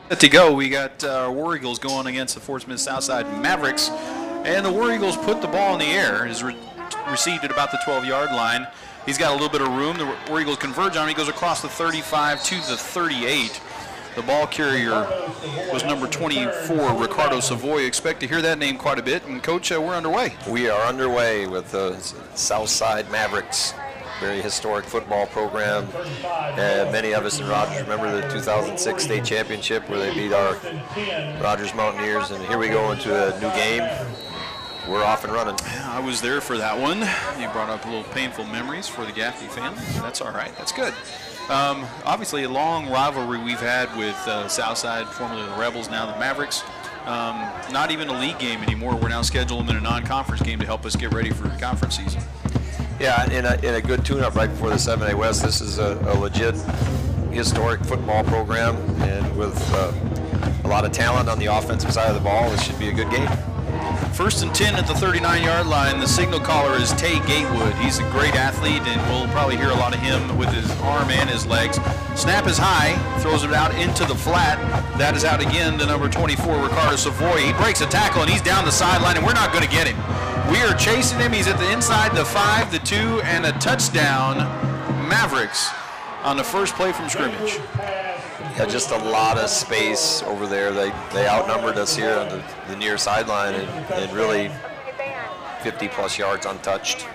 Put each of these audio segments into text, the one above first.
To go, we got War Eagles going against the Fort Smith Southside Mavericks, and the War Eagles put the ball in the air. Is received at about the 12-yard line. He's got a little bit of room. The War Eagles converge on him. He goes across the 35 to the 38. The ball carrier was number 24, Ricardo Savoy. Expect to hear that name quite a bit. And Coach, we're underway. We are underway with the Southside Mavericks. Very historic football program. Many of us in Rogers remember the 2006 state championship where they beat our Rogers Mountaineers, and here we go into a new game. We're off and running. I was there for that one. You brought up a little painful memories for the Gaffney family. That's all right. That's good. Obviously, a long rivalry we've had with Southside, formerly the Rebels, now the Mavericks. Not even a league game anymore. We're now scheduling them in a non-conference game to help us get ready for the conference season. Yeah, in a good tune-up right before the 7A West. This is a legit historic football program, and with a lot of talent on the offensive side of the ball, this should be a good game. 1st and 10 at the 39-yard line. The signal caller is Tay Gatewood. He's a great athlete, and we'll probably hear a lot of him with his arm and his legs. Snap is high, throws it out into the flat. That is out again to number 24, Ricardo Savoy. He breaks a tackle, and he's down the sideline, and we're not going to get him. We are chasing him. He's at the inside, the 5, the 2, and a touchdown. Mavericks on the first play from scrimmage. Yeah, just a lot of space over there. They outnumbered us here on the near sideline, and really 50-plus yards untouched.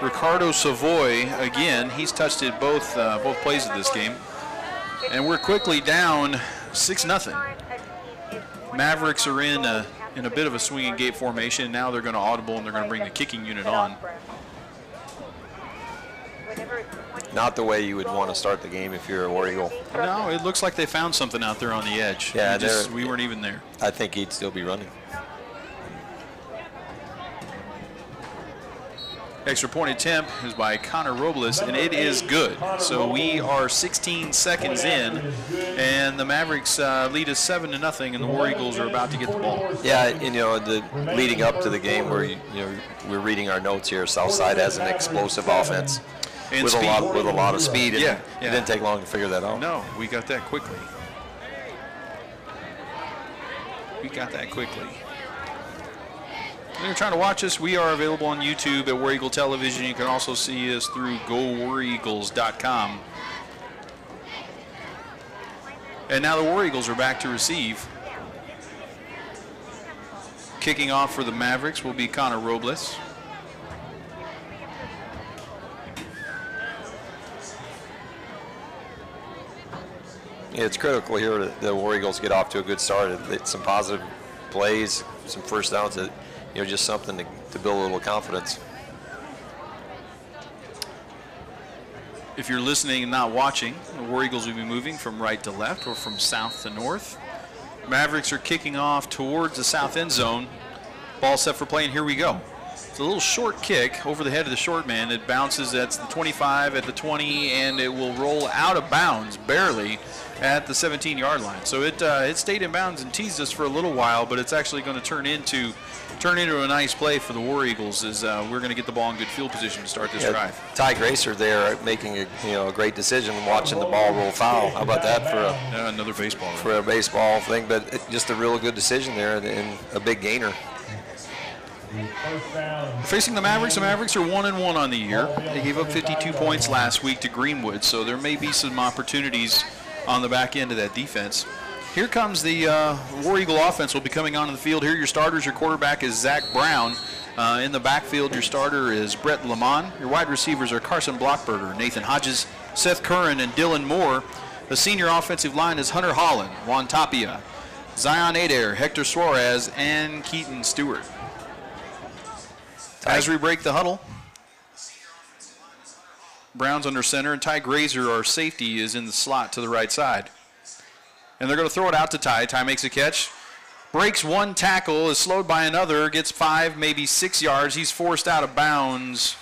Ricardo Savoy, again, he's touched it both plays of this game. And we're quickly down 6-0. Mavericks are in a bit of a swinging gate formation. Now they're going to audible, and they're going to bring the kicking unit on. Not the way you would want to start the game if you're a War Eagle. No, it looks like they found something out there on the edge. Yeah, we weren't even there. I think he'd still be running. Extra point attempt is by Connor Robles, and it is good. So we are 16 seconds in, and the Mavericks lead us 7-0, and the War Eagles are about to get the ball. Yeah, and, leading up to the game, where we're reading our notes here. Southside has an explosive offense with a lot of speed. And it didn't take long to figure that out. No, we got that quickly. If you're trying to watch us, we are available on YouTube at War Eagle Television. You can also see us through GoWarEagles.com. And now the War Eagles are back to receive. Kicking off for the Mavericks will be Connor Robles. Yeah, it's critical here that the War Eagles get off to a good start. Some positive plays, some first downs, just something to build a little confidence. If you're listening and not watching, the War Eagles will be moving from right to left or from south to north. Mavericks are kicking off towards the south end zone. Ball set for play, and here we go. It's a little short kick over the head of the short man. It bounces at the 25, at the 20, and it will roll out of bounds barely at the 17-yard line. So it stayed in bounds and teased us for a little while, but it's actually going to turn into a nice play for the War Eagles as we're going to get the ball in good field position to start this drive. Ty Gracer there making a great decision, watching the ball roll foul. How about that for another baseball? For a baseball thing, but just a real good decision there and a big gainer. Facing the Mavericks are 1-1 on the year. They gave up 52 points last week to Greenwood, so there may be some opportunities on the back end of that defense. Here comes the War Eagle offense will be coming onto the field. Here your starters, your quarterback is Zach Brown. In the backfield, your starter is Brett Lamont. Your wide receivers are Carson Blockberger, Nathan Hodges, Seth Curran, and Dylan Moore. The senior offensive line is Hunter Holland, Juan Tapia, Zion Adair, Hector Suarez, and Keaton Stewart. As we break the huddle, Brown's under center, and Ty Grazer, our safety, is in the slot to the right side. And they're going to throw it out to Ty. Ty makes a catch, breaks one tackle, is slowed by another, gets 5, maybe 6 yards. He's forced out of bounds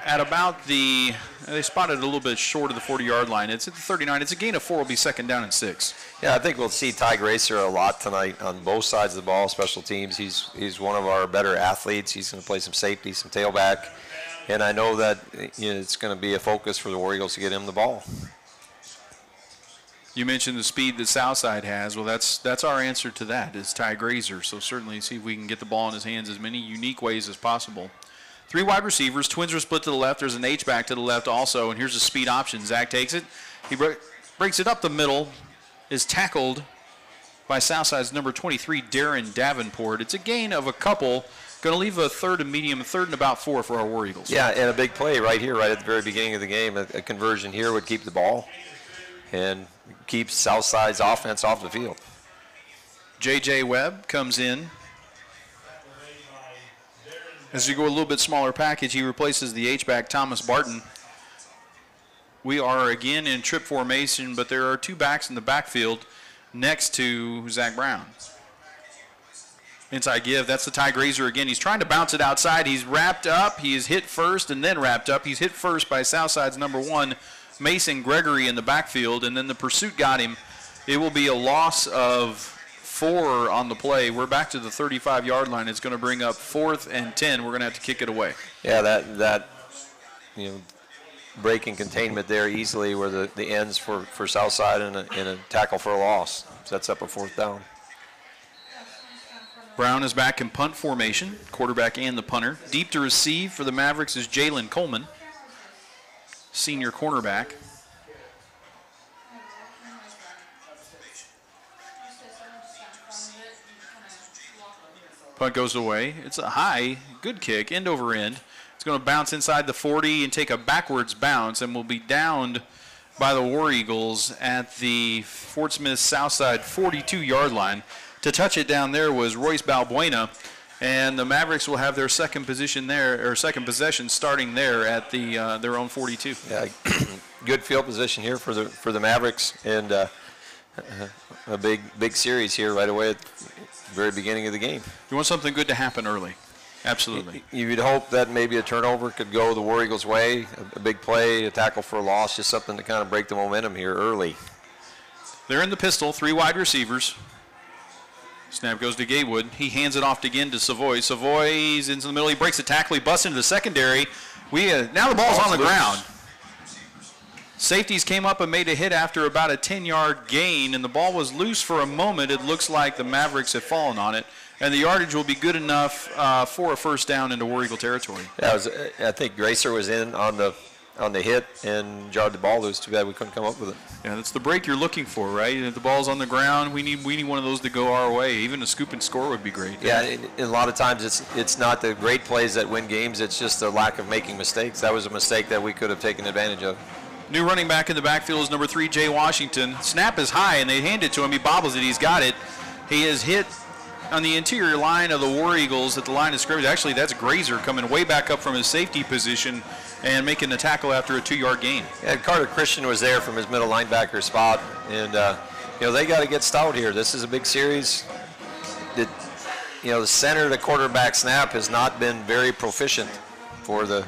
at about they spotted a little bit short of the 40-yard line. It's at the 39. It's a gain of 4. Will be 2nd down and 6. Yeah, I think we'll see Ty Gracer a lot tonight on both sides of the ball, special teams. He's one of our better athletes. He's going to play some safety, some tailback. And I know that it's going to be a focus for the War Eagles to get him the ball. You mentioned the speed that Southside has. Well, that's our answer to that is Ty Grazer. So certainly see if we can get the ball in his hands as many unique ways as possible. 3 wide receivers. Twins are split to the left. There's an H-back to the left also, and here's a speed option. Zach takes it. He breaks it up the middle, is tackled by Southside's number 23, Darren Davenport. It's a gain of a couple. Going to leave a third and medium, a third and about 4 for our War Eagles. Yeah, and a big play right here, right at the very beginning of the game. A conversion here would keep the ball and keep Southside's offense off the field. J.J. Webb comes in. As you go a little bit smaller package, he replaces the H-back Thomas Barton. We are again in trip formation, but there are 2 backs in the backfield next to Zach Brown. Inside give, that's the Ty Grazer again. He's trying to bounce it outside. He's wrapped up. He is hit first and then wrapped up. He's hit first by Southside's number 1, Mason Gregory, in the backfield, and then the pursuit got him. It will be a loss of 4 on the play. We're back to the 35-yard line. It's going to bring up 4th and 10. We're going to have to kick it away. Yeah, that breaking containment there easily where the ends for Southside and a tackle for a loss. Sets up a 4th down. Brown is back in punt formation, quarterback and the punter. Deep to receive for the Mavericks is Jalen Coleman, senior cornerback. Punt goes away. It's a high, good kick, end over end. It's going to bounce inside the 40 and take a backwards bounce and will be downed by the War Eagles at the Fort Smith Southside 42-yard line. To touch it down there was Royce Balbuena, and the Mavericks will have their second possession starting there at their own 42. Yeah, good field position here for the Mavericks, and a big series here right away at the very beginning of the game. You want something good to happen early. Absolutely. You'd hope that maybe a turnover could go the War Eagles' way, a big play, a tackle for a loss, just something to kind of break the momentum here early. They're in the pistol, 3 wide receivers. Snap goes to Gatewood. He hands it off again to Savoy. Savoy's into the middle. He breaks the tackle. He busts into the secondary. Now the ball's on the ground. Safeties came up and made a hit after about a 10-yard gain, and the ball was loose for a moment. It looks like the Mavericks have fallen on it, and the yardage will be good enough for a first down into War Eagle territory. Yeah, I think Grazer was in on the hit and jarred the ball loose. Too bad we couldn't come up with it. Yeah, that's the break you're looking for, right? If the ball's on the ground, we need one of those to go our way. Even a scoop and score would be great. Yeah, and a lot of times it's not the great plays that win games. It's just the lack of making mistakes. That was a mistake that we could have taken advantage of. New running back in the backfield is number 3, Jay Washington. Snap is high, and they hand it to him. He bobbles it. He's got it. He is hit on the interior line of the War Eagles at the line of scrimmage. Actually, that's Grazer coming way back up from his safety position and making the tackle after a 2-yard gain. Yeah, Carter Christian was there from his middle linebacker spot, and they got to get stout here. This is a big series. The center of the quarterback snap has not been very proficient for the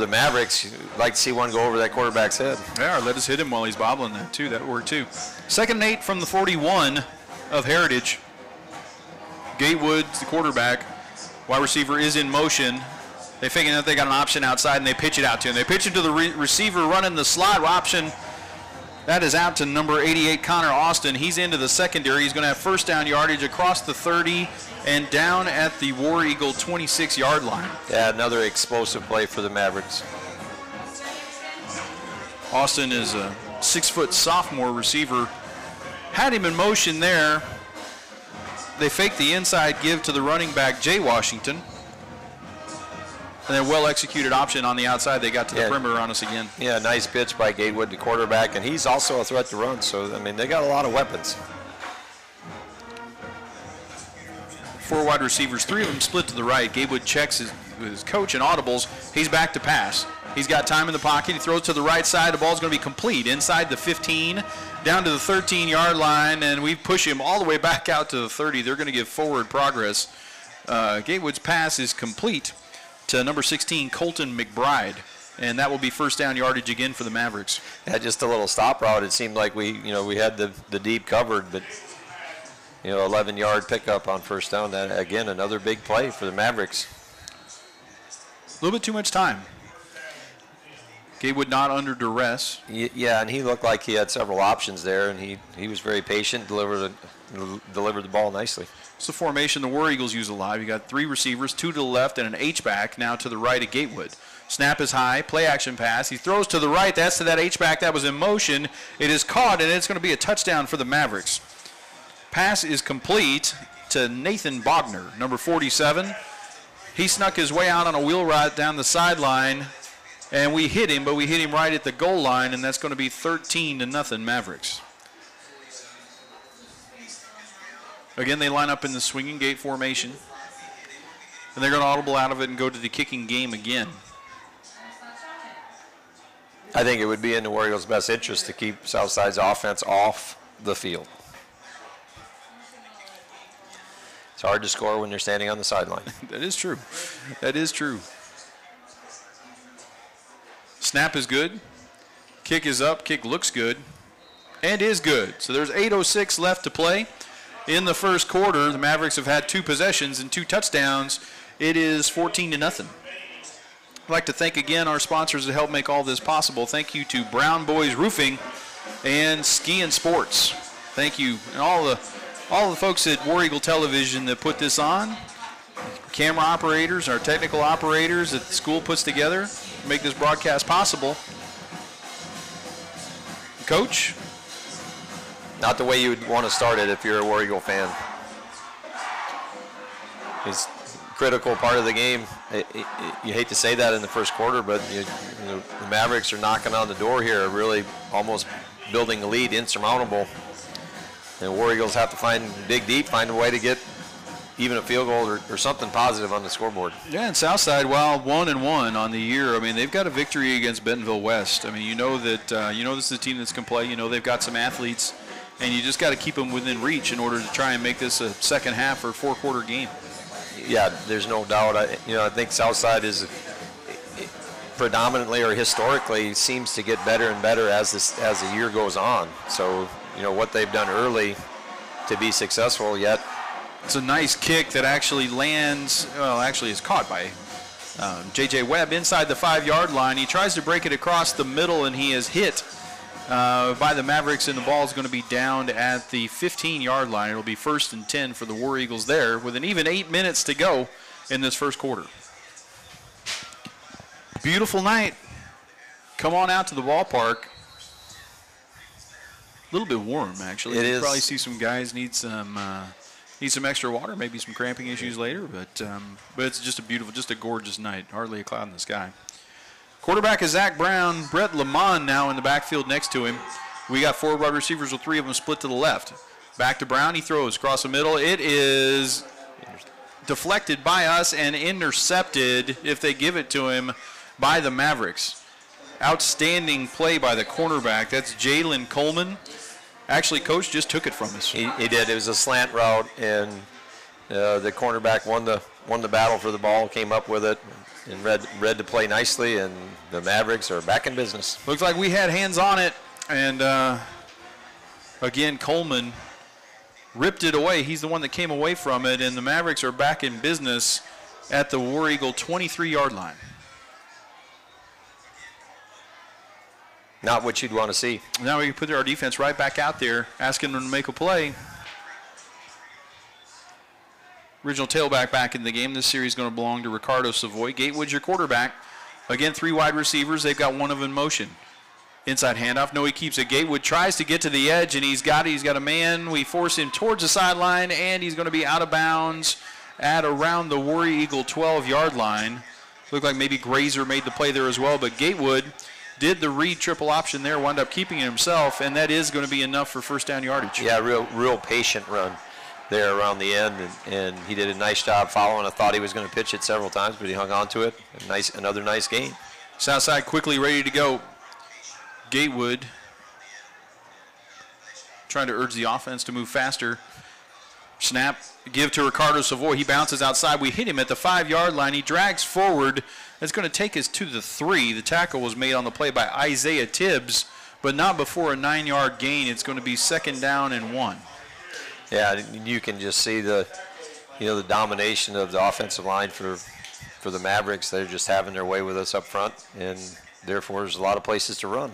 Mavericks. You'd like to see one go over that quarterback's head. Yeah, or let us hit him while he's bobbling that too. That worked too. 2nd and 8 from the 41 of Heritage. Gatewood's the quarterback. Wide receiver is in motion. They figure that they got an option outside, and they pitch it out to him. They pitch it to the receiver running the slot option. That is out to number 88, Connor Austin. He's into the secondary. He's going to have first down yardage across the 30 and down at the War Eagle 26-yard line. Yeah, another explosive play for the Mavericks. Austin is a 6-foot sophomore receiver. Had him in motion there. They faked the inside give to the running back, Jay Washington. And then well-executed option on the outside. They got to the perimeter on us again. Yeah, nice pitch by Gatewood, the quarterback, and he's also a threat to run. So, they got a lot of weapons. 4 wide receivers, 3 of them split to the right. Gatewood checks with his coach and audibles. He's back to pass. He's got time in the pocket. He throws to the right side. The ball's going to be complete inside the 15, down to the 13-yard line, and we push him all the way back out to the 30. They're going to give forward progress. Gatewood's pass is complete to number 16, Colton Mcbride, and that will be first down yardage again for the Mavericks. Yeah, just a little stop route. It seemed like we had the deep covered, but 11-yard pickup on first down. That again, another big play for the Mavericks. A little bit too much time. Gatewood not under duress. Yeah, and he looked like he had several options there, and he was very patient, delivered the ball nicely. It's the formation the War Eagles use a lot. You got 3 receivers, 2 to the left and an H-back now to the right of Gatewood. Snap is high, play action pass. He throws to the right. That's to that H-back that was in motion. It is caught, and it's going to be a touchdown for the Mavericks. Pass is complete to Nathan Bogner, number 47. He snuck his way out on a wheel route down the sideline, and we hit him, but we hit him right at the goal line, and that's going to be 13-0 Mavericks. Again, they line up in the swinging gate formation, and they're going to audible out of it and go to the kicking game again. I think it would be in the War Eagles' best interest to keep Southside's offense off the field. It's hard to score when you're standing on the sideline. That is true. That is true. Snap is good. Kick is up. Kick looks good and is good. So there's 8:06 left to play in the first quarter. The Mavericks have had 2 possessions and 2 touchdowns. It is 14-0. I'd like to thank again our sponsors that help make all this possible. Thank you to Brown Boys Roofing and Ski and Sports. Thank you, and all the folks at War Eagle Television that put this on. Camera operators, our technical operators that the school puts together to make this broadcast possible. Coach? Not the way you would want to start it if you're a War Eagle fan. It's a critical part of the game. You hate to say that in the first quarter, but the Mavericks are knocking on the door here, really almost building a lead, insurmountable. And War Eagles have to dig deep, find a way to get even a field goal or something positive on the scoreboard. Yeah, and Southside, while 1-1 on the year, I mean, they've got a victory against Bentonville West. I mean, you know that this is a team that's can play. You know they've got some athletes, and you just got to keep them within reach in order to try and make this a second half or 4-quarter game. Yeah, there's no doubt. I think Southside is predominantly or historically seems to get better and better as the year goes on. So, what they've done early to be successful yet. It's a nice kick that actually lands, is caught by J.J. Webb inside the 5-yard line. He tries to break it across the middle, and he is hit by the Mavericks, and the ball is going to be downed at the 15-yard line. It'll be 1st and 10 for the War Eagles there with an even 8 minutes to go in this first quarter. Beautiful night. Come on out to the ballpark. A little bit warm, actually. It is. You probably see some guys need some extra water, maybe some cramping issues later, but it's just a gorgeous night. Hardly a cloud in the sky. Quarterback is Zach Brown. Brett Lamont now in the backfield next to him. We got 4 wide receivers with 3 of them split to the left. Back to Brown. He throws across the middle. It is deflected by us and intercepted, if they give it to him, by the Mavericks. Outstanding play by the cornerback. That's Jalen Coleman. Actually, Coach just took it from us. He did. It was a slant route, and the cornerback won the battle for the ball, came up with it, and read the play nicely, and the Mavericks are back in business. Looks like we had hands on it, and again, Coleman ripped it away. He's the one that came away from it, and the Mavericks are back in business at the War Eagle 23-yard line. Not what you'd want to see. Now we can put our defense right back out there, asking them to make a play. Original tailback back in the game. This series is going to belong to Ricardo Savoy. Gatewood's your quarterback. Again, 3 wide receivers. They've got one of them in motion. Inside handoff. No, he keeps it. Gatewood tries to get to the edge, and he's got a man. We force him towards the sideline, and he's going to be out of bounds at around the War Eagle 12-yard line. Looked like maybe Grazer made the play there as well, but Gatewood did the read triple option there, wound up keeping it himself, and that is going to be enough for first down yardage. Yeah, real patient run there around the end, and he did a nice job following. I thought he was going to pitch it several times, but he hung on to it. Another nice gain. Southside quickly ready to go. Gatewood trying to urge the offense to move faster. Snap, give to Ricardo Savoy. He bounces outside. We hit him at the 5-yard line. He drags forward. It's going to take us to the 3. The tackle was made on the play by Isaiah Tibbs, but not before a 9-yard gain. It's going to be 2nd down and 1. Yeah, you can just see the domination of the offensive line for the Mavericks. They're just having their way with us up front, and therefore there's a lot of places to run.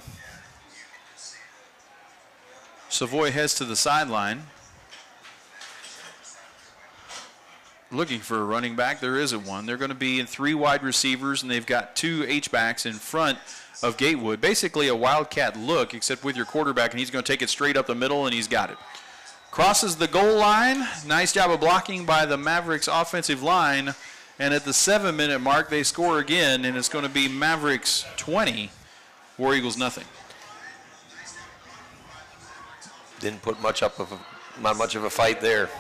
Savoy heads to the sideline. Looking for a running back. There isn't one. They're going to be in 3 wide receivers, and they've got 2 H-backs in front of Gatewood. Basically a wildcat look, except with your quarterback, and he's going to take it straight up the middle, and he's got it. Crosses the goal line. Nice job of blocking by the Mavericks offensive line. And at the 7-minute mark, they score again, and it's going to be Mavericks 20, War Eagles nothing. Didn't put not much of a fight there.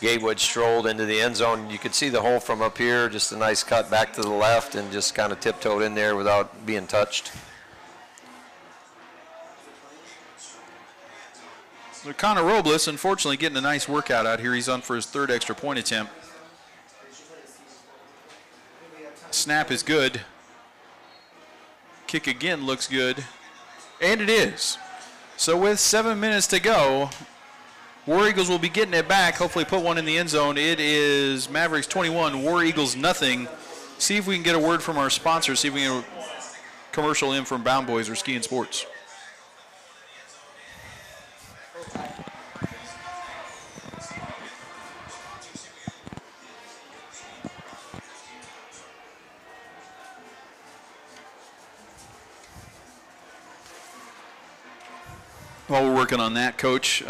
Gatewood strolled into the end zone. You could see the hole from up here, just a nice cut back to the left and just kind of tiptoed in there without being touched. So Connor Robles, unfortunately, getting a nice workout out here. He's on for his 3rd extra point attempt. Snap is good. Kick again looks good. And it is. So with 7 minutes to go, War Eagles will be getting it back, hopefully put one in the end zone. It is Mavericks 21, War Eagles nothing. See if we can get a word from our sponsor, see if we can get a commercial in from Bound Boys or Ski and Sports. While we're working on that, Coach,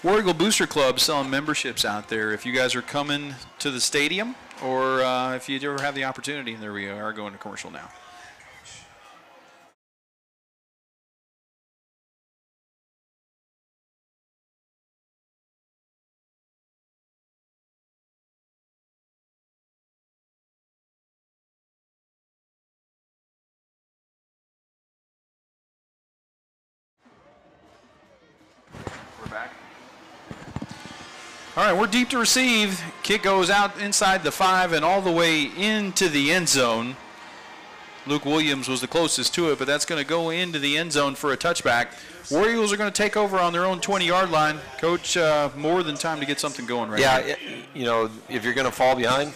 War Eagle Booster Club selling memberships out there. If you guys are coming to the stadium or if you ever have the opportunity, there we are going to commercial now. We're back. All right, we're deep to receive. Kick goes out inside the 5 and all the way into the end zone. Luke Williams was the closest to it, but that's going to go into the end zone for a touchback. War Eagles are going to take over on their own 20-yard line. Coach, more than time to get something going right now. Yeah, you know, if you're going to fall behind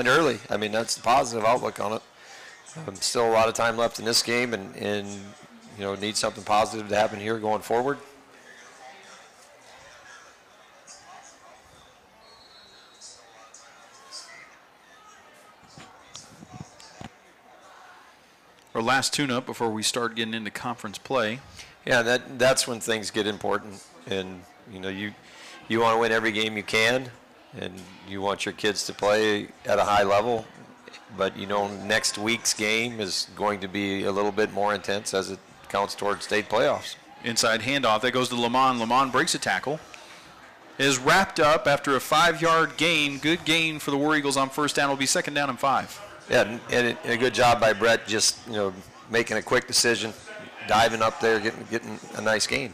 early. I mean, that's the positive outlook on it. Still a lot of time left in this game, and you know, need something positive to happen here going forward. Our last tune-up before we start getting into conference play. Yeah, that's when things get important, and you know, you want to win every game you can, and you want your kids to play at a high level. But you know, next week's game is going to be a little bit more intense as it counts towards state playoffs. Inside handoff that goes to Lamont. Lamont breaks a tackle. Is wrapped up after a 5-yard gain. Good gain for the War Eagles on first down. Will be 2nd down and 5. Yeah, and a good job by Brett, just, you know, making a quick decision, diving up there, getting a nice gain.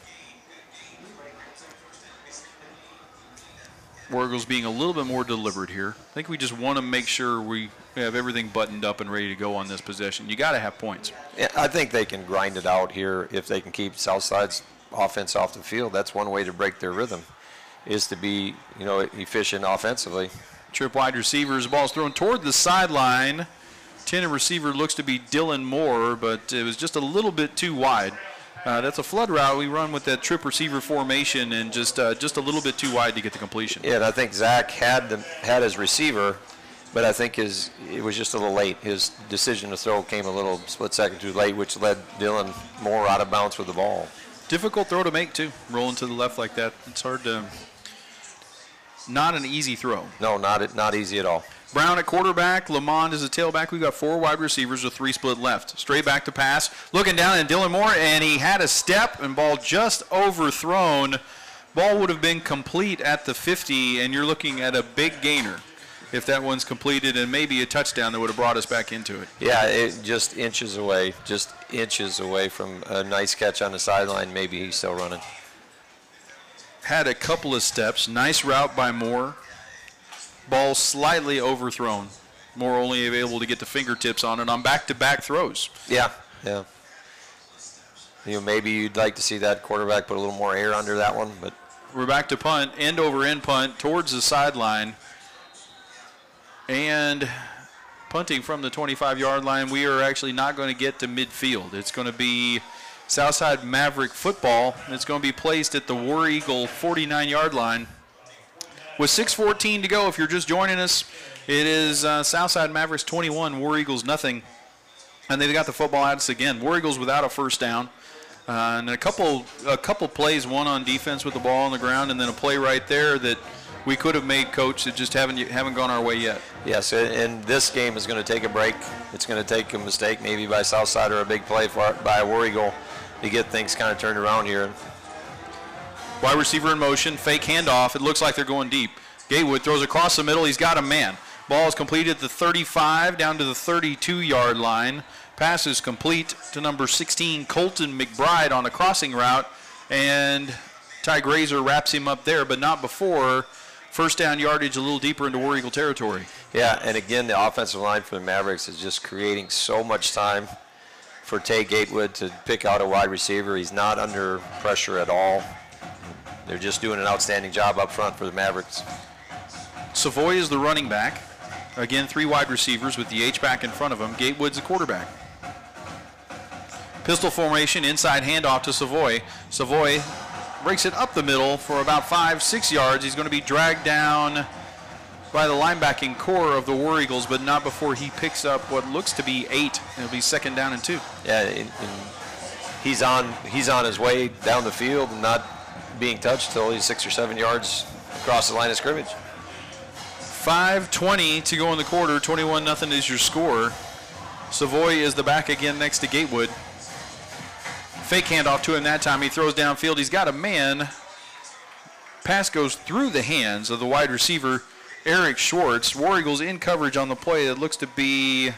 War Eagles being a little bit more deliberate here. I think we just want to make sure we have everything buttoned up and ready to go on this possession. You got to have points. Yeah, I think they can grind it out here if they can keep Southside's offense off the field. That's one way to break their rhythm, is to be, you know, efficient offensively. Trip wide receivers. The ball is thrown toward the sideline. Intended receiver looks to be Dylan Moore, but it was just a little bit too wide. That's a flood route. We run with that trip receiver formation, and just a little bit too wide to get the completion. Yeah, and I think Zach had his receiver, but I think it was just a little late. His decision to throw came a little split second too late, which led Dylan Moore out of bounds with the ball. Difficult throw to make, too, rolling to the left like that. It's hard to... Not an easy throw. No, not easy at all. Brown at quarterback. Lamont is a tailback. We've got 4 wide receivers with 3 split left. Straight back to pass. Looking down at Dylan Moore, and he had a step, and ball just overthrown. Ball would have been complete at the 50, and you're looking at a big gainer if that one's completed, and maybe a touchdown that would have brought us back into it. Yeah, it just inches away from a nice catch on the sideline. Maybe he's still running. Had a couple of steps. Nice route by Moore. Ball slightly overthrown. Moore only able to get the fingertips on it on back-to-back throws. Yeah. You know, maybe you'd like to see that quarterback put a little more air under that one, but we're back to punt, end-over-end punt towards the sideline. And punting from the 25-yard line. We are actually not going to get to midfield. It's going to be Southside Maverick football. It's going to be placed at the War Eagle 49-yard line. With 6:14 to go, if you're just joining us, it is Southside Mavericks 21, War Eagles nothing. And they've got the football at us again. War Eagles without a first down. And a couple plays, one on defense with the ball on the ground, and then a play right there that we could have made, Coach, that just haven't gone our way yet. Yes, and this game is going to take a break. It's going to take a mistake maybe by Southside or a big play by a War Eagle to get things kind of turned around here. Wide receiver in motion, fake handoff. It looks like they're going deep. Gatewood throws across the middle. He's got a man. Ball is completed at the 35 down to the 32-yard line. Pass is complete to number 16, Colton Mcbride, on a crossing route. And Ty Grazer wraps him up there, but not before. First down yardage a little deeper into War Eagle territory. Yeah, and again, the offensive line for the Mavericks is just creating so much time for Tay Gatewood to pick out a wide receiver. He's not under pressure at all. They're just doing an outstanding job up front for the Mavericks. Savoy is the running back. Again, 3 wide receivers with the H-back in front of him. Gatewood's the quarterback. Pistol formation, inside handoff to Savoy. Savoy breaks it up the middle for about 5-6 yards. He's going to be dragged down by the linebacking core of the War Eagles, but not before he picks up what looks to be 8. It'll be 2nd down and 2. Yeah, and he's on his way down the field and not being touched till he's 6 or 7 yards across the line of scrimmage. 5:20 to go in the quarter. 21-0 is your score. Savoy is the back again next to Gatewood. Fake handoff to him that time. He throws downfield. He's got a man. Pass goes through the hands of the wide receiver, Eric Schwartz. War Eagles in coverage on the play. It looks to be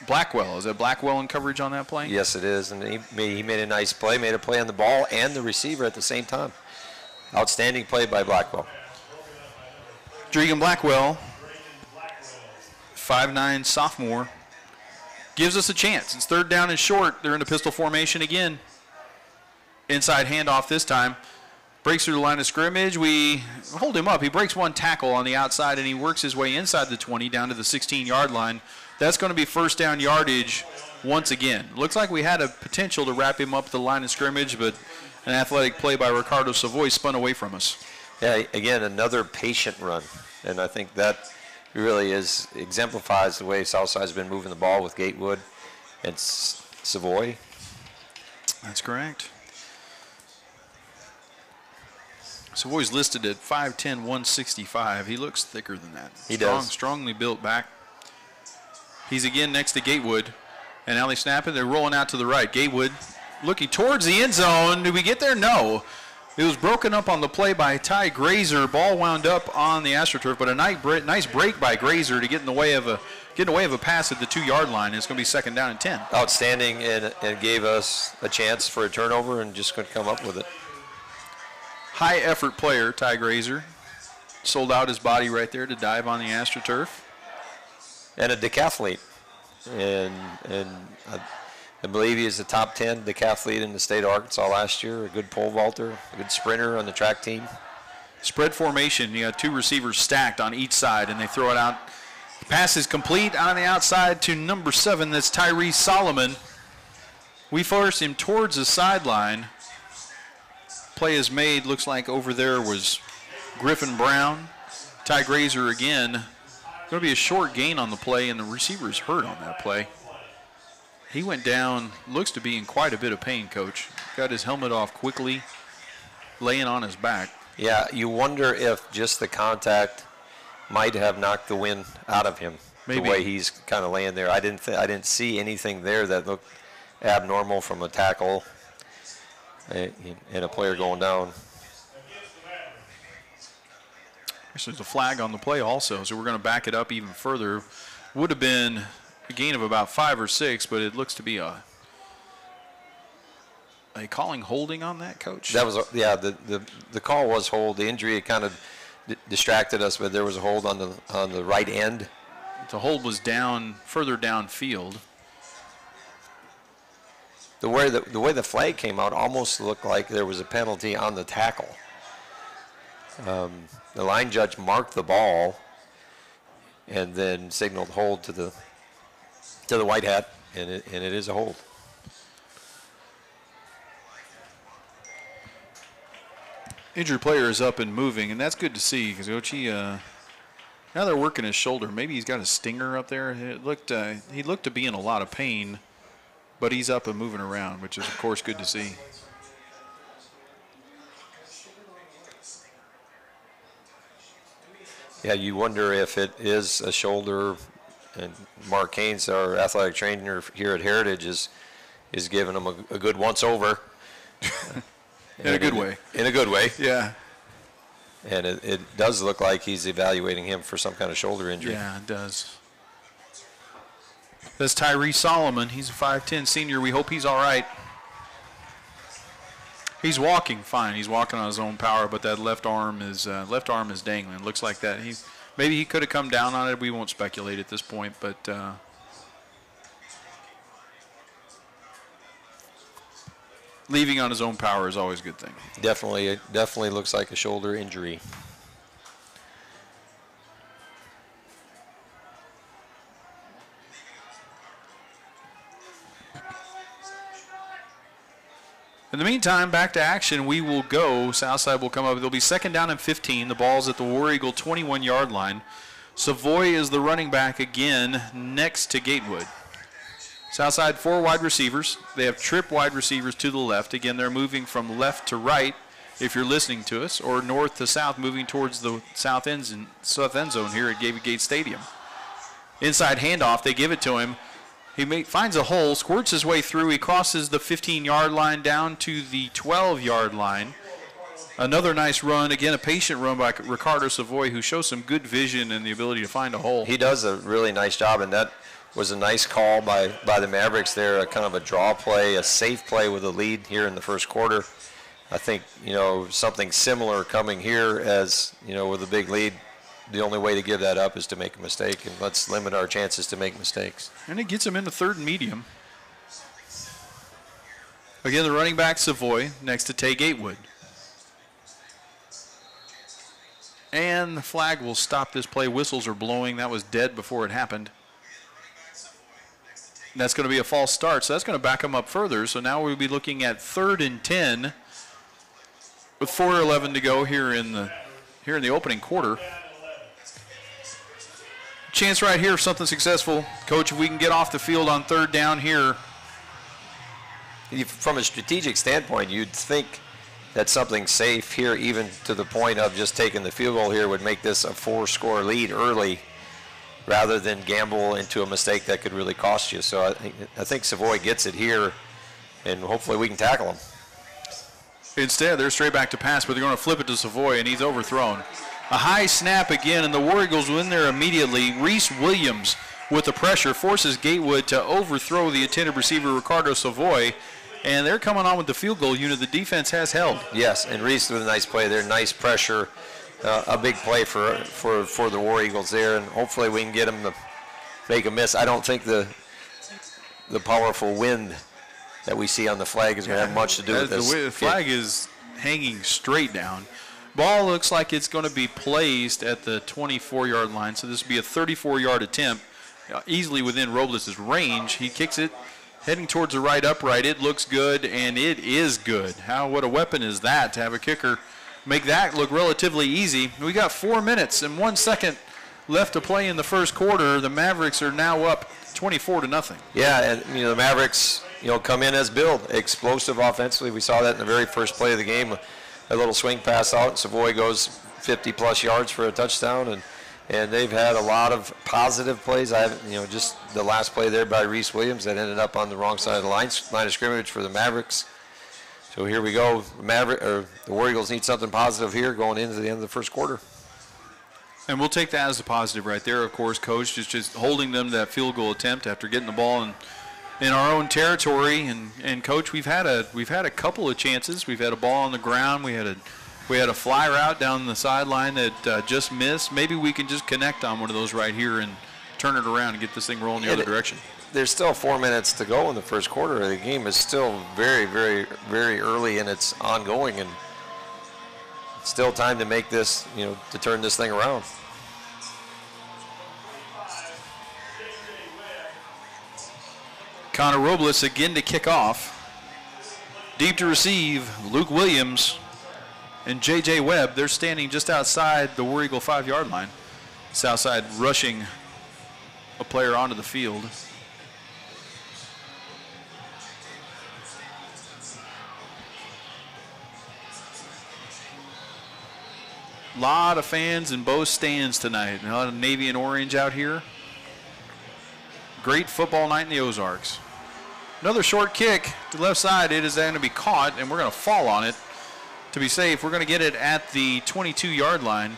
Blackwell. Is it Blackwell in coverage on that play? Yes, it is. And he made a nice play, made a play on the ball and the receiver at the same time. Outstanding play by Blackwell. Dregan Blackwell, 5'9" sophomore, gives us a chance. It's 3rd down and short. They're in a pistol formation again. Inside handoff this time. Breaks through the line of scrimmage. We hold him up. He breaks one tackle on the outside, and he works his way inside the 20 down to the 16-yard line. That's going to be first down yardage once again. Looks like we had a potential to wrap him up at the line of scrimmage, but an athletic play by Ricardo Savoy spun away from us. Yeah, again, another patient run. And I think that really exemplifies the way Southside's been moving the ball with Gatewood and Savoy. That's correct. Savoy's listed at 5'10", 165. He looks thicker than that. He does. Strongly built back. He's again next to Gatewood. And now they snap it. They're rolling out to the right. Gatewood looking towards the end zone. Did we get there? No. It was broken up on the play by Ty Grazer. Ball wound up on the AstroTurf, but a nice break by Grazer to get in the way of a pass at the 2-yard line. It's going to be 2nd down and 10. Outstanding, and gave us a chance for a turnover and just couldn't come up with it. High effort player, Ty Grazer. Sold out his body right there to dive on the AstroTurf. And a decathlete. And I believe he is the top 10 decathlete in the state of Arkansas last year. A good pole vaulter, a good sprinter on the track team. Spread formation. You got 2 receivers stacked on each side, and they throw it out. Pass is complete on the outside to number 7. That's Tyrese Solomon. We force him towards the sideline. Play is made. Looks like over there was Griffin Brown. Ty Grazer again. Going to be a short gain on the play, and the receiver's hurt on that play. He went down, looks to be in quite a bit of pain, Coach. Got his helmet off quickly, laying on his back. Yeah, you wonder if just the contact might have knocked the wind out of him. Maybe. The way he's kind of laying there. I didn't see anything there that looked abnormal from a tackle and a player going down. There's a flag on the play also, so we're going to back it up even further. Would have been a gain of about 5 or 6, but it looks to be a calling holding on that, Coach. That was the call was hold. The injury kind of distracted us, but there was a hold on the right end. The hold was down further downfield. The way the flag came out almost looked like there was a penalty on the tackle. The line judge marked the ball, and then signaled hold to the white hat, and it is a hold. Injured player is up and moving, and that's good to see because Ochi, now they're working his shoulder. Maybe he's got a stinger up there. He looked to be in a lot of pain, but he's up and moving around, which is, of course, good to see. Yeah, you wonder if it is a shoulder, and Mark Haynes, our athletic trainer here at Heritage, is giving him a good once-over. In a good way. In a good way. Yeah. And it does look like he's evaluating him for some kind of shoulder injury. Yeah, it does. That's Tyree Solomon. He's a 5'10 senior. We hope he's all right. He's walking fine. He's walking on his own power, but that left arm is dangling. Looks like that. Maybe he could have come down on it. We won't speculate at this point, but leaving on his own power is always a good thing. Definitely looks like a shoulder injury. In the meantime, back to action. We will go. Southside will come up. It'll be 2nd down and 15. The ball's at the War Eagle 21-yard line. Savoy is the running back again next to Gatewood. Southside 4 wide receivers. They have trip wide receivers to the left. Again, they're moving from left to right if you're listening to us, or north to south, moving towards the south end zone here at Gaby Gate Stadium. Inside handoff, they give it to him. He finds a hole, squirts his way through. He crosses the 15-yard line down to the 12-yard line. Another nice run. Again, a patient run by Ricardo Savoy, who shows some good vision and the ability to find a hole. He does a really nice job, and that was a nice call by the Mavericks there, a kind of a draw play, a safe play with a lead here in the first quarter. I think, something similar coming here as, with a big lead. The only way to give that up is to make a mistake, and let's limit our chances to make mistakes. And it gets him into 3rd and medium. Again, the running back, Savoy, next to Tay Gatewood. And the flag will stop this play. Whistles are blowing. That was dead before it happened. That's going to be a false start, so that's going to back him up further. So now we'll be looking at 3rd and 10 with 4:11 to go here in the opening quarter. Chance right here of something successful. Coach, if we can get off the field on 3rd down here. From a strategic standpoint, you'd think that something safe here, even to the point of just taking the field goal here, would make this a 4-score lead early rather than gamble into a mistake that could really cost you. So I think Savoy gets it here, and hopefully we can tackle him. Instead, they're straight back to pass, but they're going to flip it to Savoy, and he's overthrown. A high snap again, and the War Eagles win there immediately. Reese Williams with the pressure forces Gatewood to overthrow the intended receiver, Ricardo Savoy, and they're coming on with the field goal unit the defense has held. Yes, and Reese with a nice play there, nice pressure, a big play for the War Eagles there, and hopefully we can get them to make a miss. I don't think the powerful wind that we see on the flag is going to have much to do with this. The flag is hanging straight down. Ball looks like it's going to be placed at the 24-yard line, so this will be a 34-yard attempt, easily within Robles' range. He kicks it, heading towards the right upright. It looks good, and it is good. What a weapon is that to have a kicker make that look relatively easy. We got 4 minutes and 1 second left to play in the first quarter. The Mavericks are now up 24-0. Yeah, and the Mavericks, come in as build, explosive offensively. We saw that in the very first play of the game. A little swing pass out, Savoy goes 50-plus yards for a touchdown, and they've had a lot of positive plays. Just the last play there by Reese Williams that ended up on the wrong side of the line of scrimmage for the Mavericks. So here we go. The War Eagles need something positive here going into the end of the first quarter. And we'll take that as a positive right there, of course, Coach, just holding them to that field goal attempt after getting the ball in our own territory. And Coach, we've had a couple of chances. We've had a ball on the ground. We had a fly route down the sideline that just missed. Maybe we can just connect on one of those right here and turn it around and get this thing rolling the other direction. There's still 4 minutes to go in the first quarter. The game is still very, very, very early and it's ongoing, and still time to make this, to turn this thing around. Connor Robles again to kick off. Deep to receive, Luke Williams and J.J. Webb. They're standing just outside the War Eagle 5-yard line. Southside rushing a player onto the field. A lot of fans in both stands tonight. A lot of navy and orange out here. Great football night in the Ozarks. Another short kick to the left side. It is going to be caught, and we're going to fall on it. To be safe, we're going to get it at the 22-yard line.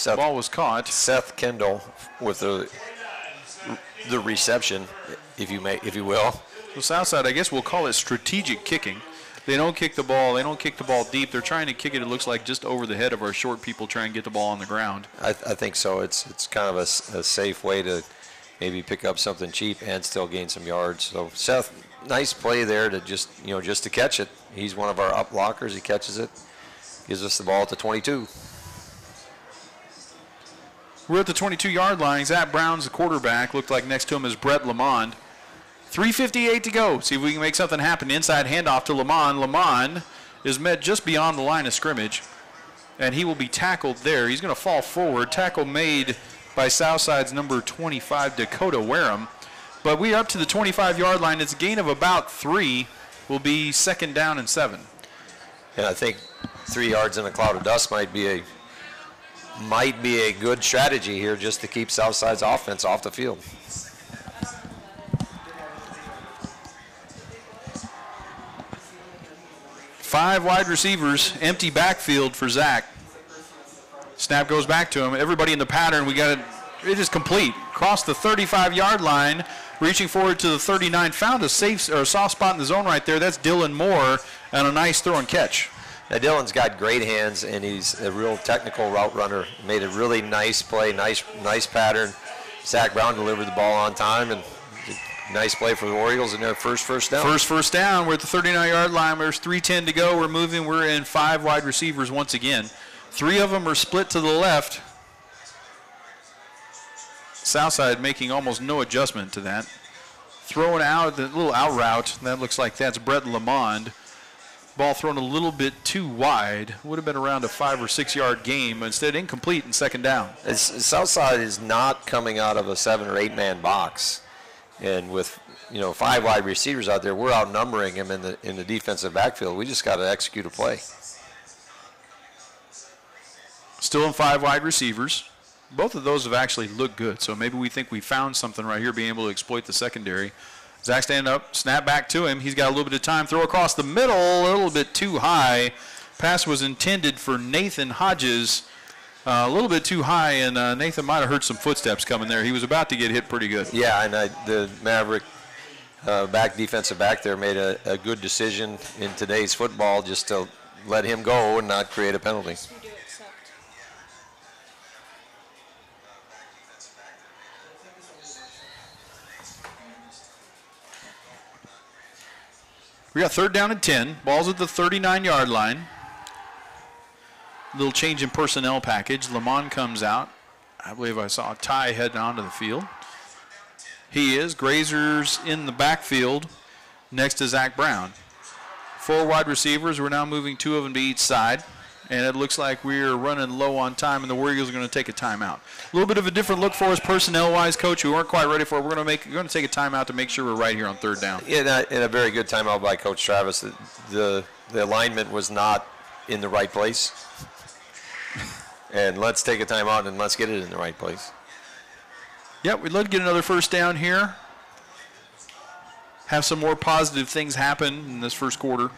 The ball was caught. Seth Kendall with the reception, if you will. So Southside, I guess we'll call it strategic kicking. They don't kick the ball. They don't kick the ball deep. They're trying to kick it, it looks like, just over the head of our short people, try and get the ball on the ground. I think so. It's kind of a safe way to maybe pick up something cheap and still gain some yards. So Seth, nice play there to just to catch it. He's one of our up blockers. He catches it, gives us the ball at the 22. We're at the 22-yard line. Zach Brown's the quarterback. Looked like next to him is Brett Lamond. 3:58 to go. See if we can make something happen. Inside handoff to Lamond. Lamond is met just beyond the line of scrimmage, and he will be tackled there. He's going to fall forward. Tackle made by Southside's number 25, Dakota Wareham. But we are up to the 25-yard line. It's a gain of about 3. Will be 2nd down and 7. And I think 3 yards in a cloud of dust might be a good strategy here just to keep Southside's offense off the field. Five wide receivers, empty backfield for Zach. Snap goes back to him. Everybody in the pattern, it is complete. Across the 35-yard line, reaching forward to the 39, found a soft spot in the zone right there. That's Dylan Moore, and a nice throw and catch. Now Dylan's got great hands, and he's a real technical route runner. Made a really nice play, nice pattern. Zach Brown delivered the ball on time, and nice play for the War Eagles in their first down. First down. We're at the 39-yard line. There's 3:10 to go. We're moving. We're in 5 wide receivers once again. 3 of them are split to the left. Southside making almost no adjustment to that. Throwing out the little out route. That looks like that's Brett Lamond. Ball thrown a little bit too wide. Would have been around a 5 or 6 yard gain, but instead incomplete and 2nd down. Southside is not coming out of a 7 or 8 man box. And with 5 wide receivers out there, we're outnumbering him in the defensive backfield. We just got to execute a play. Still in 5 wide receivers. Both of those have actually looked good, so maybe we think we found something right here, being able to exploit the secondary. Zach standing up, snap back to him. He's got a little bit of time. Throw across the middle, a little bit too high. Pass was intended for Nathan Hodges. A little bit too high, and Nathan might have heard some footsteps coming there. He was about to get hit pretty good. Yeah, and the Maverick defensive back there made a good decision in today's football just to let him go and not create a penalty. We got 3rd down and 10. Ball's at the 39-yard line. Little change in personnel package. Lamont comes out. I believe I saw Ty heading onto the field. He is. Grazer's in the backfield next to Zach Brown. 4 wide receivers. We're now moving 2 of them to each side. And it looks like we're running low on time, and the War Eagles are going to take a timeout. A little bit of a different look for us personnel-wise, Coach. We weren't quite ready for it. We're going to take a timeout to make sure we're right here on 3rd down. Yeah, and a very good timeout by Coach Travis. The alignment was not in the right place. And let's take a timeout and let's get it in the right place. Yep, we'd love to get another 1st down here. Have some more positive things happen in this first quarter.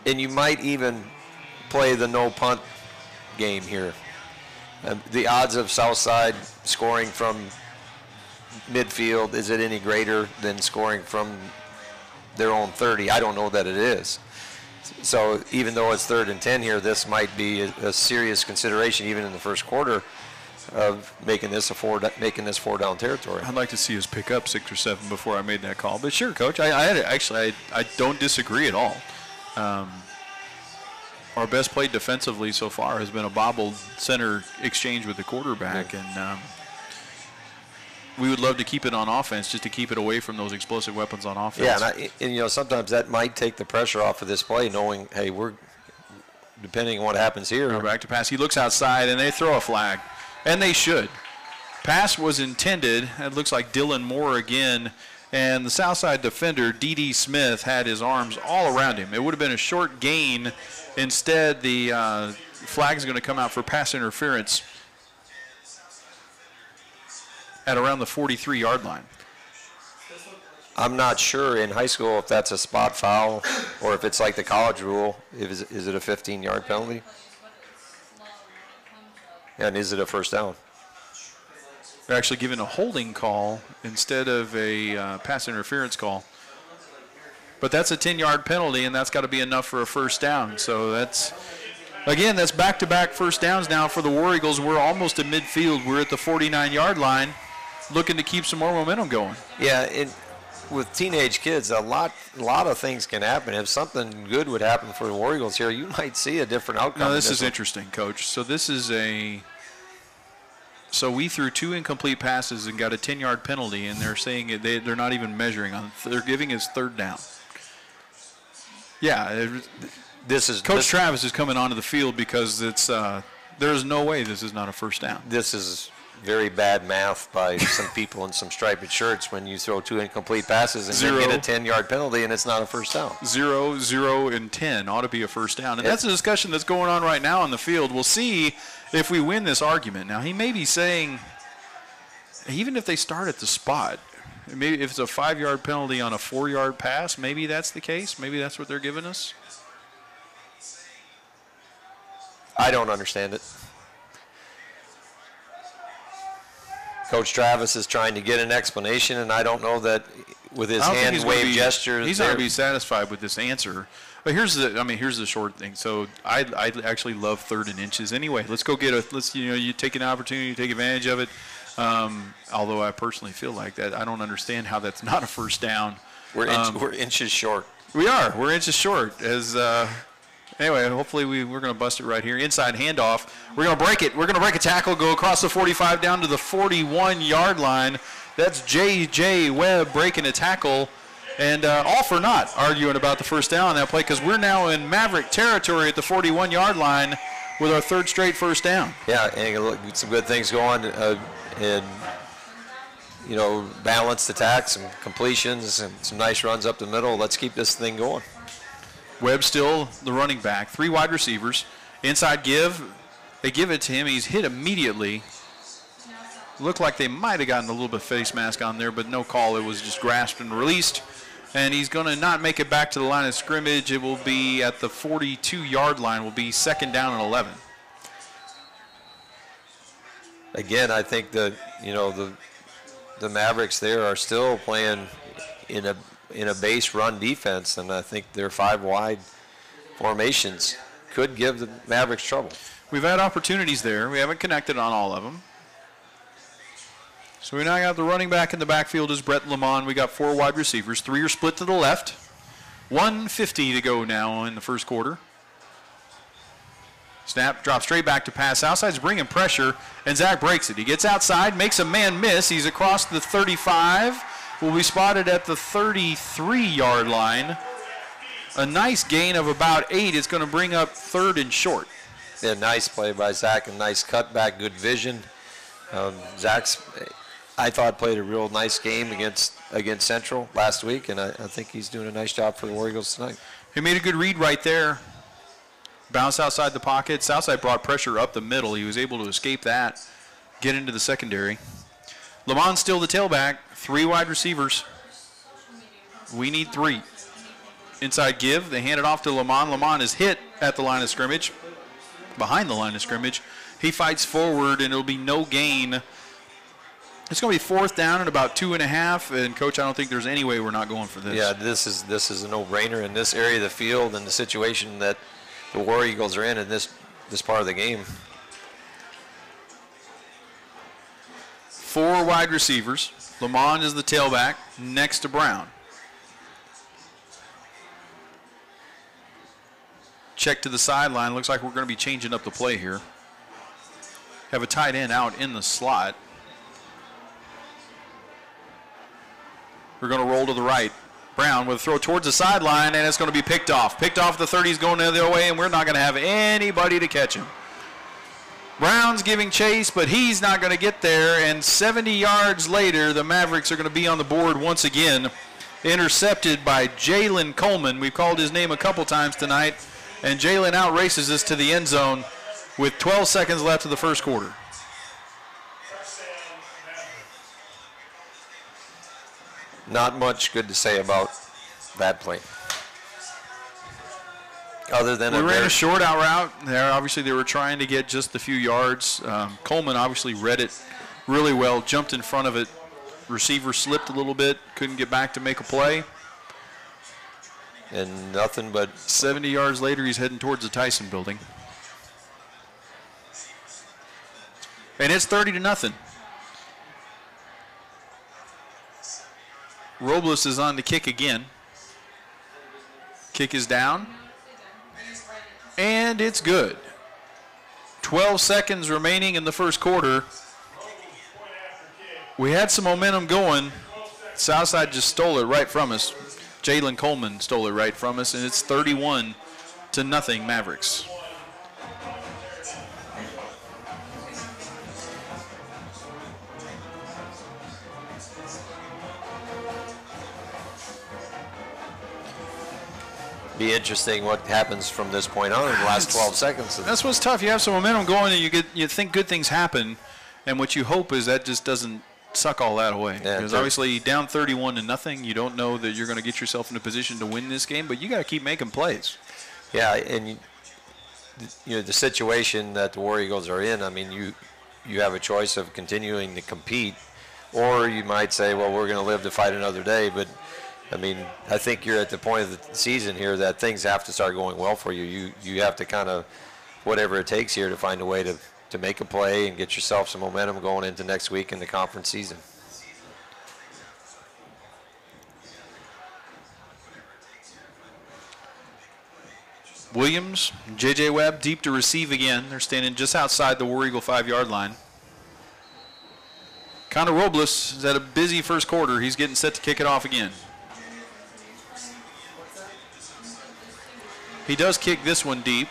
And you might even play the no punt game here. The odds of Southside scoring from midfield, is it any greater than scoring from their own 30? I don't know that it is. So even though it's 3rd and 10 here, this might be a serious consideration even in the first quarter of making this 4-down territory. I'd like to see us pick up 6 or 7 before I made that call. But sure, Coach, I don't disagree at all. Our best play defensively so far has been a bobbled center exchange with the quarterback, and we would love to keep it on offense, just to keep it away from those explosive weapons on offense. Yeah, and sometimes that might take the pressure off of this play, knowing, hey, we're depending on what happens here. Back to pass. He looks outside, and they throw a flag, and they should. Pass was intended. It looks like Dylan Moore again, and the Southside defender, D.D. Smith, had his arms all around him. It would have been a short gain. Instead, the flag is going to come out for pass interference at around the 43-yard line. I'm not sure in high school if that's a spot foul or if it's like the college rule. Is it a 15-yard penalty? And is it a first down? They're actually giving a holding call instead of a pass interference call. But that's a 10-yard penalty, and that's got to be enough for a first down. So that's back-to-back first downs now for the War Eagles. We're almost at midfield. We're at the 49-yard line, looking to keep some more momentum going. Yeah, with teenage kids, a lot of things can happen. If something good would happen for the War Eagles here, you might see a different outcome. No, this is interesting, Coach. So So we threw 2 incomplete passes and got a 10-yard penalty, and they're saying they're not even measuring on. They're giving us third down. Yeah, Coach Travis is coming onto the field because it's there's no way this is not a first down. This is very bad math by some people in some striped shirts when you throw 2 incomplete passes and then get a 10-yard penalty and it's not a first down. 0, 0, and 10 ought to be a first down. And that's a discussion that's going on right now on the field. We'll see if we win this argument. Now, he may be saying, even if they start at the spot, maybe if it's a 5-yard penalty on a 4-yard pass, maybe that's the case. Maybe that's what they're giving us. I don't understand it. Coach Travis is trying to get an explanation, and I don't know that with his hand wave gesture. He's not going to be satisfied with this answer. But here's the short thing. So I actually love 3rd and inches anyway. Let's go get you take an opportunity, take advantage of it. Although I personally feel like that, I don't understand how that's not a first down. We're inches short. We are. We're inches short. Anyway, hopefully we're going to bust it right here. Inside handoff. We're going to break it. We're going to break a tackle, go across the 45 down to the 41-yard line. That's J.J. Webb breaking a tackle. And all for naught arguing about the first down on that play, because we're now in Maverick territory at the 41-yard line with our 3rd straight first down. Yeah, and some good things going. And balanced attack, some completions, and some nice runs up the middle. Let's keep this thing going. Webb still the running back. 3 wide receivers. Inside give. They give it to him. He's hit immediately. Looked like they might have gotten a little bit of face mask on there, but no call. It was just grasped and released. And he's going to not make it back to the line of scrimmage. It will be at the 42-yard line. Will be 2nd down and 11. Again, I think the Mavericks there are still playing in a base run defense, and I think their 5 wide formations could give the Mavericks trouble. We've had opportunities there. We haven't connected on all of them. So we now got the running back in the backfield is Brett Lamont. We got 4 wide receivers. 3 are split to the left. 1:50 to go now in the first quarter. Snap, drop straight back to pass. Outside's bringing pressure, and Zach breaks it. He gets outside, makes a man miss. He's across the 35. Will be spotted at the 33-yard line. A nice gain of about 8. It's going to bring up 3rd and short. Yeah, nice play by Zach, a nice cutback, good vision. Zach's, I thought, played a real nice game against Central last week, and I think he's doing a nice job for the War Eagles tonight. He made a good read right there. Bounce outside the pocket. Southside brought pressure up the middle. He was able to escape that, get into the secondary. Lamont's still the tailback. 3 wide receivers. We need 3. Inside give. They hand it off to Lamont. Lamont is hit at the line of scrimmage, behind the line of scrimmage. He fights forward, and it'll be no gain. It's going to be 4th down and about 2.5. And, Coach, I don't think there's any way we're not going for this. Yeah, this is a no-brainer in this area of the field and the situation that the War Eagles are in this part of the game. 4 wide receivers. Lamont is the tailback next to Brown. Check to the sideline. Looks like we're going to be changing up the play here. Have a tight end out in the slot. We're going to roll to the right. Brown with a throw towards the sideline, and it's going to be picked off. Picked off the 30, going the other way, and we're not going to have anybody to catch him. Brown's giving chase, but he's not going to get there, and 70 yards later, the Mavericks are going to be on the board once again. Intercepted by Jalen Coleman. We've called his name a couple times tonight, and Jalen outraces us to the end zone with 12 seconds left of the first quarter. Not much good to say about that play. Other than we ran a short out route there. Obviously, they were trying to get just a few yards. Coleman obviously read it really well, jumped in front of it. Receiver slipped a little bit, couldn't get back to make a play. And nothing but 70 yards later, he's heading towards the Tyson building. And it's 30-0. Robles is on the kick again. Kick is down. And it's good. 12 seconds remaining in the first quarter. We had some momentum going. Southside just stole it right from us. Jalen Coleman stole it right from us, and it's 31-0 Mavericks. Be interesting what happens from this point on in the last 12 seconds. That's what's tough. You have some momentum going, and you think good things happen, and what you hope is that just doesn't suck all that away. Yeah, because obviously down 31-0, you don't know that you're going to get yourself in a position to win this game, but you got to keep making plays. Yeah, and you know the situation that the War Eagles are in. I mean, you have a choice of continuing to compete, or you might say, well, we're going to live to fight another day. But I mean, I think you're at the point of the season here that things have to start going well for you. You have to kind of, whatever it takes here to find a way to make a play and get yourself some momentum going into next week in the conference season. Williams, J.J. Webb deep to receive again. They're standing just outside the War Eagle 5-yard line. Connor Robles is at a busy first quarter. He's getting set to kick it off again. He does kick this one deep.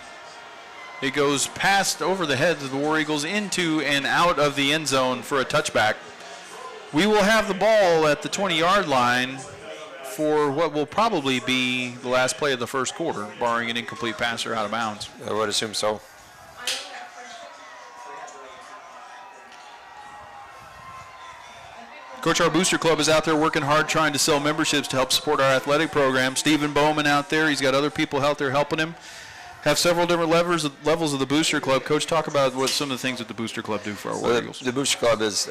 It goes past over the heads of the War Eagles into and out of the end zone for a touchback. We will have the ball at the 20-yard line for what will probably be the last play of the first quarter, barring an incomplete pass or out of bounds. I would assume so. Coach, our booster club is out there working hard trying to sell memberships to help support our athletic program. Stephen Bowman out there, he's got other people out there helping him. Have several different levels of the booster club. Coach, talk about what some of the things that the booster club do for our War Eagles. The booster club is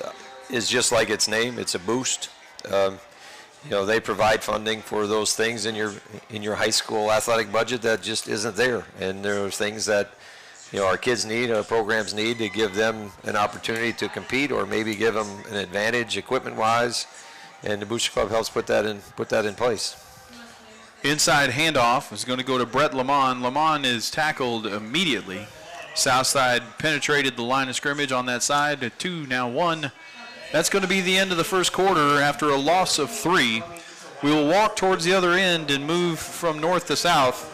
just like its name. It's a boost. You know, they provide funding for those things in your high school athletic budget that just isn't there. And there are things that, you know, our kids need, our programs need to give them an opportunity to compete, or maybe give them an advantage equipment-wise. And the booster club helps put that in place. Inside handoff is going to go to Brett Lamont. Lamont is tackled immediately. Southside penetrated the line of scrimmage on that side. A 2, now 1. That's going to be the end of the first quarter after a loss of 3. We will walk towards the other end and move from north to south.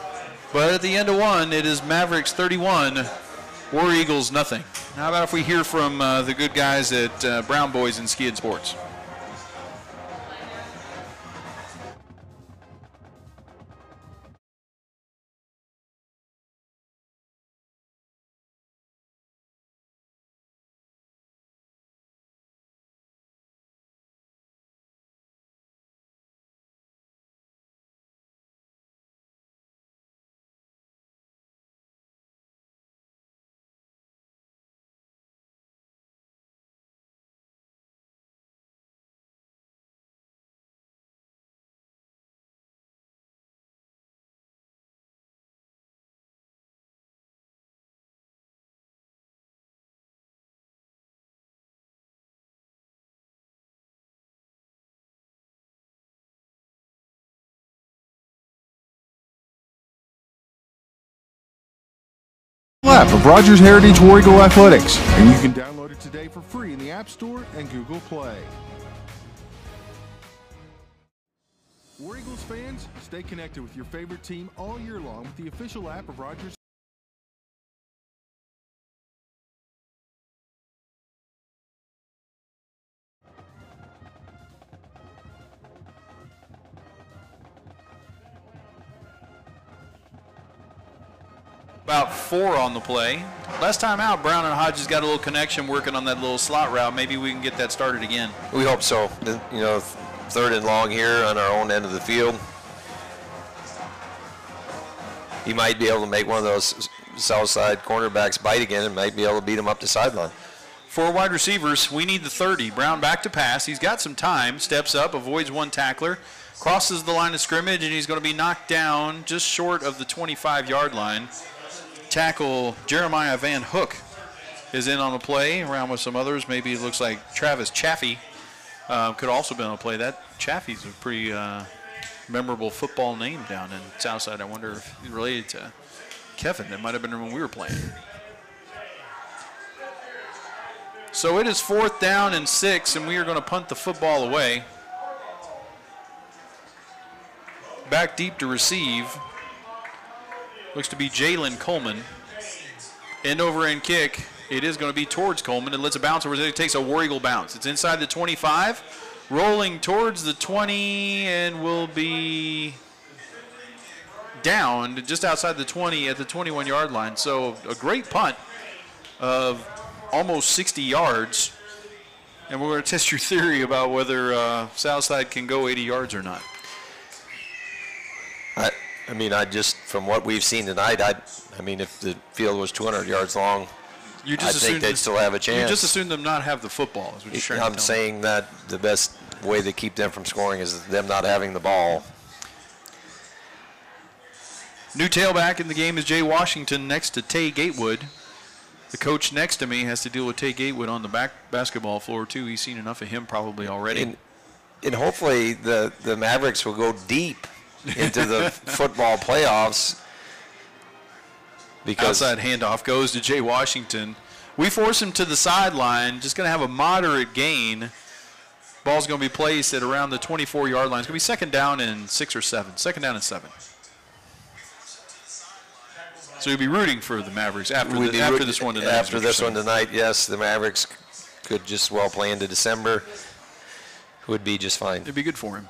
But at the end of 1, it is Mavericks 31, War Eagles nothing. How about if we hear from the good guys at Brown Boys and Ski and Sports? App of Rogers Heritage War Eagle Athletics, and you can download it today for free in the App Store and Google Play. War Eagles fans, stay connected with your favorite team all year long with the official app of Rogers. About 4 on the play. Last time out, Brown and Hodges got a little connection working on that little slot route. Maybe we can get that started again. We hope so. You know, 3rd and long here on our own end of the field. He might be able to make one of those Southside cornerbacks bite again and might be able to beat him up the sideline. For wide receivers, we need the 30. Brown back to pass. He's got some time. Steps up, avoids one tackler, crosses the line of scrimmage, and he's going to be knocked down just short of the 25-yard line. Tackle Jeremiah Van Hook is in on the play, around with some others. Maybe it looks like Travis Chaffee could also be on the play. That Chaffee's a pretty memorable football name down in Southside. I wonder if he's related to Kevin. That might have been when we were playing. So it is 4th down and 6, and we are going to punt the football away. Back deep to receive. Looks to be Jalen Coleman. End over end kick. It is going to be towards Coleman. It lets it bounce over. It takes a War Eagle bounce. It's inside the 25. Rolling towards the 20 and will be down just outside the 20 at the 21-yard line. So a great punt of almost 60 yards. And we're going to test your theory about whether Southside can go 80 yards or not. I mean, from what we've seen tonight, I mean, if the field was 200 yards long, I think they'd still have a chance. You just assume them not have the football. Is what you're trying to tell me. I'm saying that the best way to keep them from scoring is them not having the ball. New tailback in the game is Jay Washington next to Tay Gatewood. The coach next to me has to deal with Tay Gatewood on the basketball floor, too. He's seen enough of him probably already. And hopefully the Mavericks will go deep into the football playoffs. Because outside handoff goes to Jay Washington. We force him to the sideline. Just going to have a moderate gain. Ball's going to be placed at around the 24-yard line. It's going to be 2nd down and 6 or 7. 2nd down and 7. So you'll be rooting for the Mavericks after this one tonight. After this one tonight, yes, the Mavericks could just well play into December. Would be just fine. It'd be good for him.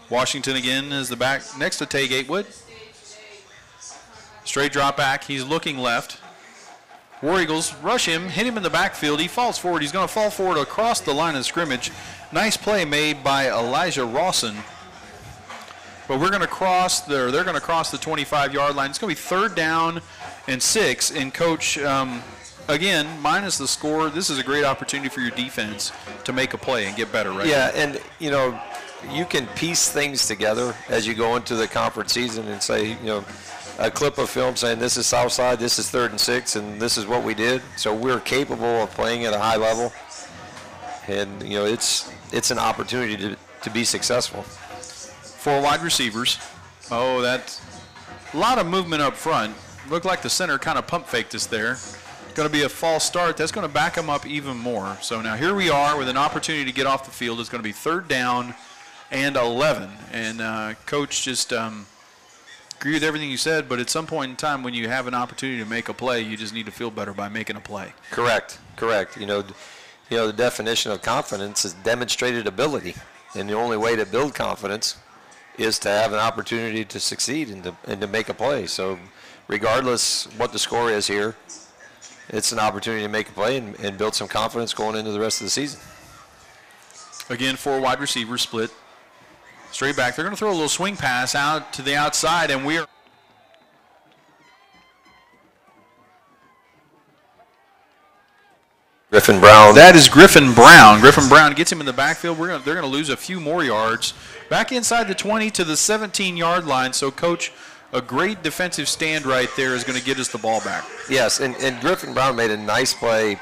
Washington again is the back next to Tay Gatewood. Straight drop back. He's looking left. War Eagles rush him, hit him in the backfield. He falls forward. He's going to fall forward across the line of scrimmage. Nice play made by Elijah Rawson. But we're going to cross there. They're going to cross the 25-yard line. It's going to be 3rd down and 6. And Coach, again, minus the score, this is a great opportunity for your defense to make a play and get better, right? Yeah, and, you know, you can piece things together as you go into the conference season and say, you know, a clip of film saying this is Southside, this is 3rd and 6, and this is what we did. So we're capable of playing at a high level. And, you know, it's an opportunity to be successful. 4 wide receivers. Oh, that's a lot of movement up front. Looked like the center kind of pump faked us there. Going to be a false start. That's going to back them up even more. So now here we are with an opportunity to get off the field. It's going to be 3rd down and 11. And Coach just agree with everything you said, but at some point in time when you have an opportunity to make a play, you just need to feel better by making a play. Correct. You know, the definition of confidence is demonstrated ability. And the only way to build confidence is to have an opportunity to succeed and to make a play. So regardless what the score is here, it's an opportunity to make a play and build some confidence going into the rest of the season. Again, 4 wide receivers split. Straight back. They're going to throw a little swing pass out to the outside, and we're Griffin Brown. That is Griffin Brown. Griffin Brown gets him in the backfield. They're going to lose a few more yards. Back inside the 20 to the 17-yard line. So, Coach, a great defensive stand right there is going to get us the ball back. Yes, and Griffin Brown made a nice play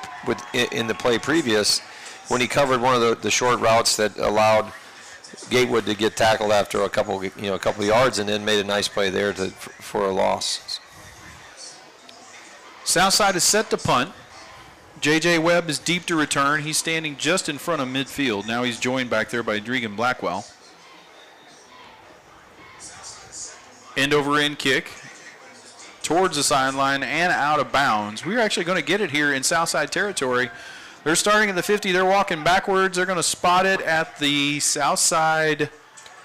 in the play previous when he covered one of the short routes that allowed Gatewood to get tackled after a couple of yards, and then made a nice play there for a loss. Southside is set to punt. J.J. Webb is deep to return. He's standing just in front of midfield. Now he's joined back there by Dregan Blackwell. End over end kick towards the sideline and out of bounds. We're actually going to get it here in Southside territory. They're starting at the 50. They're walking backwards. They're going to spot it at the Southside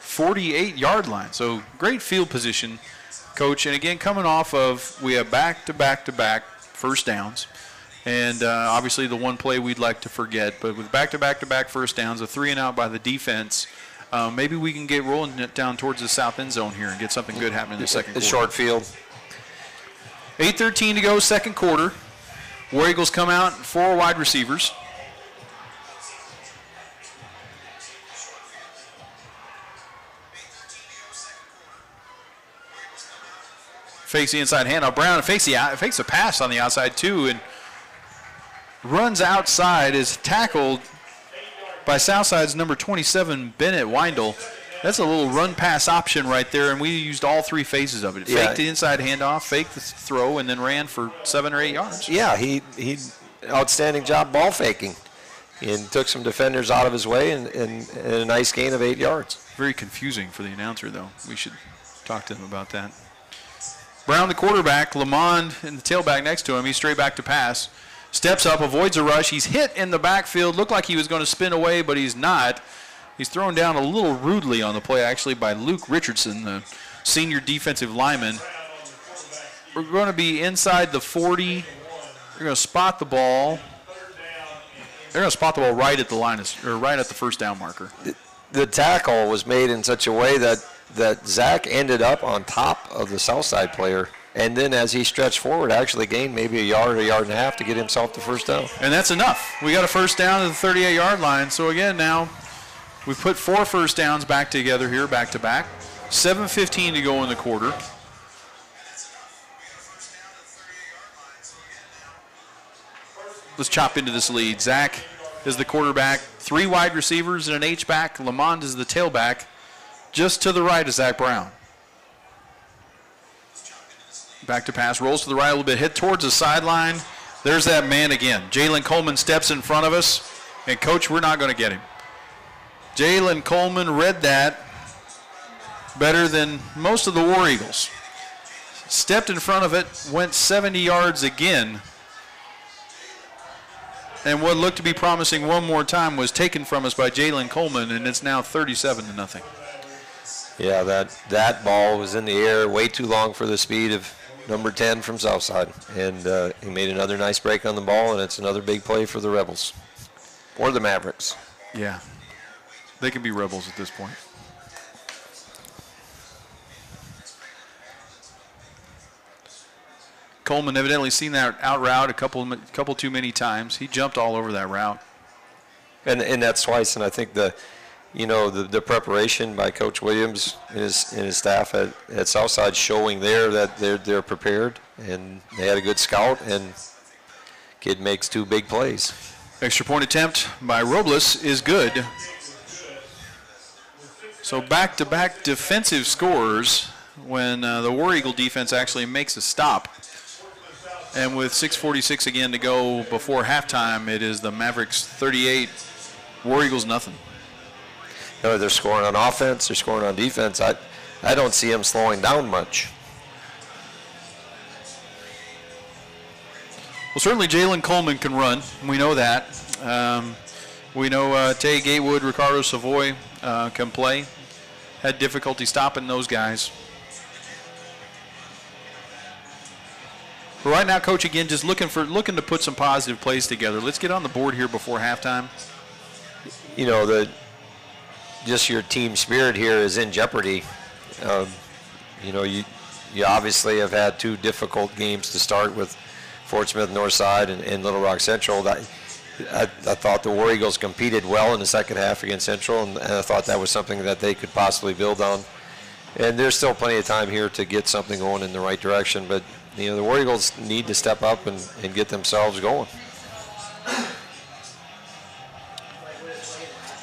48-yard line. So great field position, Coach. And again, coming off of, we have back-to-back-to-back first downs. And obviously the one play we'd like to forget. But with back-to-back-to-back first downs, a 3-and-out by the defense, maybe we can get rolling it down towards the south end zone here and get something good happening in the second quarter. Short field. 8:13 to go, second quarter. War Eagles come out, 4 wide receivers. Fakes the inside handoff. Brown fakes a pass on the outside too, and runs outside, is tackled by Southside's number 27, Bennett Weindel. That's a little run-pass option right there, and we used all 3 phases of it. Faked the inside handoff, faked the throw, and then ran for 7 or 8 yards. Yeah, he outstanding job ball faking, and took some defenders out of his way, and a nice gain of 8 yards. Very confusing for the announcer, though. We should talk to him about that. Brown, the quarterback, Lamond, and the tailback next to him. He's straight back to pass. Steps up, avoids a rush. He's hit in the backfield. Looked like he was going to spin away, but he's not. He's thrown down a little rudely on the play, actually, by Luke Richardson, the senior defensive lineman. We're going to be inside the 40. They're going to spot the ball. They're going to spot the ball right at the line, or right at the first down marker. The tackle was made in such a way that Zach ended up on top of the Southside player, and then as he stretched forward, actually gained maybe a yard and a half to get himself the first down. And that's enough. We got a first down to the 38-yard line. So again, now we've put 4 first downs back together here, back to back. 7:15 to go in the quarter. Let's chop into this lead. Zach is the quarterback. 3 wide receivers and an H-back. Lamond is the tailback. Just to the right is Zach Brown. Back to pass, rolls to the right a little bit, hit towards the sideline. There's that man again. Jalen Coleman steps in front of us, and Coach, we're not going to get him. Jalen Coleman read that better than most of the War Eagles. Stepped in front of it, went 70 yards again. And what looked to be promising one more time was taken from us by Jalen Coleman, and it's now 37-0. Yeah, that ball was in the air way too long for the speed of number 10 from Southside. And he made another nice break on the ball, and it's another big play for the Rebels. Or the Mavericks. Yeah. They can be Rebels at this point. Coleman evidently seen that out route a couple too many times. He jumped all over that route. And that's twice, and I think the preparation by Coach Williams and his staff at Southside showing there that they're prepared, and they had a good scout, and kid makes 2 big plays. Extra point attempt by Robles is good. So back-to-back defensive scores when the War Eagle defense actually makes a stop. And with 6:46 again to go before halftime, it is the Mavericks 38, War Eagles nothing. They're scoring on offense, they're scoring on defense. I don't see them slowing down much. Well, certainly Jalen Coleman can run. We know that. We know Tay Gatewood, Ricardo Savoy can play. Had difficulty stopping those guys. But right now, Coach, again, just looking to put some positive plays together. Let's get on the board here before halftime. Just your team spirit here is in jeopardy. You obviously have had 2 difficult games to start with Fort Smith Northside and Little Rock Central. I thought the War Eagles competed well in the second half against Central, and I thought that was something that they could possibly build on. And there's still plenty of time here to get something going in the right direction, but the War Eagles need to step up and get themselves going.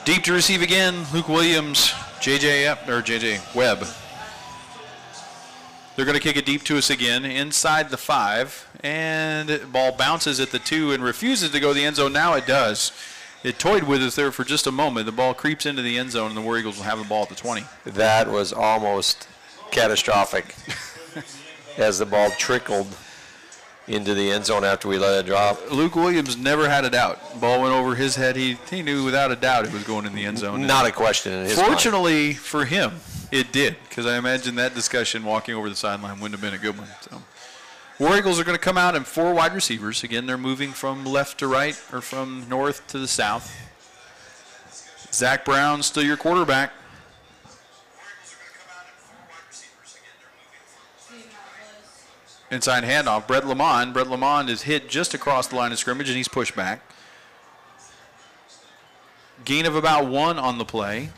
Deep to receive again, Luke Williams, J.J. Webb. They're going to kick it deep to us again, inside the 5, and ball bounces at the 2 and refuses to go to the end zone. Now it does. It toyed with us there for just a moment. The ball creeps into the end zone, and the War Eagles will have the ball at the 20. That was almost catastrophic as the ball trickled into the end zone after we let it drop. Luke Williams never had a doubt. Ball went over his head. He knew without a doubt it was going in the end zone. Not a question in his mind. Fortunately for him, it did, because I imagine that discussion walking over the sideline wouldn't have been a good one. So, War Eagles are going to come out in 4 wide receivers. Again, they're moving from left to right or from north to the south. Zach Brown still your quarterback. Inside handoff, Brett Lamond. Brett Lamond is hit just across the line of scrimmage, and he's pushed back. Gain of about 1 on the play.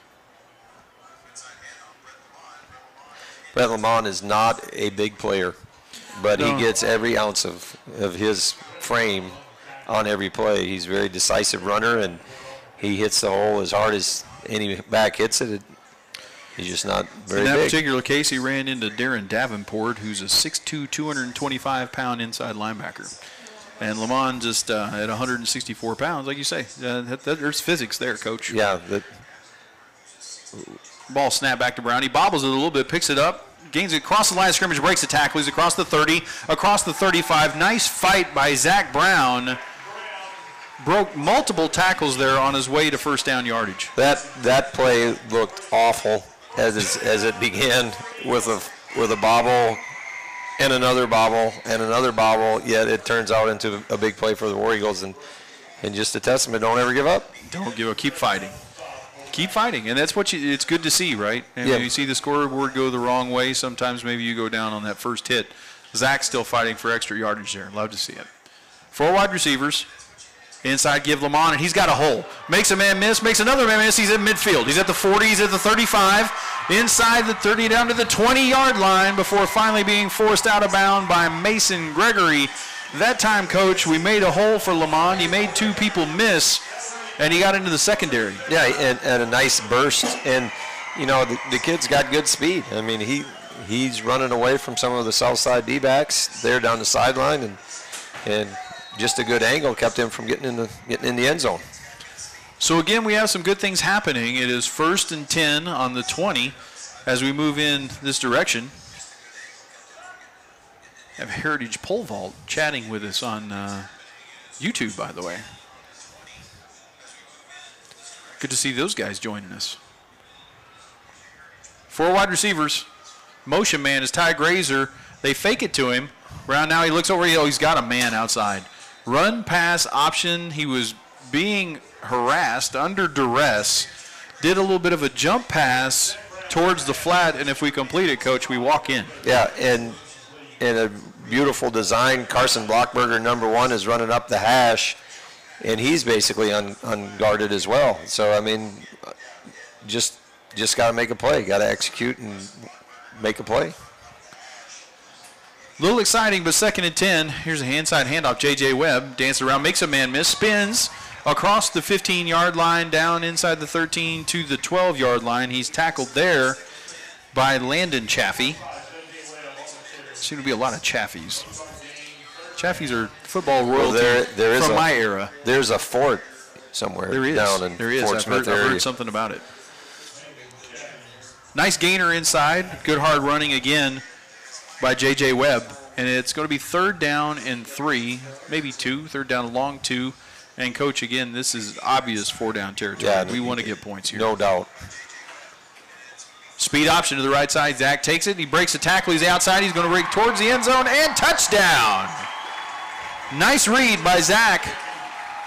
Brett Lamond is not a big player, but he gets every ounce of his frame on every play. He's a very decisive runner, and he hits the hole as hard as any back hits it. He's just not very big. In that particular case, he ran into Darren Davenport, who's a 6'2", 225-pound inside linebacker. And Lamond just at 164 pounds, like you say. There's physics there, Coach. Yeah. Ball snapped back to Brown. He bobbles it a little bit, picks it up, gains it across the line of scrimmage, breaks the tackle. He's across the 30, across the 35. Nice fight by Zach Brown. Broke multiple tackles there on his way to first down yardage. That play looked awful as it began with a bobble and another bobble and another bobble. Yet it turns out into a big play for the War Eagles, and just a testament. Don't ever give up. Don't give up. Keep fighting. Keep fighting, and that's what it's good to see, right? And yeah. When you see the scoreboard go the wrong way, sometimes maybe you go down on that first hit. Zach's still fighting for extra yardage there. Love to see it. 4 wide receivers. Inside, give Lamont, and he's got a hole. Makes a man miss, makes another man miss. He's at midfield. He's at the 40, he's at the 35. Inside the 30, down to the 20-yard line before finally being forced out of bounds by Mason Gregory. That time, Coach, we made a hole for Lamont. He made 2 people miss, and he got into the secondary. Yeah, and a nice burst. And, the kid's got good speed. I mean, he's running away from some of the Southside D-backs there down the sideline, and just a good angle kept him from getting in the end zone. So again, we have some good things happening. It is 1st and 10 on the 20 as we move in this direction. Have Heritage Pole Vault chatting with us on YouTube, by the way. Good to see those guys joining us. 4 wide receivers. Motion man is Ty Grazer. They fake it to him. Brown now, he looks over. He's got a man outside. Run pass option. He was being harassed under duress. Did a little bit of a jump pass towards the flat, and if we complete it, Coach, we walk in. Yeah, and a beautiful design. Carson Blockberger, #1, is running up the hash, and he's basically unguarded as well. So, I mean, just got to make a play. Got to execute and make a play. A little exciting, but 2nd and 10. Here's a inside handoff. J.J. Webb dances around, makes a man miss, spins across the 15-yard line, down inside the 13 to the 12-yard line. He's tackled there by Landon Chaffee. Seem to be a lot of Chaffies. Chaffies are football royalty from my era. There's a fort somewhere down in Fort Smith area. I've heard something about it. Nice gainer inside. Good hard running again by J.J. Webb, and it's going to be 3rd down and 3, maybe 2, 3rd down, long 2. And, Coach, again, this is obvious 4-down territory. Yeah, we want to get points here. No doubt. Speed option to the right side. Zach takes it. He breaks the tackle. He's outside. He's going to break towards the end zone, and touchdown. Nice read by Zach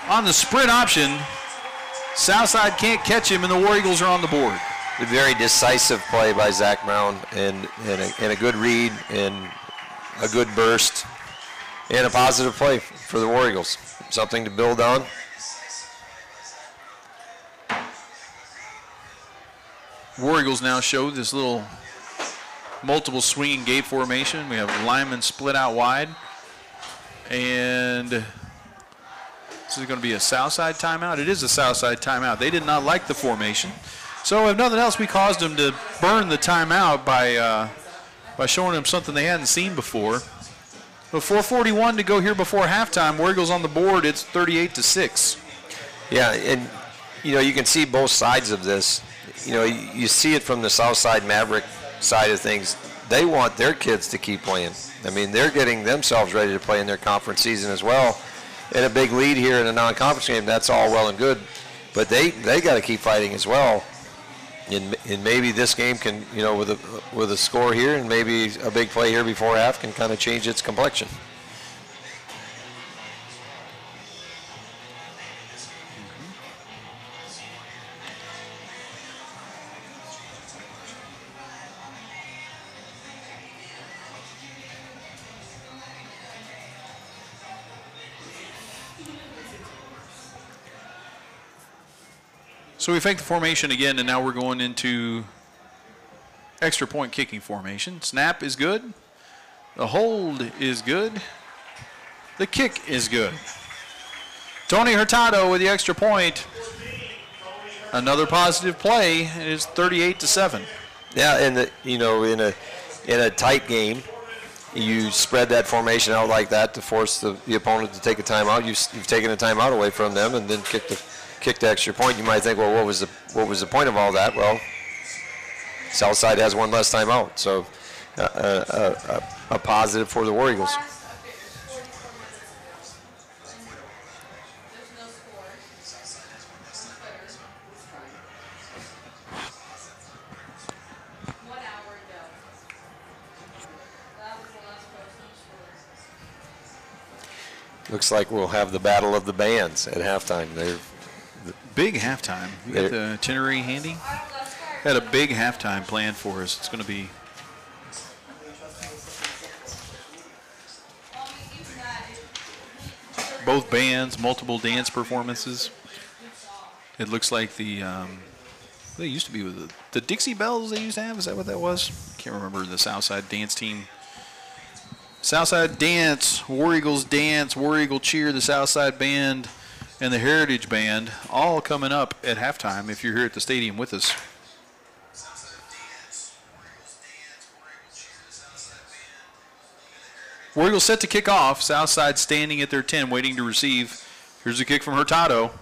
on the sprint option. Southside can't catch him, and the War Eagles are on the board. A very decisive play by Zach Brown, and a good read, and a good burst, and a positive play for the War Eagles. Something to build on. War Eagles now show this little multiple swinging gate formation. We have linemen split out wide, and this is going to be a Southside timeout. It is a Southside timeout. They did not like the formation. So if nothing else, we caused them to burn the timeout by by showing them something they hadn't seen before. But 4:41 to go here before halftime. War Eagles on the board. It's 38-6. Yeah, and, you can see both sides of this. You see it from the Southside Maverick side of things. They want their kids to keep playing. I mean, they're getting themselves ready to play in their conference season as well. And a big lead here in a non-conference game, that's all well and good. But they got to keep fighting as well. And maybe this game can, with a score here and maybe a big play here before half can kind of change its complexion. So we fake the formation again, and now we're going into extra point kicking formation. Snap is good. The hold is good. The kick is good. Tony Hurtado with the extra point. Another positive play. It is 38-7. Yeah, and in a tight game, you spread that formation out like that to force the opponent to take a timeout. You've taken a timeout away from them and then kick the extra point. You might think, well, what was the point of all that? Well, Southside has one less timeout, so a positive for the War Eagles. Looks like we'll have the battle of the bands at halftime. Big halftime. You got the itinerary handy? Had a big halftime planned for us. It's going to be both bands, multiple dance performances. It looks like they used to be with the Dixie Bells they used to have. Is that what that was? Can't remember the Southside dance team. Southside Dance, War Eagles Dance, War Eagle Cheer, the Southside Band, and the Heritage Band, all coming up at halftime if you're here at the stadium with us. War Eagles set to kick off. Southside standing at their 10, waiting to receive. Here's a kick from Hurtado.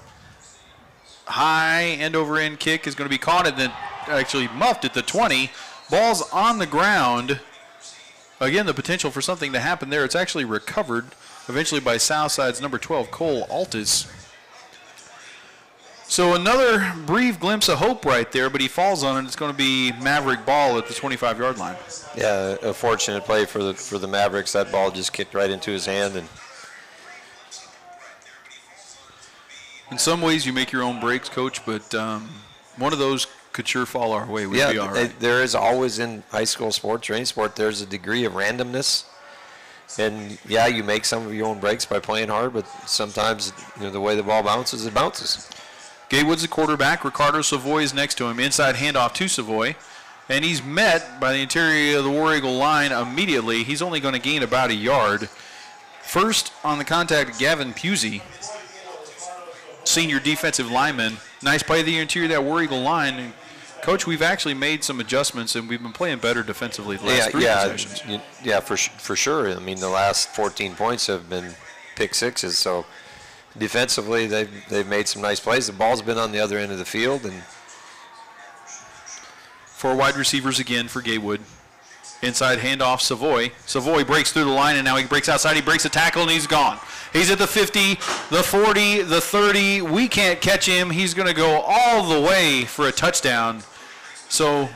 High end-over-end kick is going to be caught and then actually muffed at the 20. Ball's on the ground. Again, the potential for something to happen there. It's actually recovered eventually by Southside's number 12, Cole Altis. So another brief glimpse of hope right there, but he falls on it. It's going to be Maverick ball at the 25-yard line. Yeah, a fortunate play for the Mavericks. That ball just kicked right into his hand. And in some ways, you make your own breaks, Coach, but one of those could sure fall our way. We'd be all right. There is always in high school sports or any sport, there's a degree of randomness. And, yeah, you make some of your own breaks by playing hard, but sometimes the way the ball bounces, it bounces. Gaywood's the quarterback. Ricardo Savoy is next to him. Inside handoff to Savoy. And he's met by the interior of the War Eagle line immediately. He's only going to gain about a yard. First on the contact, Gavin Pusey, senior defensive lineman. Nice play to the interior of that War Eagle line. And Coach, we've actually made some adjustments, and we've been playing better defensively the last three possessions. Yeah, for sure. I mean, the last 14 points have been pick sixes, so defensively they've made some nice plays. The ball's been on the other end of the field. And four wide receivers again for Gaywood. Inside handoff, Savoy. Savoy breaks through the line, and now he breaks outside. He breaks a tackle, and he's gone. He's at the 50, the 40, the 30. We can't catch him. He's going to go all the way for a touchdown. So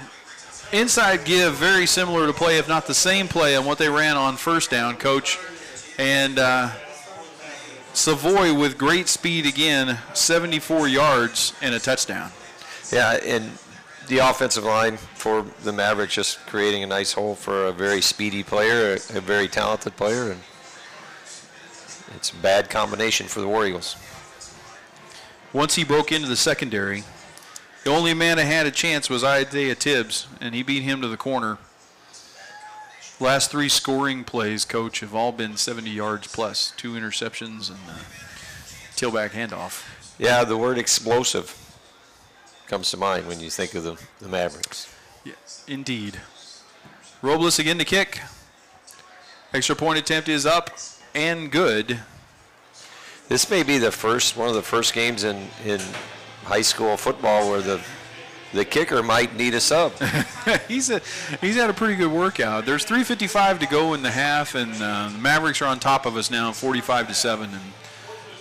inside give, very similar to play, if not the same play on what they ran on first down, Coach. And Savoy with great speed again, 74 yards and a touchdown. Yeah, and the offensive line for the Mavericks just creating a nice hole for a very speedy player, a very talented player, and it's a bad combination for the War Eagles. Once he broke into the secondary, the only man that had a chance was Isaiah Tibbs, and he beat him to the corner. Last three scoring plays, Coach, have all been 70 yards plus, 2 interceptions and tailback handoff. Yeah, the word explosive comes to mind when you think of the Mavericks. Yeah, indeed. Robles again to kick. Extra point attempt is up and good. This may be one of the first games in high school football where the kicker might need a sub. He's had a pretty good workout. There's 3:55 to go in the half, and the Mavericks are on top of us now, 45-7.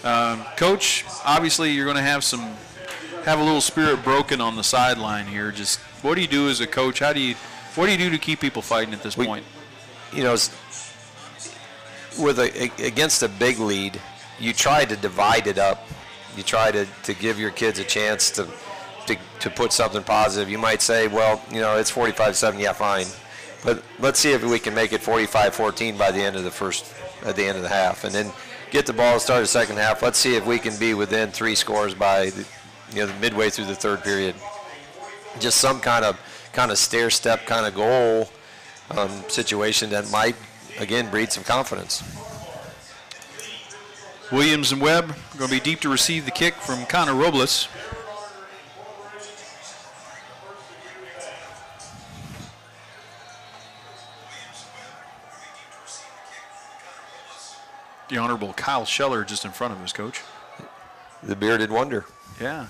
And Coach, obviously you're going to have a little spirit broken on the sideline here. Just what do you do as a coach? What do you do to keep people fighting at this point? Against a big lead, you try to divide it up. You try to give your kids a chance to put something positive. You might say, well, it's 45-7, yeah, fine. But let's see if we can make it 45-14 by the end of the half. And then get the ball, start the second half. Let's see if we can be within 3 scores by the midway through the third period. Just some kind of stair-step kind of goal situation that might, again, breed some confidence. Williams and Webb are going to be deep to receive the kick from Connor Robles. The Honorable Kyle Scheller just in front of his coach. The bearded wonder. Yeah.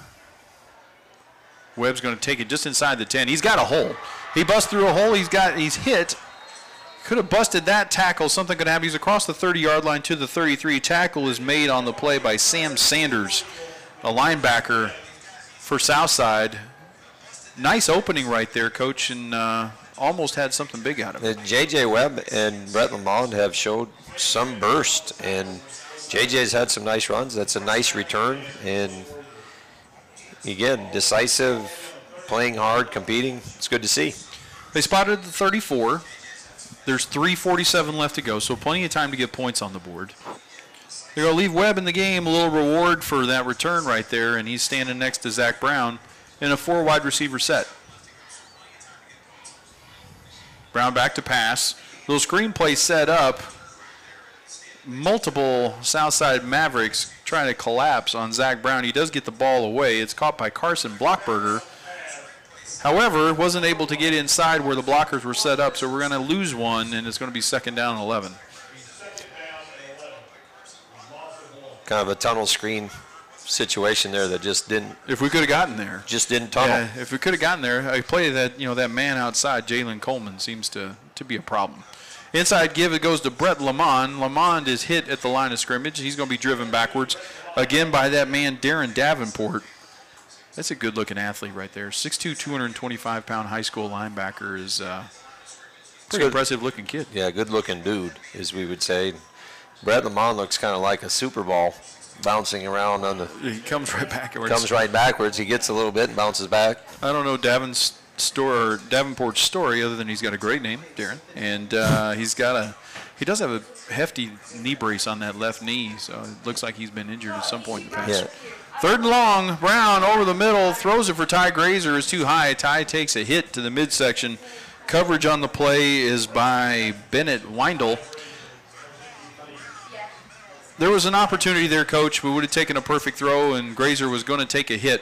Webb's going to take it just inside the 10. He's got a hole. He busts through a hole. He's hit. Could have busted that tackle. Something could happen. He's across the 30-yard line to the 33. Tackle is made on the play by Sam Sanders, a linebacker for Southside. Nice opening right there, Coach, and almost had something big out of it. J.J. Webb and Brett Lamond have showed some burst, and J.J.'s had some nice runs. That's a nice return, and again, decisive, playing hard, competing. It's good to see. They spotted the 34. There's 3:47 left to go, so plenty of time to get points on the board. They're going to leave Webb in the game, a little reward for that return right there, and he's standing next to Zach Brown in a 4 wide receiver set. Brown back to pass. Little screen play set up. Multiple Southside Mavericks trying to collapse on Zach Brown. He does get the ball away. It's caught by Carson Blockberger. However, wasn't able to get inside where the blockers were set up, so we're going to lose one, and it's going to be 2nd down and 11. Kind of a tunnel screen situation there that just didn't. If we could have gotten there. Just didn't tunnel. Yeah, if we could have gotten there, I play that, that man outside, Jalen Coleman, seems to be a problem. Inside give, it goes to Brett Lamond. Lamond is hit at the line of scrimmage. He's going to be driven backwards again by that man, Darren Davenport. That's a good-looking athlete right there. 6'2", 225-pound high school linebacker is pretty impressive-looking kid. Yeah, good-looking dude, as we would say. Brett Lamond looks kind of like a Super Ball bouncing around on the. He comes right backwards. Comes right backwards. He gets a little bit and bounces back. I don't know Davenport's story other than he's got a great name, Darren, and he does have a hefty knee brace on that left knee, so it looks like he's been injured at some point in the past. Yeah. 3rd and long, Brown over the middle, throws it for Ty Grazer, is too high. Ty takes a hit to the midsection. Coverage on the play is by Bennett Weindl. There was an opportunity there, Coach. We would have taken a perfect throw, and Grazer was going to take a hit.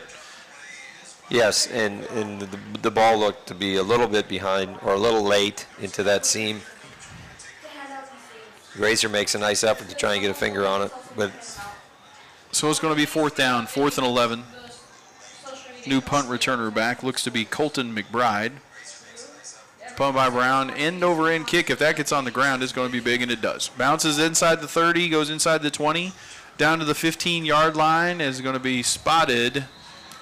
Yes, and the ball looked to be a little bit behind or a little late into that seam. Grazer makes a nice effort to try and get a finger on it, but. So it's going to be 4th down, 4th and 11. New punt returner back looks to be Colton Mcbride. Punt by Brown, end-over-end kick. If that gets on the ground, it's going to be big, and it does. Bounces inside the 30, goes inside the 20, down to the 15-yard line, is going to be spotted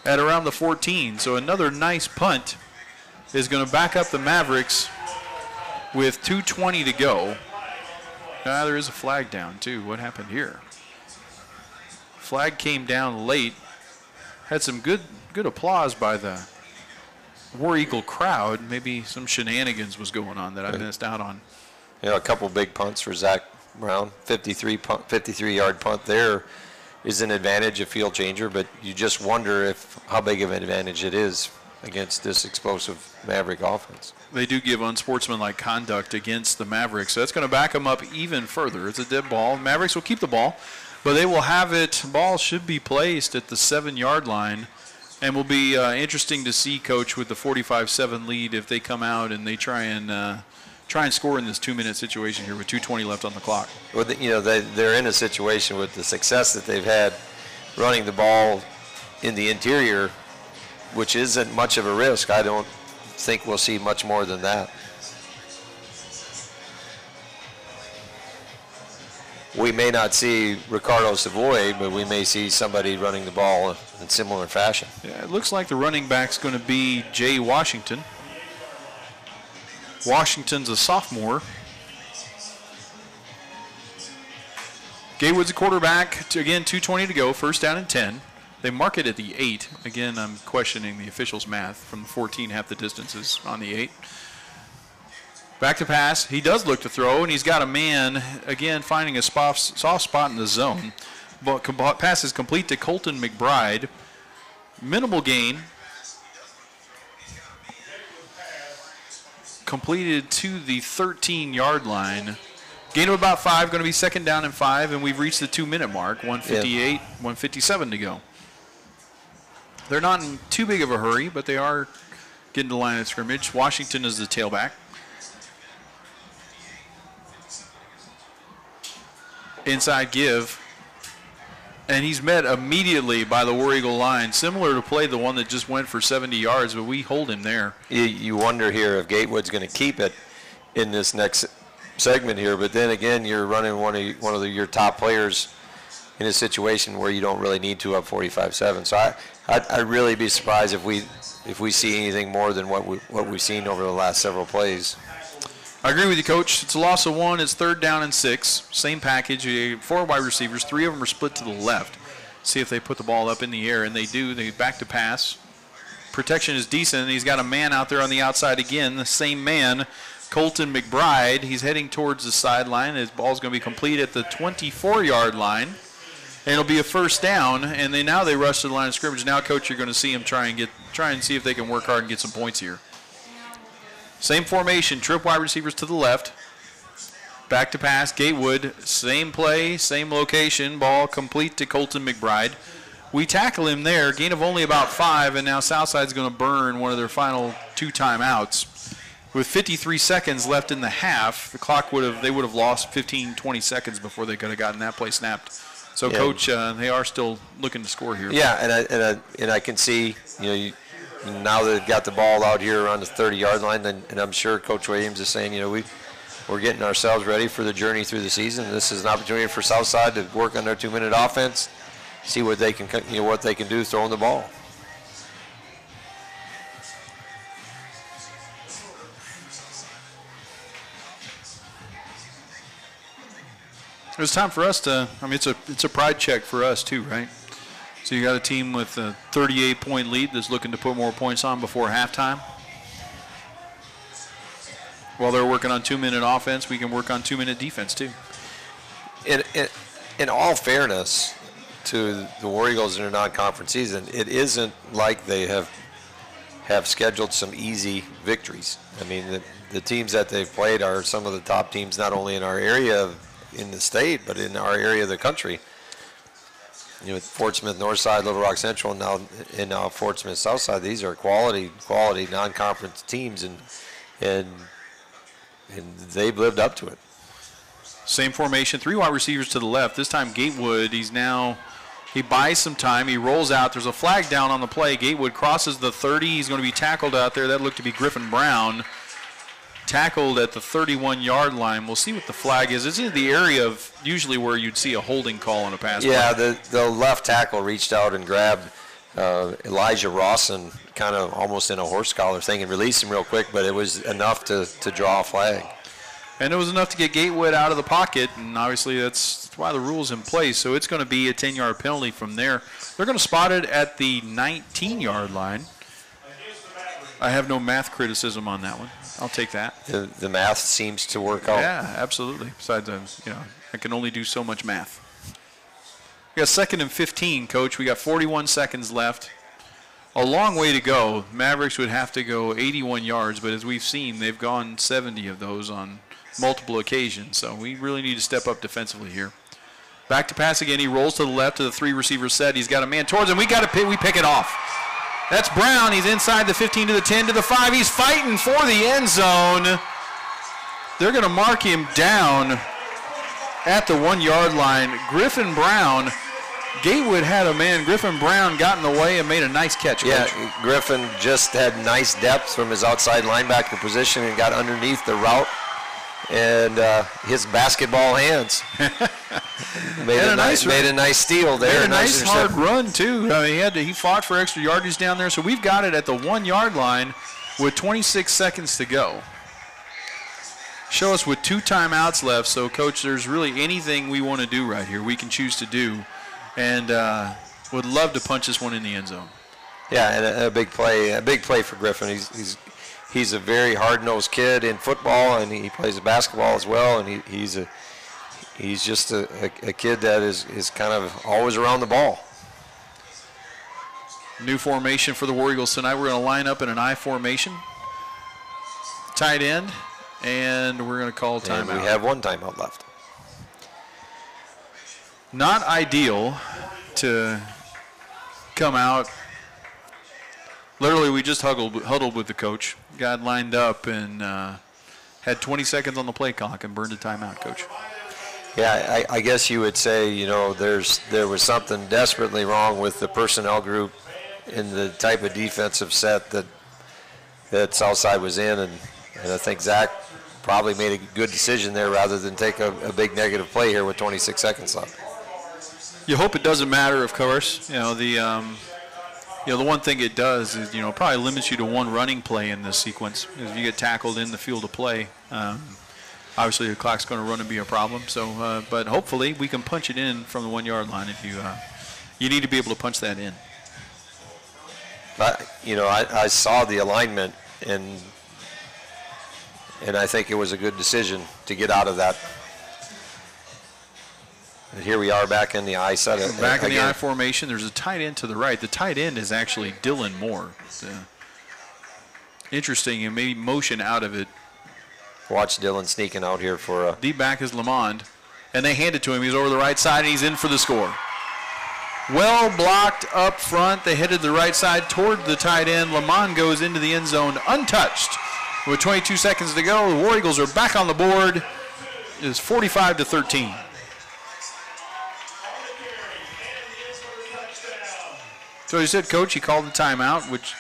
at around the 14. So another nice punt is going to back up the Mavericks with 2:20 to go. There is a flag down, too. What happened here? Flag came down late. Had some good applause by the War Eagle crowd. Maybe some shenanigans was going on that I missed out on. A couple big punts for Zach Brown. 53-yard punt there is an advantage, a field changer, but you just wonder how big of an advantage it is against this explosive Maverick offense. They do give unsportsmanlike conduct against the Mavericks, so that's going to back them up even further. It's a dead ball. Mavericks will keep the ball, but they will have it. Ball should be placed at the 7-yard line, and will be interesting to see, Coach, with the 45-7 lead if they come out and they try and try and score in this 2-minute situation here with 2:20 left on the clock. Well, they're in a situation with the success that they've had running the ball in the interior, which isn't much of a risk. I don't think we'll see much more than that. We may not see Ricardo Savoy, but we may see somebody running the ball in similar fashion. Yeah, it looks like the running back's going to be Jay Washington. Washington's a sophomore. Gatewood's a quarterback. Again, 2:20 to go, first down and 10. They mark it at the 8. Again, I'm questioning the officials' math. From the 14, half the distance is on the 8. Back to pass. He does look to throw, and he's got a man, again, finding a soft spot in the zone. But pass is complete to Colton Mcbride. Minimal gain. Completed to the 13-yard line. Gain of about 5, going to be second down and 5, and we've reached the 2-minute mark, 1:58, 1:57 to go. They're not in too big of a hurry, but they are getting to the line of scrimmage. Washington is the tailback. Inside give, and he's met immediately by the War Eagle line, similar to play the one that just went for 70 yards, but we hold him there. You wonder here if Gatewood's going to keep it in this next segment here, but then again, you're running one of your top players in a situation where you don't really need to up 45-7. So I'd really be surprised if we see anything more than what we've seen over the last several plays. I agree with you, Coach. It's a loss of 1. It's third down and 6. Same package. 4 wide receivers. 3 of them are split to the left. See if they put the ball up in the air, and they do. They back to pass. Protection is decent. He's got a man out there on the outside again. The same man, Colton Mcbride. He's heading towards the sideline. His ball's going to be complete at the 24-yard line. And it'll be a first down. And now they rush to the line of scrimmage. Now, Coach, you're going to see him try and see if they can work hard and get some points here. Same formation, trip wide receivers to the left. Back to pass, Gatewood, same play, same location, ball complete to Colton Mcbride. We tackle him there, gain of only about 5, and now Southside's going to burn one of their final 2 timeouts. With 53 seconds left in the half, the clock they would have lost 15, 20 seconds before they could have gotten that play snapped. So, yeah. Coach, they are still looking to score here. Yeah, and I can see, now they've got the ball out here around the 30-yard line, and I'm sure Coach Williams is saying, we're getting ourselves ready for the journey through the season. This is an opportunity for Southside to work on their 2-minute offense, see what they can do throwing the ball. It was time for us to. It's a pride check for us too, right? So you got a team with a 38-point lead that's looking to put more points on before halftime. While they're working on 2-minute offense, we can work on 2-minute defense too. In all fairness to the War Eagles in their non-conference season, it isn't like they have scheduled some easy victories. I mean, the teams that they've played are some of the top teams not only in our area in the state, but in our area of the country. Fort Smith Northside, Little Rock Central, and now Fort Smith Southside. These are quality non-conference teams, and they've lived up to it. Same formation, 3 wide receivers to the left. This time Gatewood, he buys some time. He rolls out. There's a flag down on the play. Gatewood crosses the 30. He's going to be tackled out there. That looked to be Griffin Brown. Tackled at the 31-yard line. We'll see what the flag is. It's in the area of usually where you'd see a holding call on a pass. Yeah, the left tackle reached out and grabbed Elijah Rawson kind of almost in a horse collar thing and released him real quick, but it was enough to draw a flag. And it was enough to get Gatewood out of the pocket, and obviously that's why the rule's in place. So it's going to be a 10-yard penalty from there. They're going to spot it at the 19-yard line. I have no math criticism on that one. I'll take that. The math seems to work out. Yeah, absolutely. Besides, I can only do so much math. We got 2nd and 15, Coach. We got 41 seconds left. A long way to go. Mavericks would have to go 81 yards, but as we've seen, they've gone 70 of those on multiple occasions. So we really need to step up defensively here. Back to pass again. He rolls to the left to the 3 receiver set. He's got a man towards him. We pick it off. That's Brown. He's inside the 15 to the 10 to the 5. He's fighting for the end zone. They're going to mark him down at the 1 yard line. Griffin Brown, Gatewood had a man. Griffin Brown got in the way and made a nice catch. Yeah, Coach. Griffin just had nice depth from his outside linebacker position and got underneath the route. And his basketball hands made a nice steal there. Made a nice hard run, too. He fought for extra yardage down there. So we've got it at the 1 yard line with 26 seconds to go. Show us with 2 timeouts left. So, Coach, there's really anything we want to do right here we can choose to do. And would love to punch this one in the end zone. Yeah, and a big play for Griffin. He's a very hard-nosed kid in football, and he plays basketball as well. And he's just a kid that is kind of always around the ball. New formation for the War Eagles tonight. We're going to line up in an I formation. Tight end, and we're going to call timeout. And we have 1 timeout left. Not ideal to come out. Literally, we just huddled with the coach. Got lined up and had 20 seconds on the play clock and burned a timeout, Coach. Yeah, I guess you would say, there was something desperately wrong with the personnel group in the type of defensive set that Southside was in, and I think Zach probably made a good decision there rather than take a big negative play here with 26 seconds left. You hope it doesn't matter, of course. The one thing it does is, probably limits you to 1 running play in this sequence. If you get tackled in the field of play, obviously the clock's going to run and be a problem. So, but hopefully we can punch it in from the 1 yard line. If you need to be able to punch that in. I saw the alignment, and I think it was a good decision to get out of that. And here we are back in the I set. Back in the I formation. There's a tight end to the right. The tight end is actually Dylan Moore. Interesting, and maybe motion out of it. Watch Dylan sneaking out here for a... Deep back is Lamond, and they hand it to him. He's over the right side, and he's in for the score. Well blocked up front. They headed the right side toward the tight end. Lamond goes into the end zone untouched. With 22 seconds to go, the War Eagles are back on the board. It's 45-13. So he said, Coach, he called the timeout, which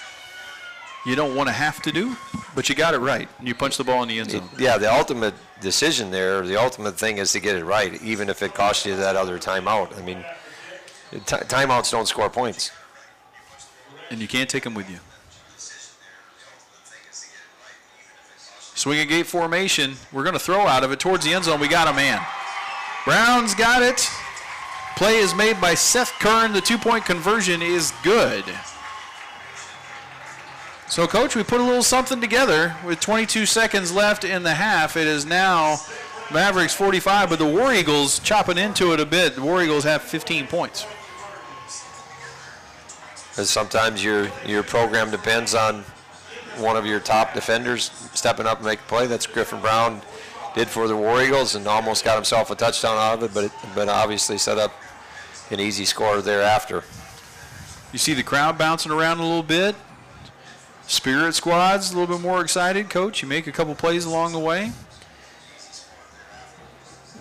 you don't want to have to do, but you got it right. You punch the ball in the end zone. Yeah, the ultimate decision there, the ultimate thing is to get it right, even if it costs you that other timeout. I mean, timeouts don't score points. And you can't take them with you. Swing a gate formation. We're going to throw out of it towards the end zone. We got a man. Brown's got it. Play is made by Seth Kern. The 2-point conversion is good. So, Coach, we put a little something together with 22 seconds left in the half. It is now Mavericks 45, but the War Eagles chopping into it a bit. The War Eagles have 15 points. Because sometimes your program depends on one of your top defenders stepping up and make a play. That's Griffin Brown did for the War Eagles and almost got himself a touchdown out of it, but obviously set up an easy score thereafter. You see the crowd bouncing around a little bit. Spirit squad's a little bit more excited. Coach, you make a couple plays along the way.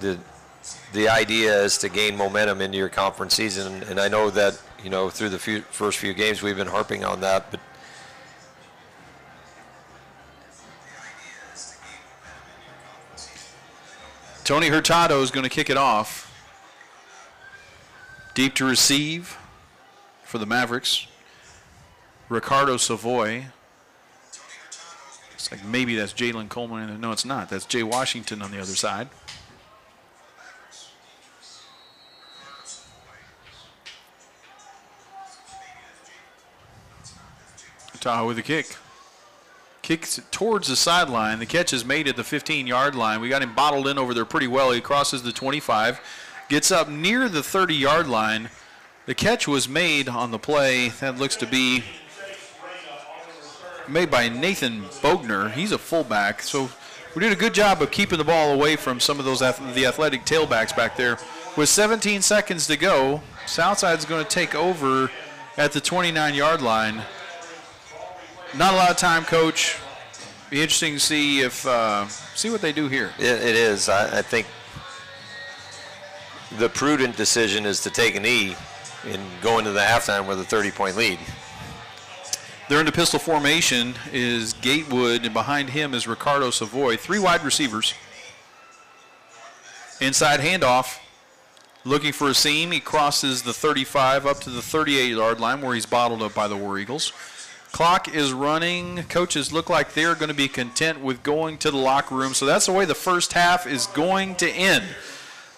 The idea is to gain momentum into your conference season, and I know that through the first few games we've been harping on that, but Tony Hurtado is going to kick it off. Deep to receive for the Mavericks. Ricardo Savoy. It's like maybe that's Jalen Coleman. No, it's not. That's Jay Washington on the other side. Tahoe with the kick. Kicks it towards the sideline. The catch is made at the 15-yard line. We got him bottled in over there pretty well. He crosses the 25, gets up near the 30-yard line. The catch was made on the play. That looks to be made by Nathan Bogner. He's a fullback. So we did a good job of keeping the ball away from some of those the athletic tailbacks back there. With 17 seconds to go, Southside's going to take over at the 29-yard line. Not a lot of time, Coach. Be interesting to see if see what they do here. It is. I think the prudent decision is to take a knee and go into the halftime with a 30-point lead. They're into pistol formation is Gatewood, and behind him is Ricardo Savoy. 3 wide receivers. Inside handoff. Looking for a seam. He crosses the 35 up to the 38-yard line where he's bottled up by the War Eagles. Clock is running. Coaches look like they're going to be content with going to the locker room. So that's the way the first half is going to end.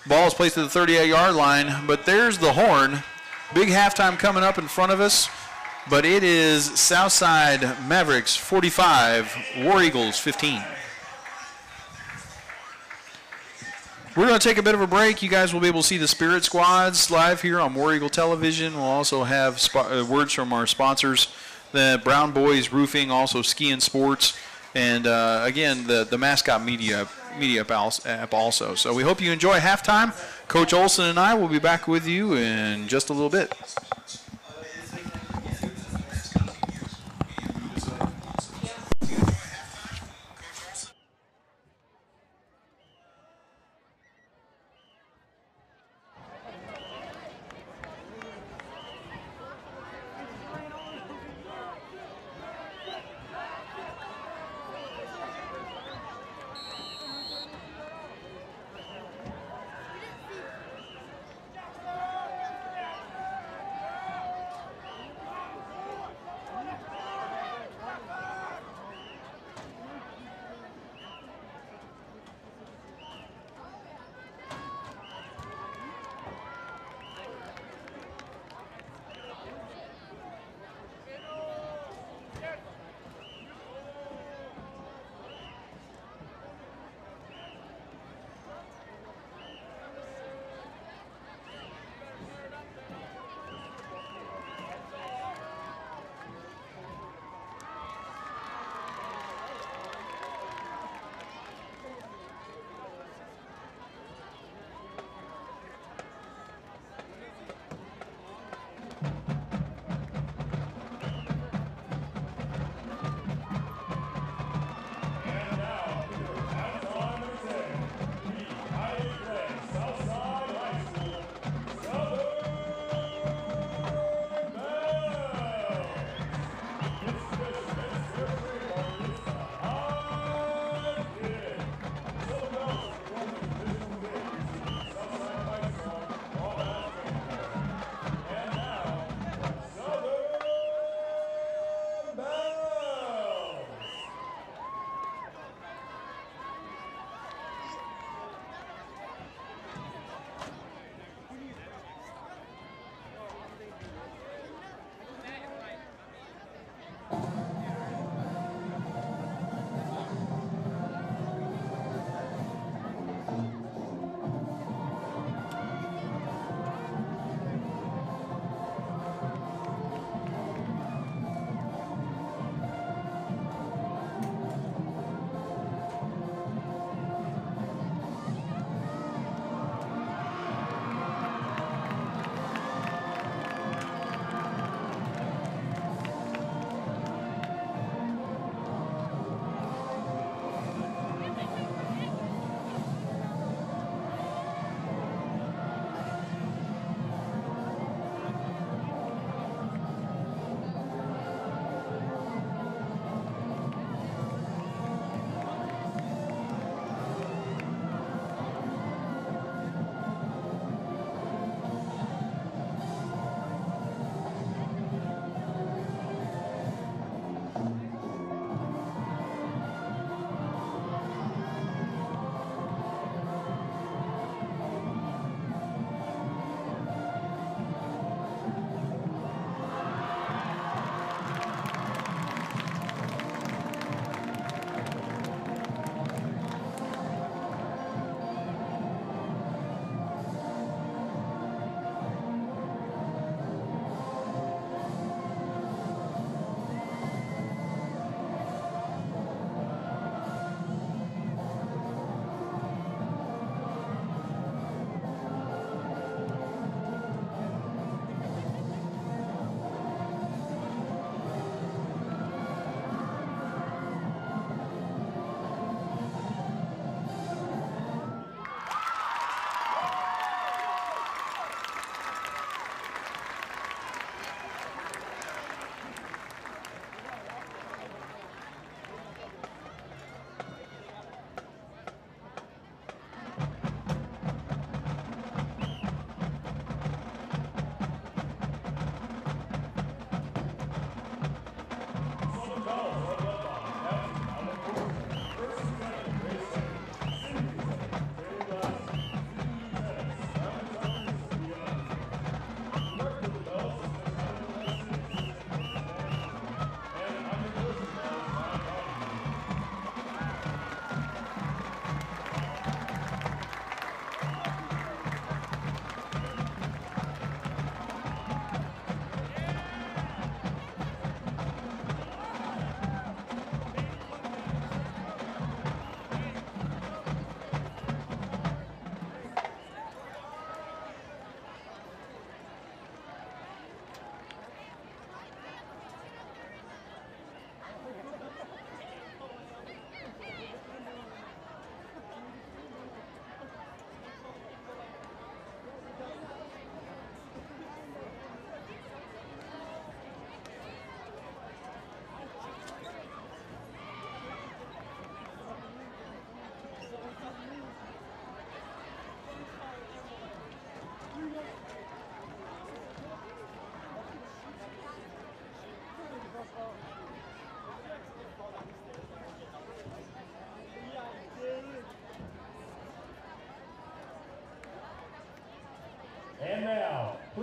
Ball is placed at the 38-yard line, but there's the horn. Big halftime coming up in front of us, but it is Southside Mavericks 45, War Eagles 15. We're going to take a bit of a break. You guys will be able to see the Spirit Squads live here on War Eagle Television. We'll also have words from our sponsors, the Brown Boys Roofing, also Ski and Sports, and again, the Mascot Media app also. So we hope you enjoy halftime. Coach Olson and I will be back with you in just a little bit.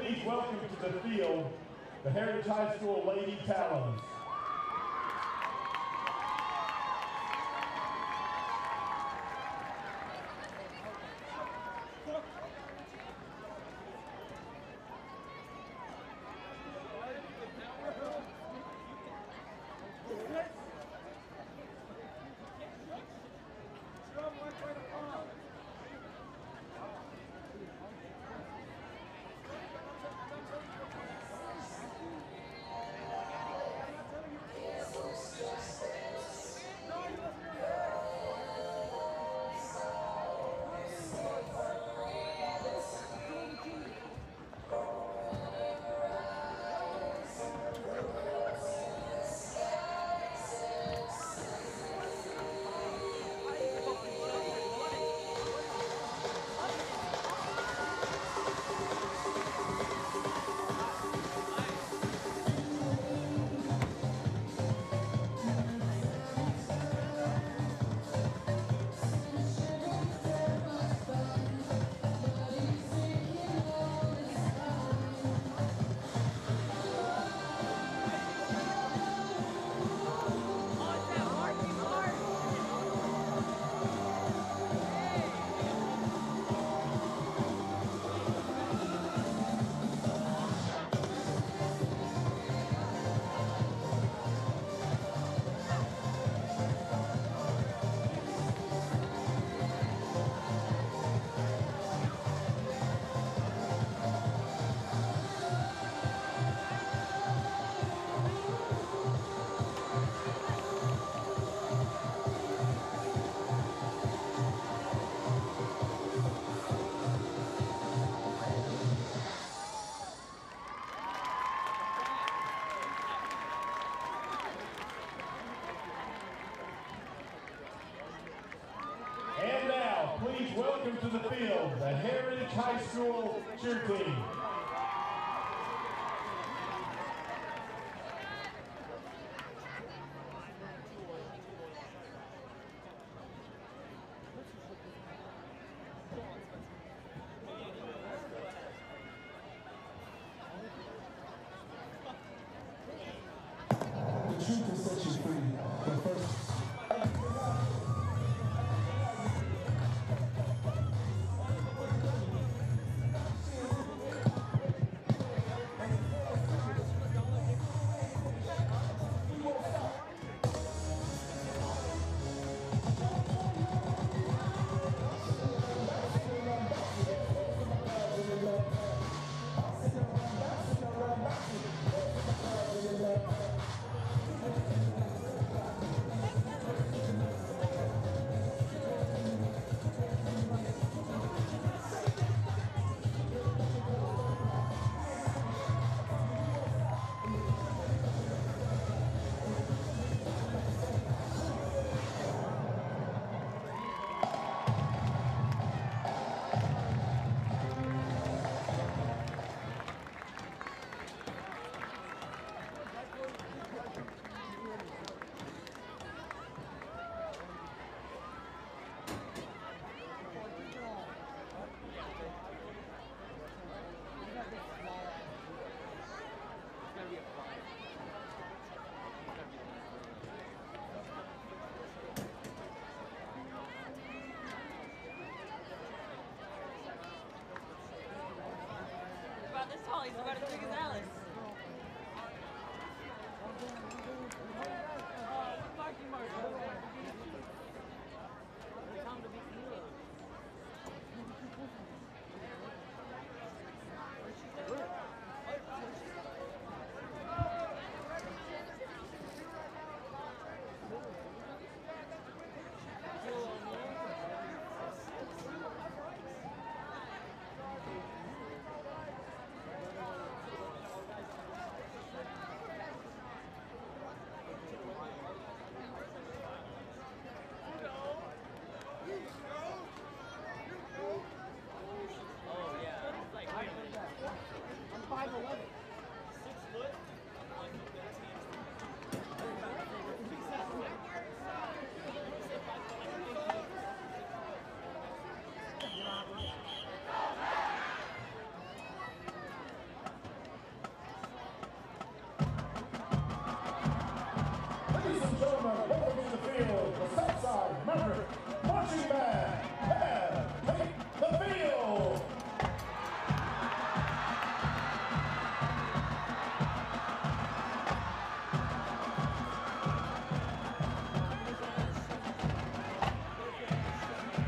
please welcome to the field the Heritage High School Lady Talons. And now, please welcome to the field the Heritage High School cheer team. The truth will set you free. But first, About this tall, he's about as big as Alice. gentlemen, welcome to the field, the Southside Mavericks marching band. Take the field.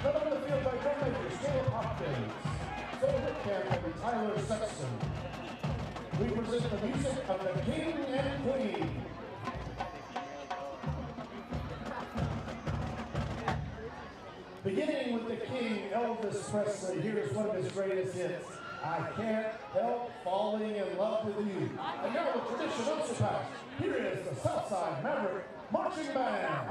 Led on the field by drum majors Caleb Hopkins, Silver Camp, and Tyler Sexton. We present the music of the King and Queen. Beginning with the King, Elvis Presley, here's one of his greatest hits, I Can't Help Falling in Love with You. And now with tradition unsurpassed, here is the Southside Maverick Marching Band.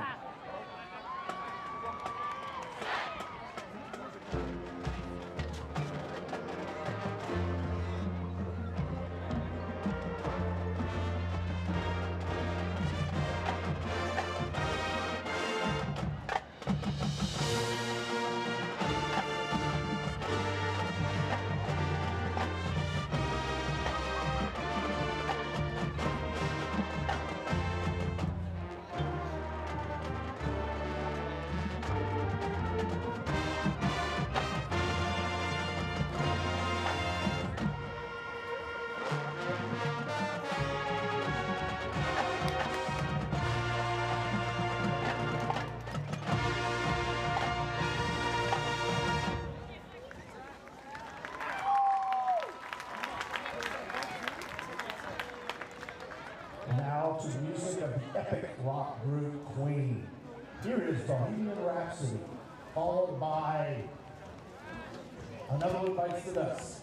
Now to the music of the epic rock group Queen. Here is Bohemian Rhapsody, followed by Another One Bites the Dust.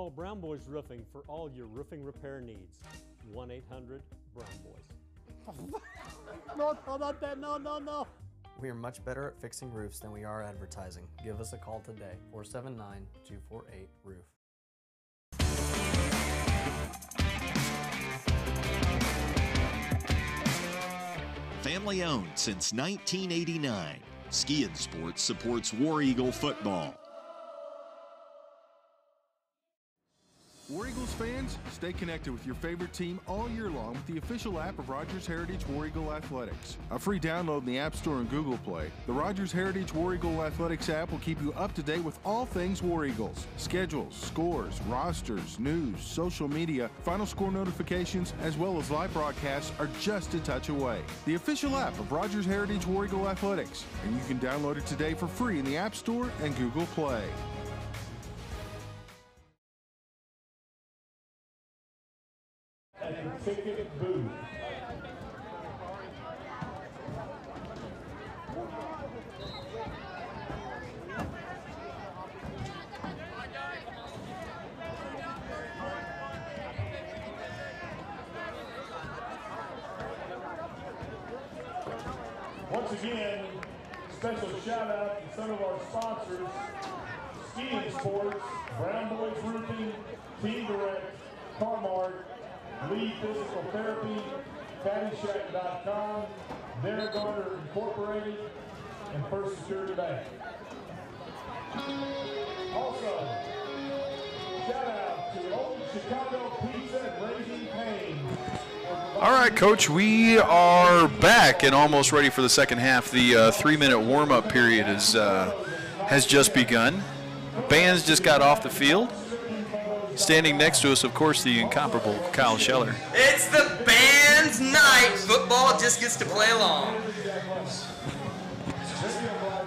Call Brown Boys Roofing for all your roofing repair needs. 1-800-BROWN-BOYS. No, not that. No. We are much better at fixing roofs than we are advertising. Give us a call today, 479-248-ROOF. Family owned since 1989, Ski and Sports supports War Eagle football. War Eagles fans, stay connected with your favorite team all year long with the official app of Rogers Heritage War Eagle Athletics. A free download in the App Store and Google Play, the Rogers Heritage War Eagle Athletics app will keep you up to date with all things War Eagles. Schedules, scores, rosters, news, social media, final score notifications, as well as live broadcasts are just a touch away. The official app of Rogers Heritage War Eagle Athletics, and you can download it today for free in the App Store and Google Play. At the ticket booth. Once again, special shout out to some of our sponsors: Ski and Sports, Brown Boys Roofing, Team Direct, Carmart, Lee Physical Therapy, FattyShack.com, Their Garner Incorporated, and First Security Bank. Also, shout out to Old Chicago Pizza and Raising Cane. All right, Coach, we are back and almost ready for the second half. The 3-minute warm-up period has just begun. Bands just got off the field. Standing next to us, of course, the incomparable Kyle Scheller. It's the band's night. Football just gets to play along.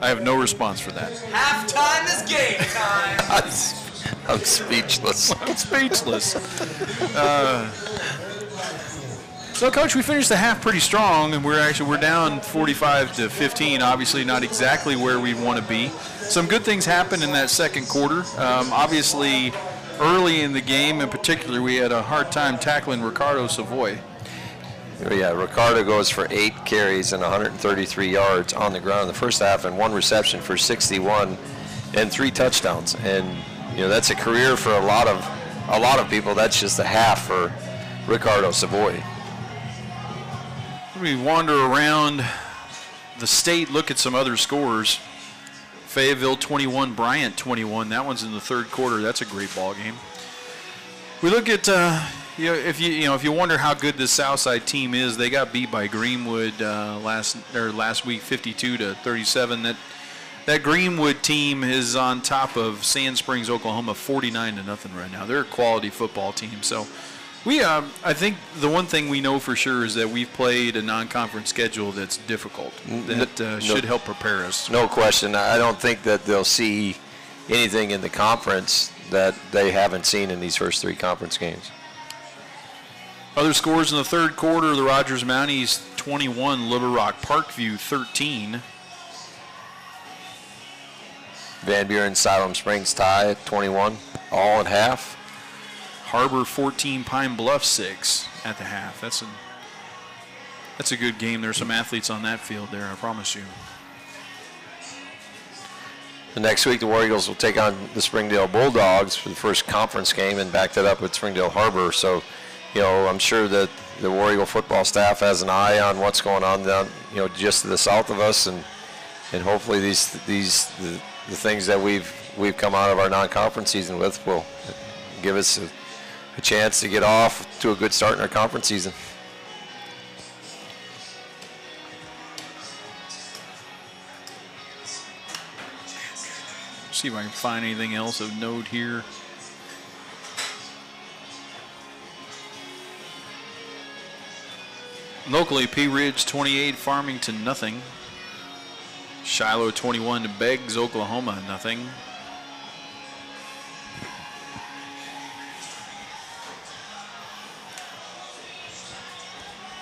I have no response for that. Halftime is game time. I'm speechless. I'm speechless. So, Coach, we finished the half pretty strong, and we're down 45-15. Obviously, not exactly where we want to be. Some good things happened in that second quarter. Obviously, early in the game, in particular, we had a hard time tackling Ricardo Savoy. Yeah, Ricardo goes for 8 carries and 133 yards on the ground in the first half, and 1 reception for 61 and 3 touchdowns. And that's a career for a lot of people. That's just a half for Ricardo Savoy. We wander around the state, look at some other scores. Fayetteville 21, Bryant 21. That one's in the third quarter. That's a great ball game. We look at if you wonder how good this Southside team is, they got beat by Greenwood last week 52-37. That Greenwood team is on top of Sand Springs, Oklahoma 49-0 right now. They're a quality football team. So I think the one thing we know for sure is that we've played a non-conference schedule that's difficult. That should help prepare us. No question. I don't think that they'll see anything in the conference that they haven't seen in these first 3 conference games. Other scores in the third quarter: the Rogers Mounties 21, Little Rock Parkview 13. Van Buren Siloam Springs tie at 21, all at half. Harbor 14, Pine Bluff 6 at the half. That's a good game. There's some athletes on that field there, I promise you. The next week, the War Eagles will take on the Springdale Bulldogs for the first conference game and back that up with Springdale Harbor. So, I'm sure that the War Eagle football staff has an eye on what's going on down, just to the south of us, and hopefully the things that we've come out of our non-conference season with will give us a chance to get off to a good start in our conference season. See if I can find anything else of note here. Locally, Pea Ridge 28, Farmington nothing. Shiloh 21 to Beggs, Oklahoma nothing.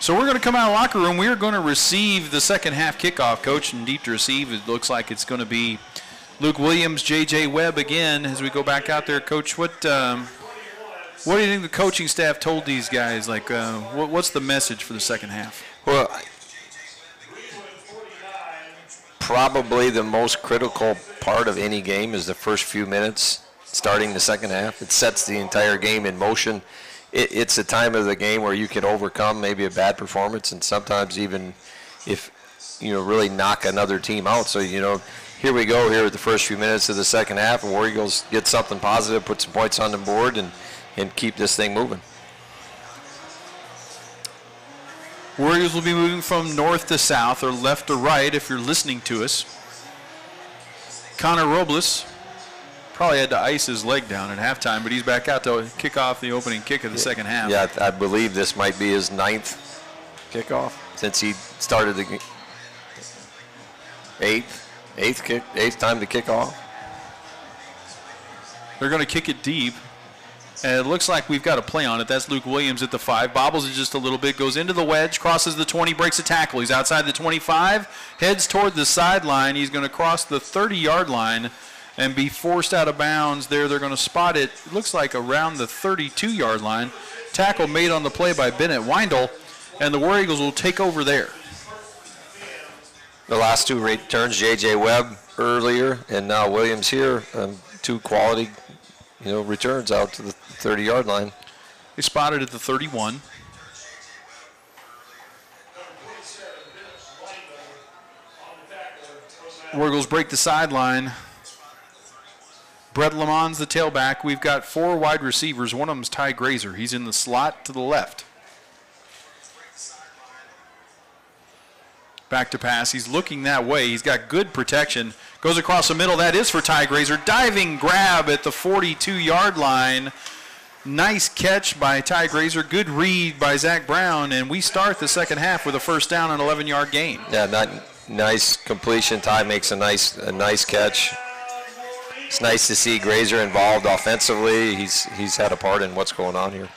So we're going to come out of the locker room. We are going to receive the second half kickoff. Coach, and deep to receive. It looks like it's going to be Luke Williams, J.J. Webb again as we go back out there. Coach, what What do you think the coaching staff told these guys? Like, what's the message for the second half? Well, probably the most critical part of any game is the first few minutes starting the second half. It sets the entire game in motion. It's a time of the game where you can overcome maybe a bad performance, and sometimes even if really knock another team out. So here we go here at the first few minutes of the second half, and War Eagles get something positive, put some points on the board, and keep this thing moving. War Eagles will be moving from north to south or left to right if you're listening to us. Connor Robles probably had to ice his leg down at halftime, but he's back out to kick off the opening kick of the second half. Yeah, I believe this might be his 9th kickoff since he started the eighth time to kick off. They're going to kick it deep. And it looks like we've got a play on it. That's Luke Williams at the 5. Bobbles it just a little bit. Goes into the wedge. Crosses the 20. Breaks a tackle. He's outside the 25. Heads toward the sideline. He's going to cross the 30-yard line and be forced out of bounds there. They're going to spot it. It looks like around the 32-yard line. Tackle made on the play by Bennett Weindl. And the War Eagles will take over there. The last 2 returns, J.J. Webb earlier and now Williams here. 2 quality returns out to the 30-yard line. They spotted at the 31. War Eagles break the sideline. Brett Lamont's the tailback. We've got 4 wide receivers. One of them's Ty Grazer. He's in the slot to the left. Back to pass. He's looking that way. He's got good protection. Goes across the middle. That is for Ty Grazer. Diving grab at the 42-yard line. Nice catch by Ty Grazer. Good read by Zach Brown. And we start the second half with a first down and 11-yard gain. Yeah, nice completion. Ty makes a nice catch. It's nice to see Grazer involved offensively. He's had a part in what's going on here.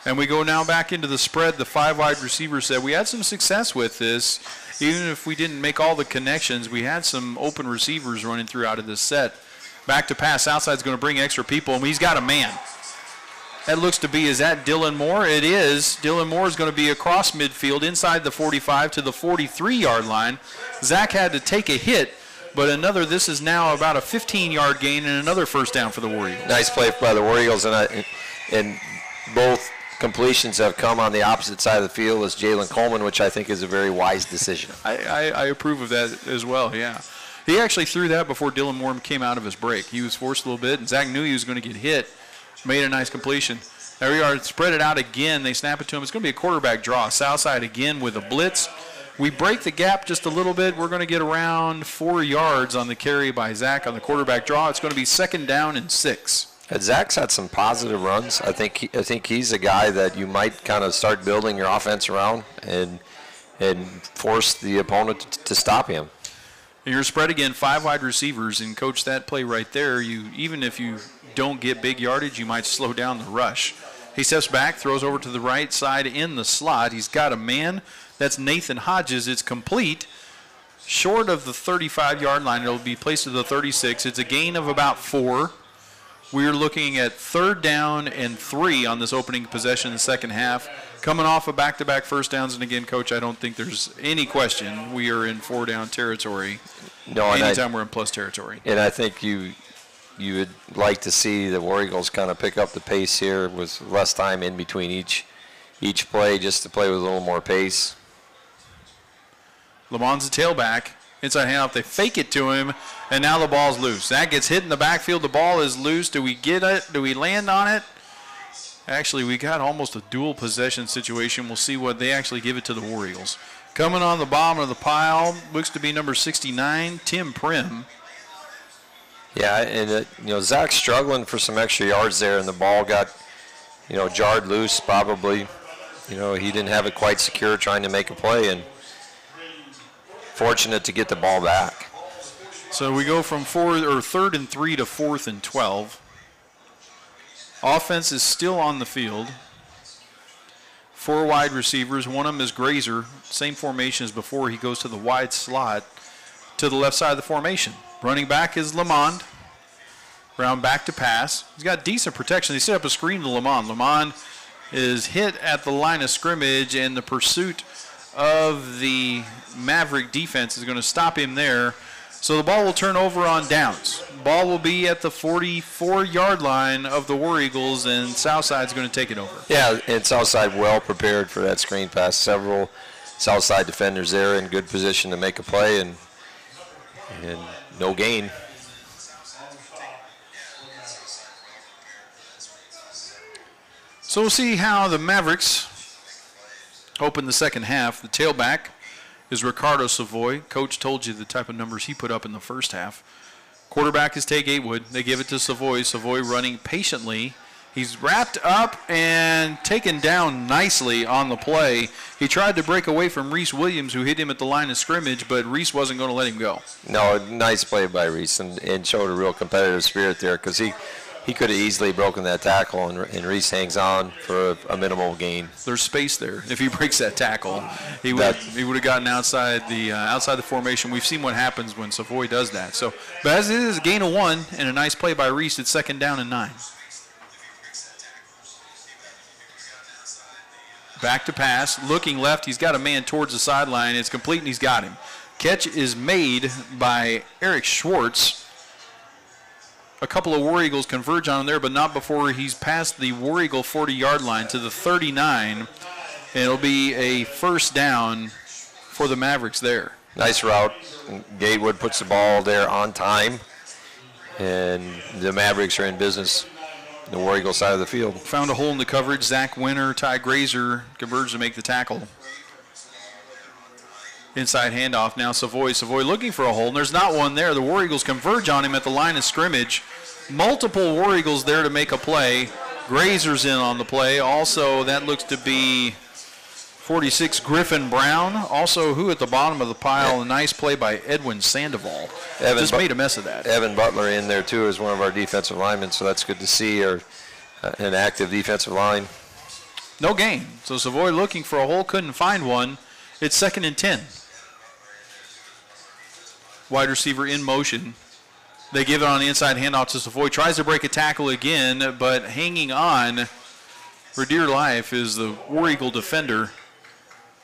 And we go now back into the spread. The 5 wide receivers said we had some success with this. Even if we didn't make all the connections, we had some open receivers running through out of this set. Back to pass. Outside's going to bring extra people, and he's got a man. That looks to be, is that Dylan Moore? It is. Dylan Moore is going to be across midfield inside the 45 to the 43-yard line. Zach had to take a hit, but this is now about a 15-yard gain and another first down for the War Eagles. Nice play by the War Eagles, and both completions have come on the opposite side of the field as Jalen Coleman, which I think is a very wise decision. I approve of that as well, yeah. He actually threw that before Dylan Moore came out of his break. He was forced a little bit, and Zach knew he was going to get hit. Made a nice completion. There we are. Spread it out again. They snap it to him. It's going to be a quarterback draw. Southside again with a blitz. We break the gap just a little bit. We're going to get around 4 yards on the carry by Zach on the quarterback draw. It's going to be 2nd down and 6. Zach's had some positive runs. I think he's a guy that you might kind of start building your offense around and force the opponent to stop him. And you're spread again, 5 wide receivers, and coach, that play right there, even if you don't get big yardage, you might slow down the rush. He steps back, throws over to the right side in the slot. He's got a man. That's Nathan Hodges. It's complete. Short of the 35-yard line. It'll be placed to the 36. It's a gain of about 4. We're looking at 3rd down and 3 on this opening possession in the second half. Coming off of back-to-back first downs, and again, Coach, I don't think there's any question we are in 4-down territory. No, anytime we're in plus territory. And I think you would like to see the War Eagles kind of pick up the pace here with less time in between each play, just to play with a little more pace. Lamont's the tailback. Inside handoff, they fake it to him, and now the ball's loose. That gets hit in the backfield. The ball is loose. Do we get it? Do we land on it? Actually, we got almost a dual possession situation. We'll see what they actually give it to the War Eagles. Coming on the bottom of the pile, looks to be number 69, Tim Prim. Yeah, and Zach's struggling for some extra yards there, and the ball got, jarred loose probably. He didn't have it quite secure trying to make a play, and fortunate to get the ball back. So we go from 3rd and 3 to 4th and 12. Offense is still on the field. 4 wide receivers. One of them is Grazer. Same formation as before. He goes to the wide slot to the left side of the formation. Running back is Lamond. Brown back to pass. He's got decent protection. They set up a screen to Lamont. Lamont is hit at the line of scrimmage, and the pursuit of the Maverick defense is going to stop him there. So the ball will turn over on downs. Ball will be at the 44-yard line of the War Eagles, and Southside's going to take it over. Yeah, and Southside well prepared for that screen pass. Several Southside defenders there in good position to make a play, and no gain. So we'll see how the Mavericks open the second half. The tailback is Ricardo Savoy. Coach told you the type of numbers he put up in the first half. Quarterback is Tay Gatewood. They give it to Savoy. Savoy running patiently. He's wrapped up and taken down nicely on the play. He tried to break away from Reese Williams, who hit him at the line of scrimmage, but Reese wasn't going to let him go. No, nice play by Reese, and showed a real competitive spirit there, because he could have easily broken that tackle, and Reese hangs on for a minimal gain. There's space there. If he breaks that tackle, he would have gotten outside the formation. We've seen what happens when Savoy does that. So, but as it is, a gain of 1 and a nice play by Reese. It's 2nd down and 9. Back to pass, looking left. He's got a man towards the sideline. It's complete, and he's got him. Catch is made by Eric Schwartz. A couple of War Eagles converge on him there, but not before he's past the War Eagle 40-yard line to the 39. And it'll be a 1st down for the Mavericks there. Nice route. Gatewood puts the ball there on time, and the Mavericks are in business. The War Eagle side of the field. Found a hole in the coverage. Zach Winter, Ty Grazer converged to make the tackle. Inside handoff now. Savoy looking for a hole, and there's not one there. The War Eagles converge on him at the line of scrimmage. Multiple War Eagles there to make a play. Grazer's in on the play. Also, that looks to be 46 Griffin Brown. Also, who at the bottom of the pile? Yeah. A nice play by Edwin Sandoval. Just made a mess of that. Evan Butler in there, too, as one of our defensive linemen, so that's good to see, an active defensive line. No gain. So Savoy looking for a hole, couldn't find one. It's 2nd and 10. Wide receiver in motion. They give it on the inside handoff to Savoy. Tries to break a tackle again, but hanging on for dear life is the War Eagle defender.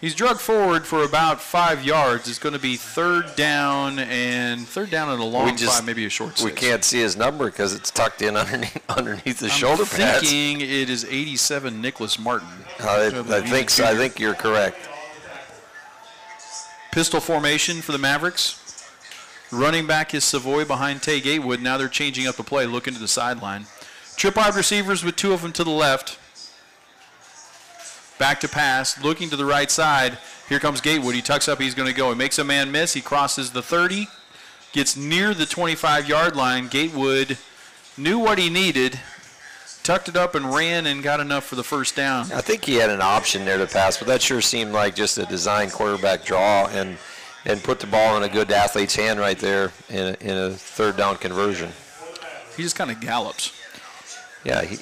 He's dragged forward for about 5 yards. It's going to be 3rd down and a long 5, maybe a short 6. We can't see his number because it's tucked in underneath the shoulder pads. I'm thinking it is 87 Nicholas Martin. I think you're correct. Pistol formation for the Mavericks. Running back is Savoy behind Tay Gatewood. Now they're changing up the play, looking to the sideline. Trip wide receivers with 2 of them to the left. Back to pass, looking to the right side. Here comes Gatewood. He tucks up, he's going to go. He makes a man miss. He crosses the 30, gets near the 25-yard line. Gatewood knew what he needed, tucked it up and ran and got enough for the 1st down. I think he had an option there to pass, but that sure seemed like just a design quarterback draw and put the ball in a good athlete's hand right there in a 3rd down conversion. He just kind of gallops. Yeah, he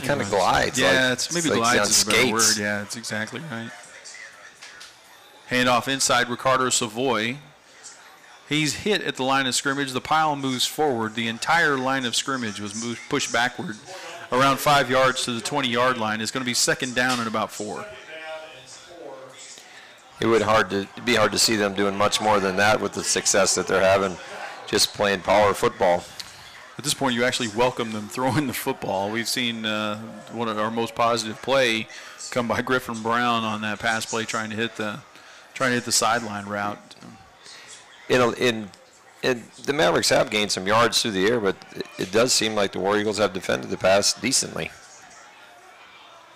kind of glides. Yeah, maybe glides is a better word. Yeah, that's exactly right. Handoff inside Ricardo Savoy. He's hit at the line of scrimmage. The pile moves forward. The entire line of scrimmage was pushed backward around 5 yards to the 20-yard line. It's going to be 2nd down and about 4. It would be hard to see them doing much more than that with the success that they're having just playing power football. At this point, you actually welcome them throwing the football. We've seen one of our most positive play come by Griffin Brown on that pass play, trying to hit the sideline route. The Mavericks have gained some yards through the air, but it does seem like the War Eagles have defended the pass decently.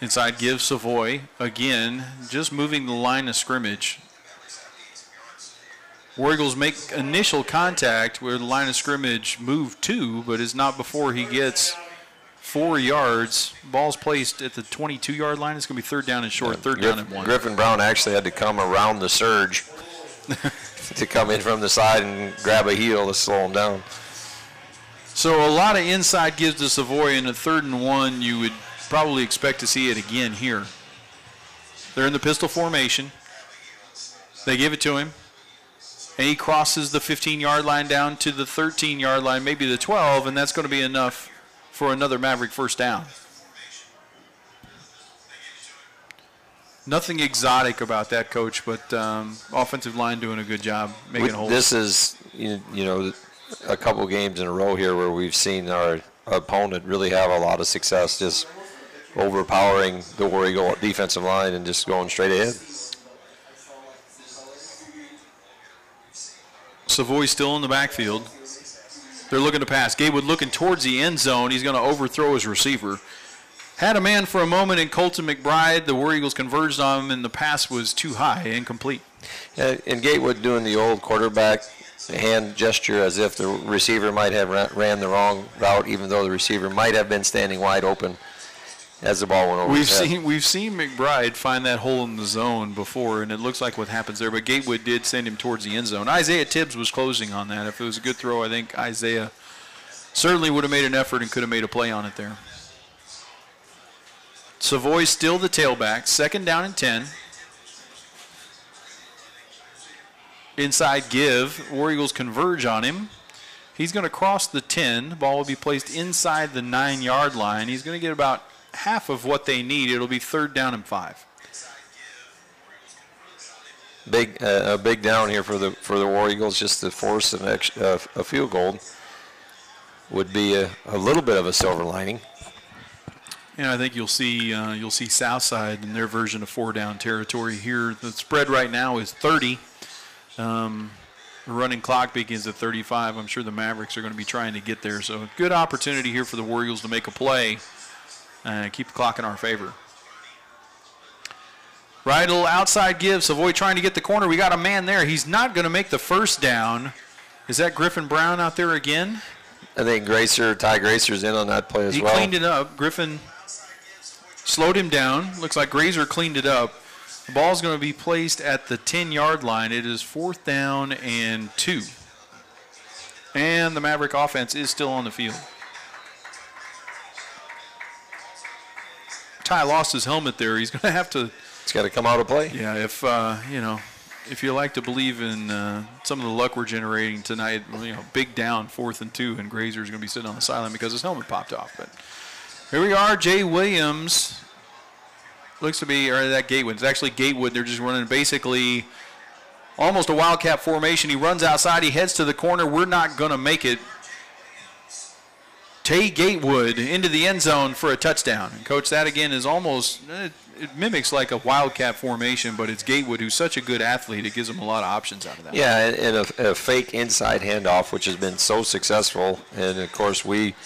Inside gives Savoy again, just moving the line of scrimmage. War Eagles make initial contact where the line of scrimmage moved to, but it's not before he gets 4 yards. Ball's placed at the 22-yard line. It's going to be 3rd down and short, 3rd down and 1. Griffin Brown actually had to come around the surge to come in from the side and grab a heel to slow him down. So a lot of inside gives to Savoy, and a 3rd and 1, you would probably expect to see it again here. They're in the pistol formation. They give it to him. And he crosses the 15-yard line down to the 13-yard line, maybe the 12, and that's going to be enough for another Maverick first down. Nothing exotic about that, Coach, but offensive line doing a good job making holes. This is, you know, a couple games in a row here where we've seen our opponent really have a lot of success just overpowering the War Eagle defensive line and just going straight ahead. Savoy still in the backfield. They're looking to pass. Gatewood looking towards the end zone. He's going to overthrow his receiver. Had a man for a moment in Colton Mcbride. The War Eagles converged on him, and the pass was too high, incomplete. And Gatewood doing the old quarterback hand gesture as if the receiver might have ran the wrong route, even though the receiver might have been standing wide open as the ball went over his head. We've seen McBride find that hole in the zone before, and it looks like what happens there. But Gatewood did send him towards the end zone. Isaiah Tibbs was closing on that. If it was a good throw, I think Isaiah certainly would have made an effort and could have made a play on it there. Savoy still the tailback. 2nd down and 10. Inside give. War Eagles converge on him. He's going to cross the 10. The ball will be placed inside the 9-yard line. He's going to get about half of what they need. It'll be 3rd down and 5. A big down here for the War Eagles, just to force a field goal would be a little bit of a silver lining. And I think you'll see Southside in their version of 4-down territory here. The spread right now is 30. The running clock begins at 35. I'm sure the Mavericks are going to be trying to get there. So a good opportunity here for the War Eagles to make a play and keep the clock in our favor. Right, a little outside give. Savoy trying to get the corner. We got a man there. He's not going to make the first down. Is that Griffin Brown out there again? I think Ty Gracer's in on that play as well. He cleaned it up. Griffin slowed him down. Looks like Grazer cleaned it up. The ball's going to be placed at the 10-yard line. It is 4th down and 2. And the Maverick offense is still on the field. Ty lost his helmet there. He's going to have to. It's got to come out of play. Yeah, if you like to believe in some of the luck we're generating tonight, big down, 4th and 2, and Grazer's going to be sitting on the sideline because his helmet popped off. But here we are. Jay Williams looks to be, or that Gatewood. It's actually Gatewood. They're just running basically almost a wildcat formation. He runs outside. He heads to the corner. We're not going to make it. Tay Gatewood into the end zone for a touchdown. And, Coach, that again is almost, it mimics like a wildcat formation, but it's Gatewood, who's such a good athlete. It gives him a lot of options out of that. Yeah, and a fake inside handoff, which has been so successful. And, of course, we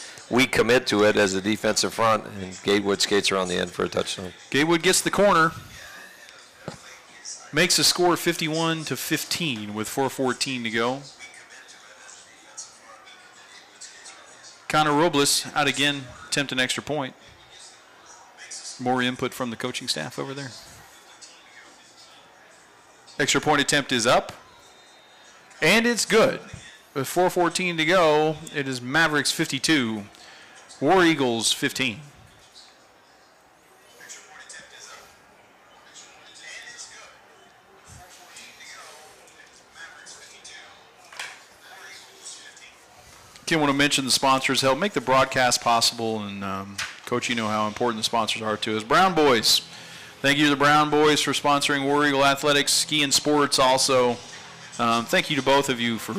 commit to it as a defensive front, and Gatewood skates around the end for a touchdown. Gatewood gets the corner. Makes the score 51-15 with 4:14 to go. Connor Robles out again, attempt an extra point. More input from the coaching staff over there. Extra point attempt is up. And it's good. With 4:14 to go, it is Mavericks 52, War Eagles 15. I want to mention the sponsors help make the broadcast possible, and Coach, you know how important the sponsors are to us. Brown Boys, thank you to the Brown Boys for sponsoring War Eagle Athletics, Ski and Sports also. Thank you to both of you for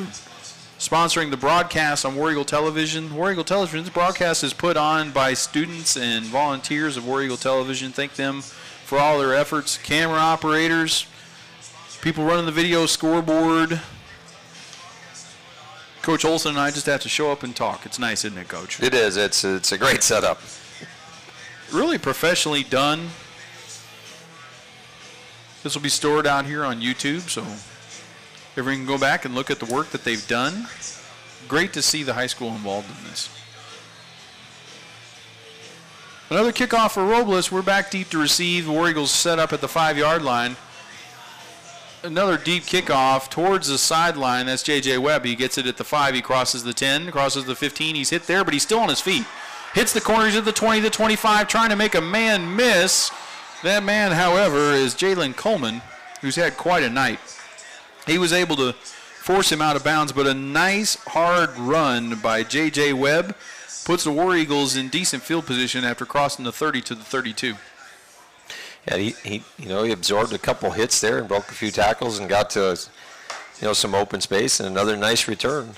sponsoring the broadcast on War Eagle Television. War Eagle Television, this broadcast is put on by students and volunteers of War Eagle Television. Thank them for all their efforts. Camera operators, people running the video scoreboard. Coach Olson and I just have to show up and talk. It's nice, isn't it, Coach? It is. It's a great setup. Really professionally done. This will be stored out here on YouTube, so everyone can go back and look at the work that they've done. Great to see the high school involved in this. Another kickoff for Robles. We're back deep to receive. The War Eagles set up at the 5-yard line. Another deep kickoff towards the sideline. That's J.J. Webb. He gets it at the 5. He crosses the 10, crosses the 15. He's hit there, but he's still on his feet. Hits the corners at the 20, the 25, trying to make a man miss. That man, however, is Jalen Coleman, who's had quite a night. He was able to force him out of bounds, but a nice hard run by J.J. Webb puts the War Eagles in decent field position after crossing the 30 to the 32. Yeah, he absorbed a couple hits there and broke a few tackles and got to, some open space and another nice return.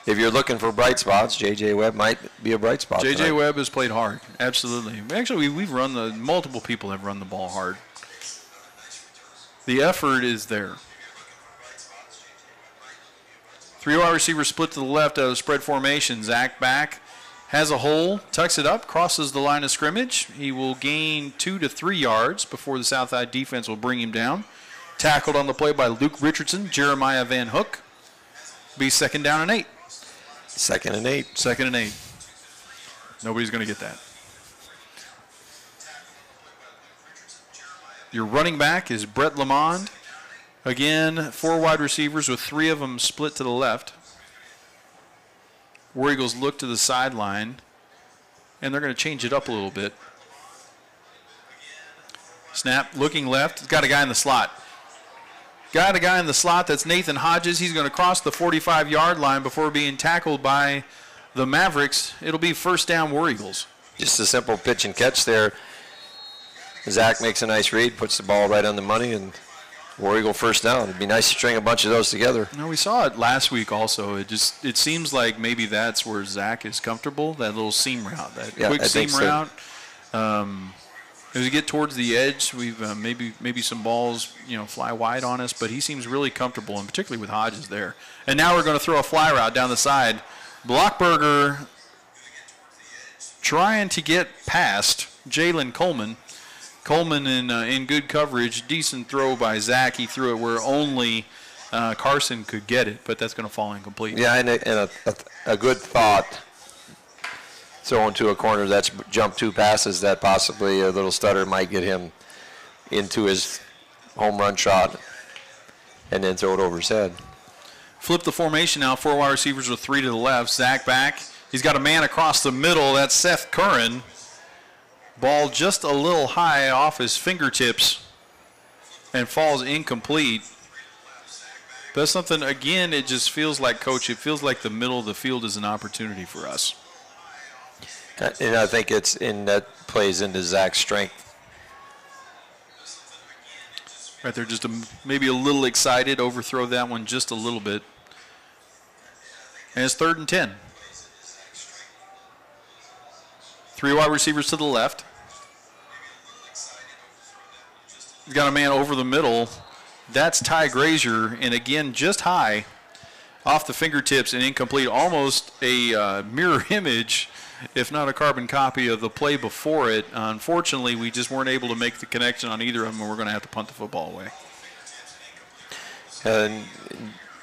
If you're looking for bright spots, J.J. Webb might be a bright spot. J.J. Webb has played hard, absolutely. Actually, we've run multiple people have run the ball hard. The effort is there. 3 wide receivers split to the left out of spread formation. Zach back, has a hole, tucks it up, crosses the line of scrimmage. He will gain 2 to 3 yards before the Southside defense will bring him down. Tackled on the play by Luke Richardson, Jeremiah Van Hook. Be 2nd down and 8. 2nd and 8. 2nd and 8. Nobody's going to get that. Your running back is Brett Lamond. Again, 4 wide receivers with 3 of them split to the left. War Eagles look to the sideline, and they're going to change it up a little bit. Snap, looking left. Got a guy in the slot. Got a guy in the slot. That's Nathan Hodges. He's going to cross the 45-yard line before being tackled by the Mavericks. It'll be 1st down War Eagles. Just a simple pitch and catch there. Zach makes a nice read, puts the ball right on the money, and War Eagle 1st down. It'd be nice to string a bunch of those together. No, we saw it last week also. It seems like maybe that's where Zach is comfortable, that little seam route, that quick seam route. As we get towards the edge, we've maybe some balls fly wide on us, but he seems really comfortable, and particularly with Hodges there. And now we're going to throw a fly route down the side. Blockberger trying to get past Jalen Coleman. Coleman in good coverage, decent throw by Zach. He threw it where only Carson could get it, but that's going to fall incomplete. Yeah, and a good thought. Throwing to a corner that's jumped 2 passes that possibly a little stutter might get him into his home run shot and then throw it over his head. Flip the formation now. 4 wide receivers with 3 to the left. Zach back. He's got a man across the middle. That's Seth Curran. Ball just a little high off his fingertips and falls incomplete. That's something, again, it just feels like, Coach, it feels like the middle of the field is an opportunity for us. And I think that plays into Zach's strength. Right there, just maybe a little excited, overthrow that one just a little bit. And it's 3rd and 10. 3 wide receivers to the left. He's got a man over the middle. That's Ty Grazier, and again, just high off the fingertips and incomplete. Almost a mirror image, if not a carbon copy of the play before it. Unfortunately, we just weren't able to make the connection on either of them, and we're going to have to punt the football away. And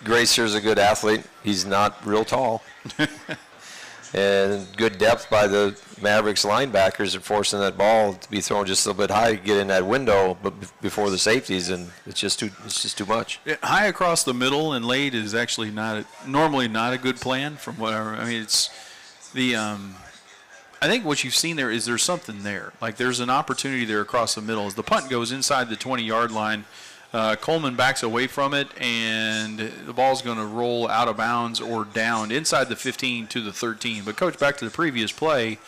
Grazier's a good athlete. He's not real tall. And good depth by the Mavericks linebackers in forcing that ball to be thrown just a little bit high to get in that window, but before the safeties, and it's just too much. Yeah, high across the middle and late is actually normally not a good plan. From whatever it's the I think what you've seen there is there's something there. Like there's an opportunity there across the middle. As the punt goes inside the 20-yard line, Coleman backs away from it, and the ball's going to roll out of bounds or down inside the 15 to the 13. But, Coach, back to the previous play,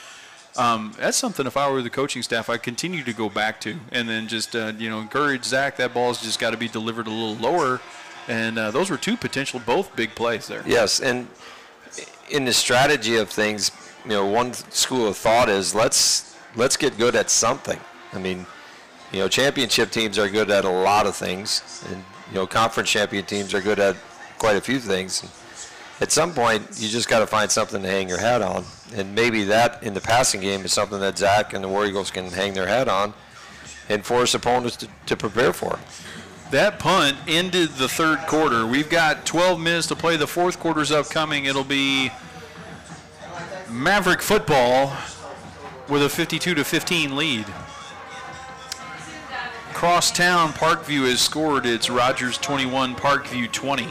that's something if I were the coaching staff I'd continue to go back to and then just, encourage Zach. That ball's just got to be delivered a little lower. And those were 2 potential, both big plays there. Yes, and in the strategy of things, one school of thought is let's get good at something. I mean, championship teams are good at a lot of things, and conference champion teams are good at quite a few things. And at some point, you just got to find something to hang your hat on, and maybe that in the passing game is something that Zach and the War Eagles can hang their hat on and force opponents to prepare for. That punt ended the 3rd quarter. We've got 12 minutes to play. The 4th quarter's upcoming. It'll be Maverick football with a 52-15 lead. Crosstown, Parkview has scored. It's Rogers 21, Parkview 20.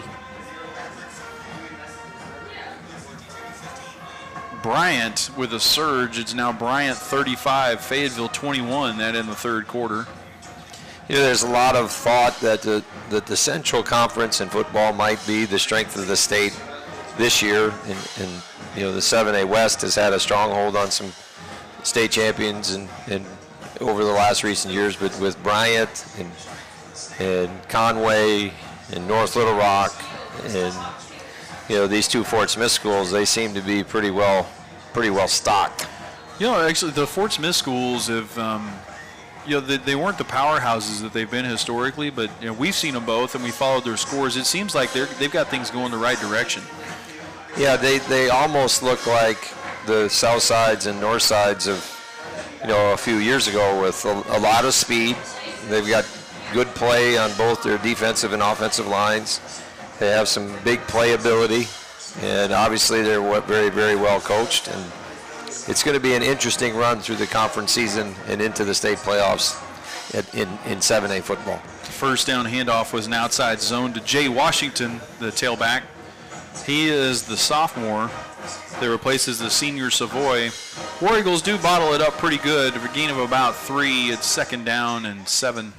Bryant with a surge. It's now Bryant 35, Fayetteville 21. That in the 3rd quarter. You know, there's a lot of thought that the Central Conference in football might be the strength of the state this year, and you know, the 7A West has had a stronghold on some state champions and over the last recent years, but with Bryant and Conway and North Little Rock and, you know, these two Fort Smith schools, they seem to be pretty well stocked. You know, actually, the Fort Smith schools have, you know, they weren't the powerhouses that they've been historically, but you know, we've seen them both and we followed their scores. It seems like they've got things going the right direction. Yeah, they almost look like the South Sides and North Sides of, you know, a few years ago, with a lot of speed. They've got good play on both their defensive and offensive lines. They have some big playability, and obviously they're very, very well coached. And it's going to be an interesting run through the conference season and into the state playoffs in 7A football. The first down handoff was an outside zone to Jay Washington, the tailback. He is the sophomore that replaces the senior Savoy. War Eagles do bottle it up pretty good. A gain of about 3. It's 2nd down and 7.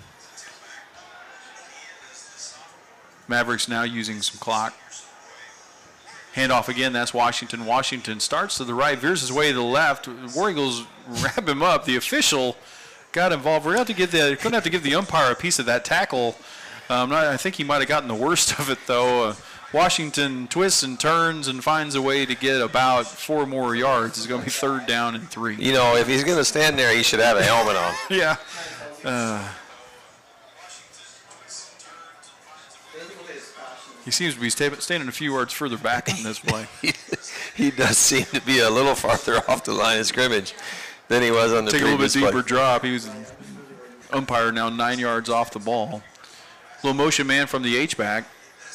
Mavericks now using some clock. Handoff again, that's Washington. Washington starts to the right, veers his way to the left. War Eagles wrap him up. The official got involved. We're going to have to give the umpire a piece of that tackle. I think he might have gotten the worst of it, though. Washington twists and turns and finds a way to get about 4 more yards. It's going to be 3rd down and 3. You know, if he's going to stand there, he should have a helmet on. Yeah. He seems to be standing a few yards further back in this play. He does seem to be a little farther off the line of scrimmage than he was on the previous play. Take a little bit deeper drop. He was umpire now 9 yards off the ball. Little motion man from the H-back.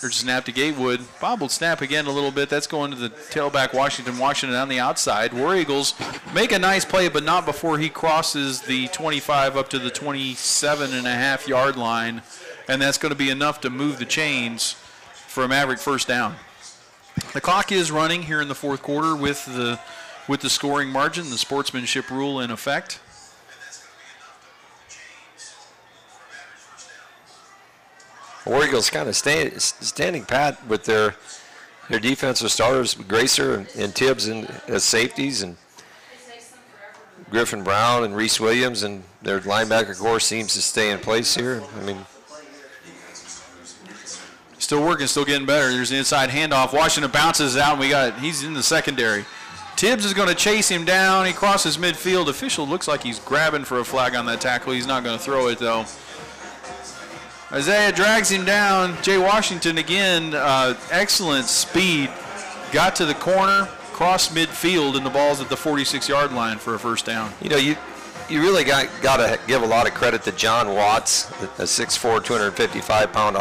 There's a snap to Gatewood. Bobbled snap again a little bit. That's going to the tailback, Washington. Washington on the outside. War Eagles make a nice play, but not before he crosses the 25 up to the 27.5-yard line. And that's going to be enough to move the chains for a Maverick first down. The clock is running here in the 4th quarter with the scoring margin, the sportsmanship rule in effect. War Eagles kind of standing pat with their defensive starters, Gracer and Tibbs as safeties, and Griffin Brown and Reese Williams, and their linebacker core seems to stay in place here. I mean, still working, still getting better. There's an inside handoff. Washington bounces out, and he's in the secondary. Tibbs is going to chase him down. He crosses midfield. Official looks like he's grabbing for a flag on that tackle. He's not going to throw it, though. Isaiah drags him down. Jay Washington again, excellent speed. Got to the corner, crossed midfield, and the ball's at the 46-yard line for a first down. You know, you really got to give a lot of credit to John Watts, a 6'4", 255-pound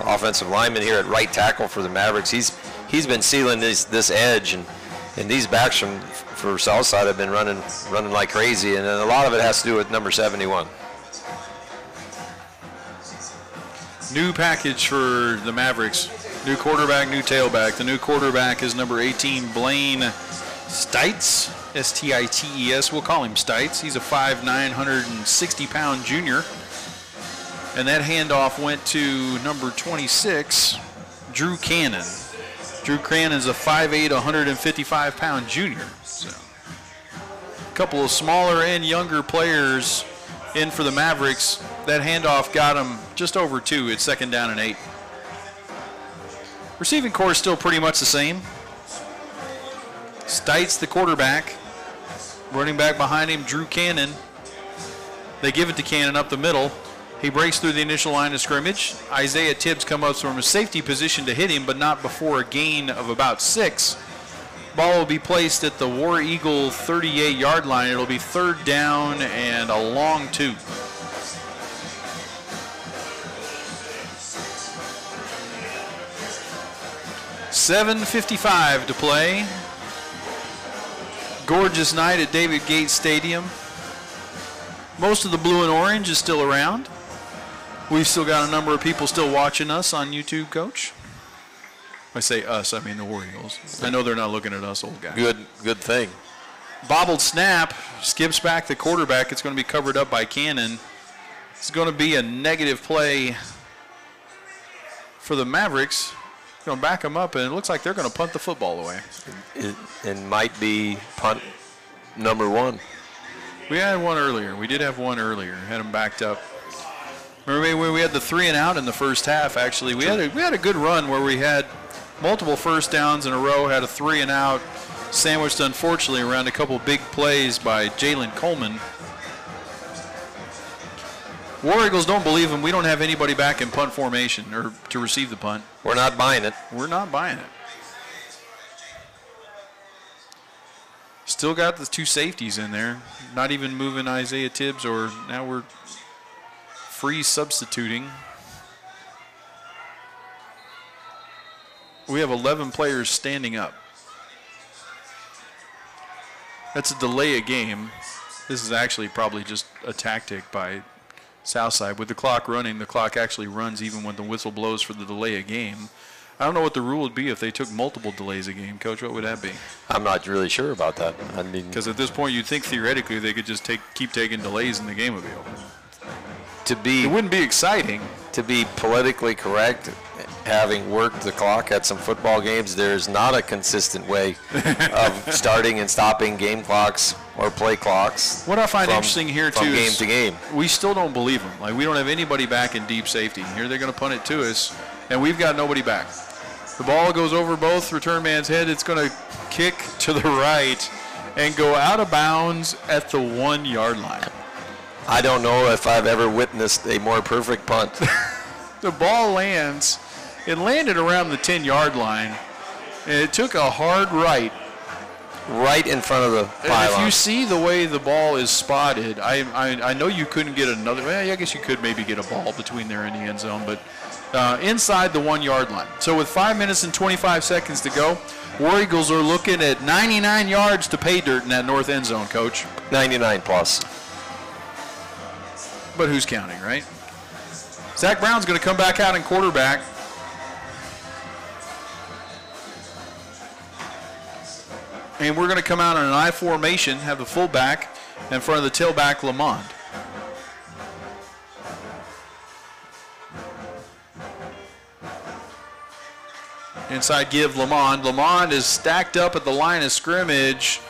offensive lineman here at right tackle for the Mavericks. He's been sealing this edge, and these backs for Southside have been running like crazy, and a lot of it has to do with number 71. New package for the Mavericks. New quarterback, new tailback. The new quarterback is number 18, Blaine Stites, S-T-I-T-E-S. We'll call him Stites. He's a 5'9", 160-pound junior. And that handoff went to number 26, Drew Cannon. Drew Cannon's a 5'8", 155-pound junior. So, a couple of smaller and younger players in for the Mavericks. That handoff got him just over 2. It's 2nd down and 8. Receiving core is still pretty much the same. Stites, the quarterback. Running back behind him, Drew Cannon. They give it to Cannon up the middle. He breaks through the initial line of scrimmage. Isaiah Tibbs comes up from a safety position to hit him, but not before a gain of about 6. Ball will be placed at the War Eagle 38-yard line. It'll be 3rd down and a long 2. $7:55 to play. Gorgeous night at David Gates Stadium. Most of the blue and orange is still around. We've still got a number of people still watching us on YouTube, Coach. When I say us, I mean the War Eagles. I know they're not looking at us old guys. Good thing. Bobbled snap, skips back the quarterback. It's going to be covered up by Cannon. It's going to be a negative play for the Mavericks. Going to back them up, and it looks like they're going to punt the football away. It might be punt number 1. We had one earlier. We did have one earlier. Had them backed up. Remember when we had the 3 and out in the first half? Actually, we had a good run where we had multiple first downs in a row. Had a 3 and out, sandwiched unfortunately around a couple big plays by Jalen Coleman. War Eagles don't believe him. We don't have anybody back in punt formation or to receive the punt. We're not buying it. We're not buying it. Still got the 2 safeties in there. Not even moving Isaiah Tibbs, or now we're free substituting. We have 11 players standing up. That's a delay of game. This is actually probably just a tactic by Southside. With the clock running, the clock actually runs even when the whistle blows for the delay of game. I don't know what the rule would be if they took multiple delays a game. Coach, what would that be? I'm not really sure about that. I mean, because at this point you'd think theoretically they could just keep taking delays and the game would be over. It wouldn't be exciting. To be politically correct, having worked the clock at some football games, there's not a consistent way of starting and stopping game clocks or play clocks. What I find interesting here too game is to game. We still don't believe them. Like, we don't have anybody back in deep safety. Here they're going to punt it to us, and we've got nobody back. The ball goes over both return man's head. It's going to kick to the right and go out of bounds at the 1 yard line. I don't know if I've ever witnessed a more perfect punt. The ball lands. It landed around the 10-yard line, and it took a hard right in front of the pylon. And if you see the way the ball is spotted, I know you couldn't get another. Well, I guess you could maybe get a ball between there and the end zone, but inside the 1 yard line. So with 5 minutes and 25 seconds to go, War Eagles are looking at 99 yards to pay dirt in that north end zone, Coach. 99 plus. But who's counting, right? Zach Brown's going to come back out in quarterback. And we're going to come out in an I formation, have the fullback in front of the tailback, Lamond. Inside give, Lamond. Lamond is stacked up at the line of scrimmage.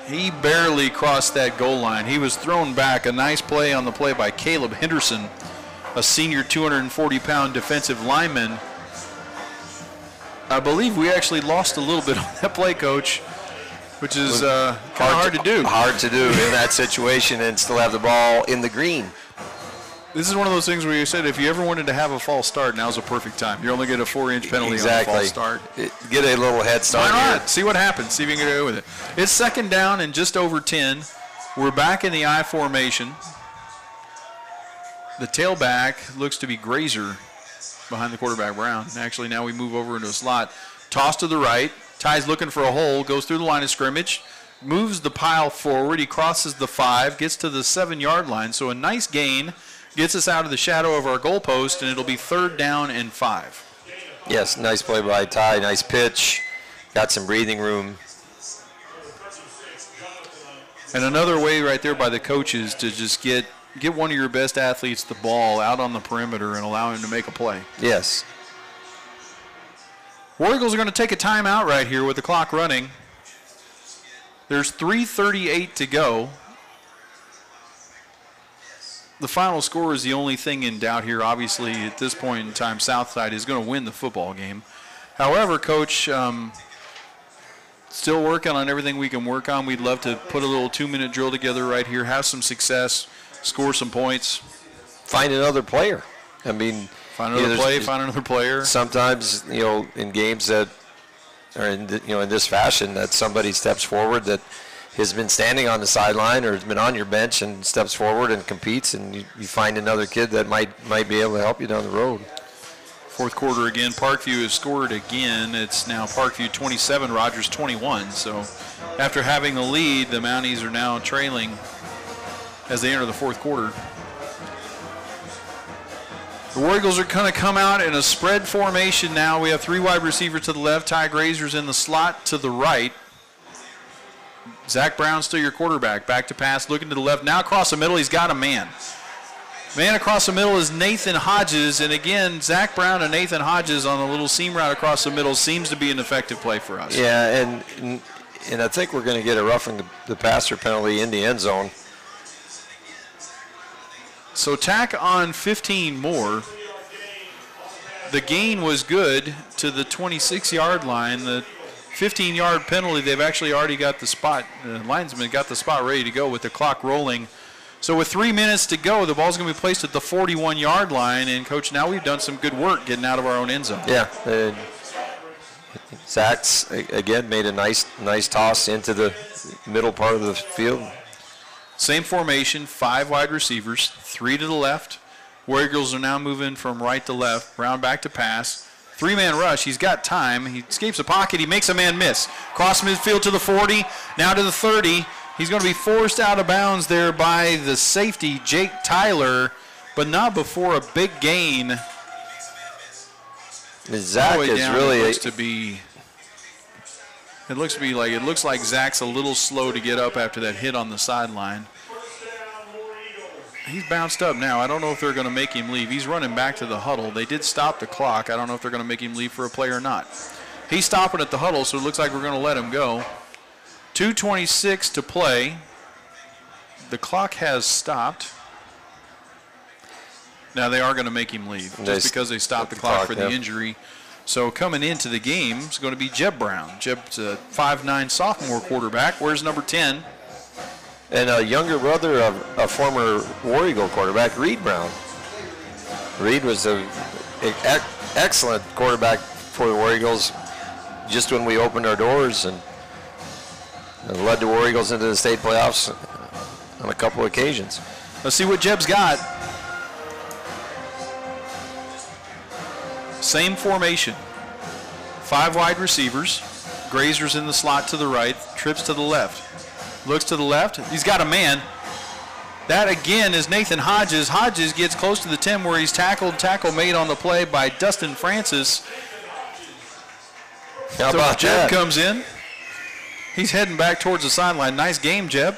He barely crossed that goal line. He was thrown back. A nice play on the play by Caleb Henderson, a senior 240-pound defensive lineman. I believe we actually lost a little bit on that play, Coach, which is kind of hard to do. Hard to do in that situation and still have the ball in the green. This is one of those things where you said if you ever wanted to have a false start, now's a perfect time. You only get a 4-inch penalty on a false start. Get a little head start. Why not? See what happens. See if you can get away with it. It's second down and just over 10. We're back in the I formation. The tailback looks to be Grazer behind the quarterback, Brown. Actually, now we move over into a slot. Toss to the right. Ty's looking for a hole. Goes through the line of scrimmage. Moves the pile forward. He crosses the 5. Gets to the 7-yard line. So a nice gain. Gets us out of the shadow of our goalpost, and it'll be 3rd down and 5. Yes, nice play by Ty. Nice pitch. Got some breathing room. And another way right there by the coaches to just get one of your best athletes the ball out on the perimeter and allow him to make a play. Yes. War Eagles are going to take a timeout right here with the clock running. There's 3:38 to go. The final score is the only thing in doubt here. Obviously, at this point in time, Southside is going to win the football game. However, Coach, still working on everything we can work on. We'd love to put a little 2-minute drill together right here, have some success, score some points. Find another player. I mean, find another player. Sometimes, in games that are in this fashion, that somebody steps forward that has been standing on the sideline or has been on your bench and steps forward and competes, and you find another kid that might be able to help you down the road. Fourth quarter again. Parkview has scored again. It's now Parkview 27, Rogers 21. So after having the lead, the Mounties are now trailing as they enter the fourth quarter. The War Eagles are going to come out in a spread formation now. We have 3 wide receivers to the left. Ty Grazer's in the slot to the right. Zach Brown still your quarterback. Back to pass, looking to the left. Now across the middle, he's got a man. Man across the middle is Nathan Hodges, and again, Zach Brown and Nathan Hodges on a little seam route across the middle seems to be an effective play for us. Yeah, and I think we're going to get a roughing the passer penalty in the end zone. So tack on 15 more. The gain was good to the 26-yard line. The 15-yard penalty, they've actually already got the spot. The linesman got the spot ready to go with the clock rolling. So with 3 minutes to go, the ball's going to be placed at the 41-yard line. And, Coach, now we've done some good work getting out of our own end zone. Yeah. Zach's, again, made a nice toss into the middle part of the field. Same formation, 5 wide receivers, 3 to the left. War Eagles are now moving from right to left. Brown back to pass. 3-man rush. He's got time. He escapes the pocket. He makes a man miss. Cross midfield to the 40, now to the 30. He's going to be forced out of bounds there by the safety, Jake Tyler, but not before a big gain. Zach is really. It looks like Zach's a little slow to get up after that hit on the sideline. He's bounced up now. I don't know if they're going to make him leave. He's running back to the huddle. They did stop the clock. I don't know if they're going to make him leave for a play or not. He's stopping at the huddle, so it looks like we're going to let him go. 2:26 to play. The clock has stopped. Now they are going to make him leave just because they stopped the clock for the injury. So coming into the game is going to be Jeb Brown. Jeb's a 5'9" sophomore quarterback. Where's number 10? And a younger brother of a former War Eagle quarterback, Reed Brown. Reed was an excellent quarterback for the War Eagles just when we opened our doors and led the War Eagles into the state playoffs on a couple of occasions. Let's see what Jeb's got. Same formation. 5 wide receivers. Grazer's in the slot to the right. Trips to the left. Looks to the left. He's got a man. That again is Nathan Hodges. Hodges gets close to the 10 where he's tackled. Tackle made on the play by Dustin Francis. How about Jeb comes in. He's heading back towards the sideline. Nice game, Jeb.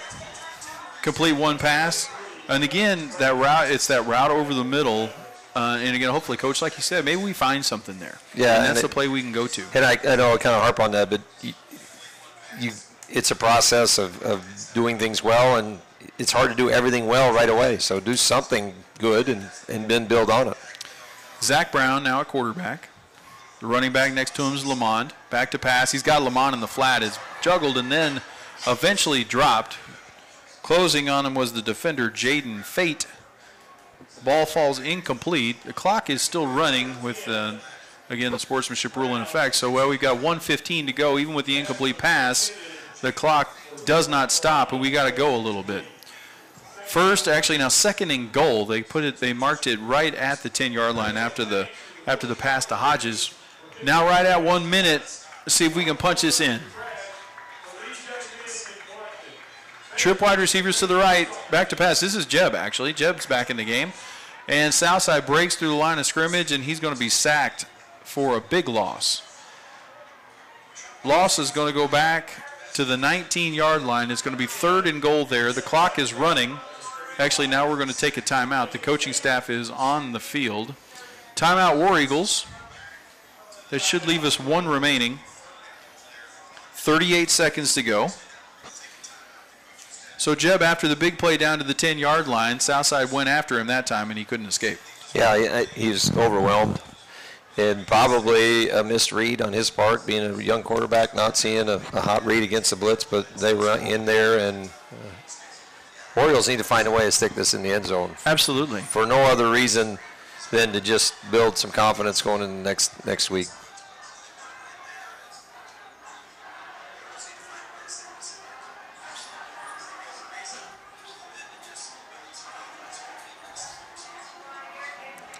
Complete one pass. And again, that route, it's that route over the middle. And again, hopefully, Coach, like you said, maybe we find something there. Yeah, and that's the play we can go to. And I know I kind of harp on that, but it's a process of doing things well, and it's hard to do everything well right away. So do something good and then build on it. Zach Brown now at quarterback. The running back next to him is Lamond. Back to pass. He's got Lamond in the flat. It's juggled and then eventually dropped. Closing on him was the defender, Jaden Fate. Ball falls incomplete. The clock is still running with, again, the sportsmanship rule in effect. So, we've got 1:15 to go. Even with the incomplete pass, the clock does not stop, and we got to go a little bit. First, actually now second and goal. They marked it right at the 10-yard line after the pass to Hodges. Now right at 1 minute, let's see if we can punch this in. Trip wide receivers to the right, back to pass. This is Jeb, actually. Jeb's back in the game. And Southside breaks through the line of scrimmage, and he's going to be sacked for a big loss. Loss is going to go back to the 19-yard line. It's going to be 3rd and goal there. The clock is running. Actually, now we're going to take a timeout. The coaching staff is on the field. Timeout, War Eagles. That should leave us 1 remaining. 38 seconds to go. So, Jeb, after the big play down to the 10-yard line, Southside went after him that time, and he couldn't escape. Yeah, he's overwhelmed. And probably a missed read on his part, being a young quarterback, not seeing a hot read against the blitz, but they were in there, and Orioles need to find a way to stick this in the end zone. Absolutely. For no other reason than to just build some confidence going into next week.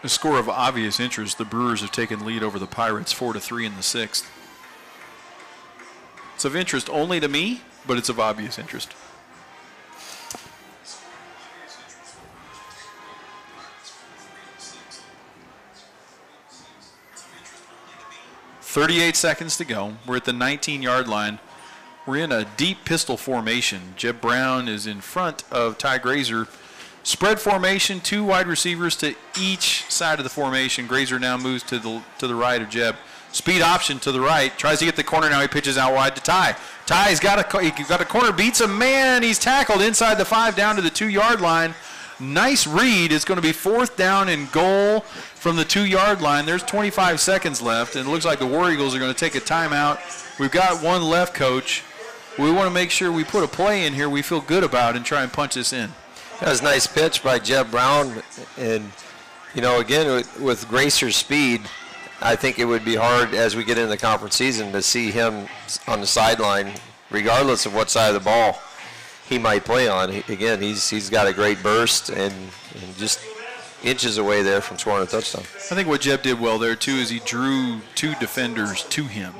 A score of obvious interest. The Brewers have taken lead over the Pirates 4-3 in the 6th. It's of interest only to me, but it's of obvious interest. .38 seconds to go. We're at the 19-yard line. We're in a deep pistol formation. Jeb Brown is in front of Ty Grazer. Spread formation, 2 wide receivers to each side of the formation. Grazer now moves to the right of Jeb. Speed option to the right. Tries to get the corner. Now he pitches out wide to Ty. Ty's got a corner. Beats a man. He's tackled inside the 5 down to the 2-yard line. Nice read. It's going to be 4th down and goal from the 2-yard line. There's 25 seconds left, and it looks like the War Eagles are going to take a timeout. We've got one left, Coach. We want to make sure we put a play in here we feel good about and try and punch this in. That was a nice pitch by Jeb Brown. And, again, with Grazer's speed, I think it would be hard as we get into the conference season to see him on the sideline, regardless of what side of the ball he might play on. Again, he's got a great burst and just inches away there from scoring a touchdown. I think what Jeb did well there, too, is he drew 2 defenders to him.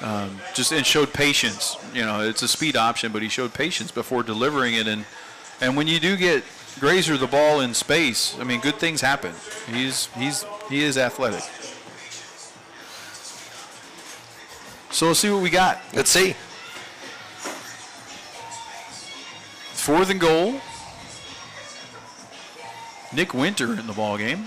And showed patience. It's a speed option, but he showed patience before delivering it. And when you do get Grazer the ball in space, I mean, good things happen. He is athletic. So let's see what we got. Let's see. 4th and goal. Nick Winter in the ball game.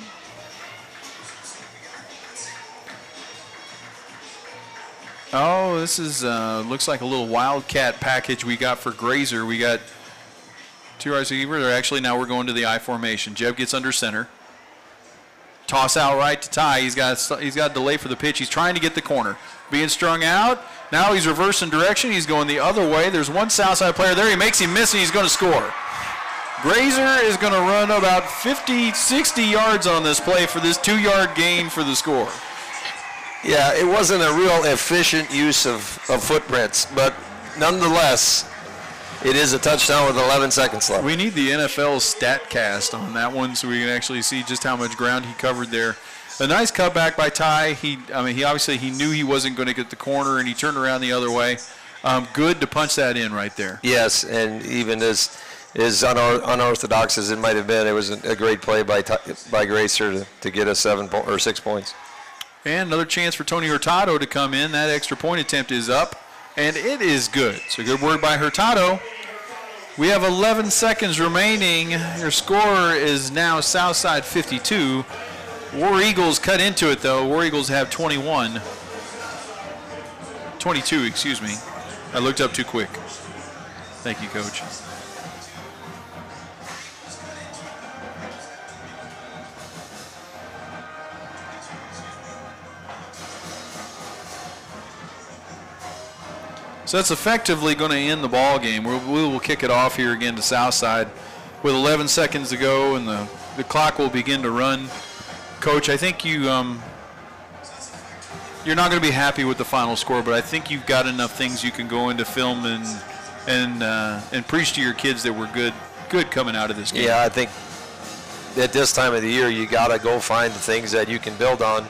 Oh, this is looks like a little wildcat package we got for Grazer. We got 2 receivers. Actually, now we're going to the I formation. Jeb gets under center. Toss out right to Ty. He's got a delay for the pitch. He's trying to get the corner. Being strung out. Now he's reversing direction. He's going the other way. There's one Southside player there. He makes him miss, and he's going to score. Grazer is going to run about 50, 60 yards on this play for this 2-yard gain for the score. Yeah, it wasn't a real efficient use of footprints, but nonetheless, it is a touchdown with 11 seconds left. We need the NFL StatCast on that one so we can actually see just how much ground he covered there. A nice cutback by Ty. He obviously knew he wasn't going to get the corner, and he turned around the other way. Good to punch that in right there. Yes, and even as unorthodox as it might have been, it was a great play by Grazer to get us 6 points. And another chance for Tony Hurtado to come in. That extra point attempt is up, and it is good. So good work by Hurtado. We have 11 seconds remaining. Your score is now Southside 52. War Eagles cut into it, though. War Eagles have 22, excuse me. I looked up too quick. Thank you, Coach. So that's effectively going to end the ball game. We will kick it off here again to Southside with 11 seconds to go, and the clock will begin to run. Coach, I think you're not going to be happy with the final score, but I think you've got enough things you can go into film and preach to your kids that were good coming out of this game. Yeah, I think at this time of the year, you got to go find the things that you can build on.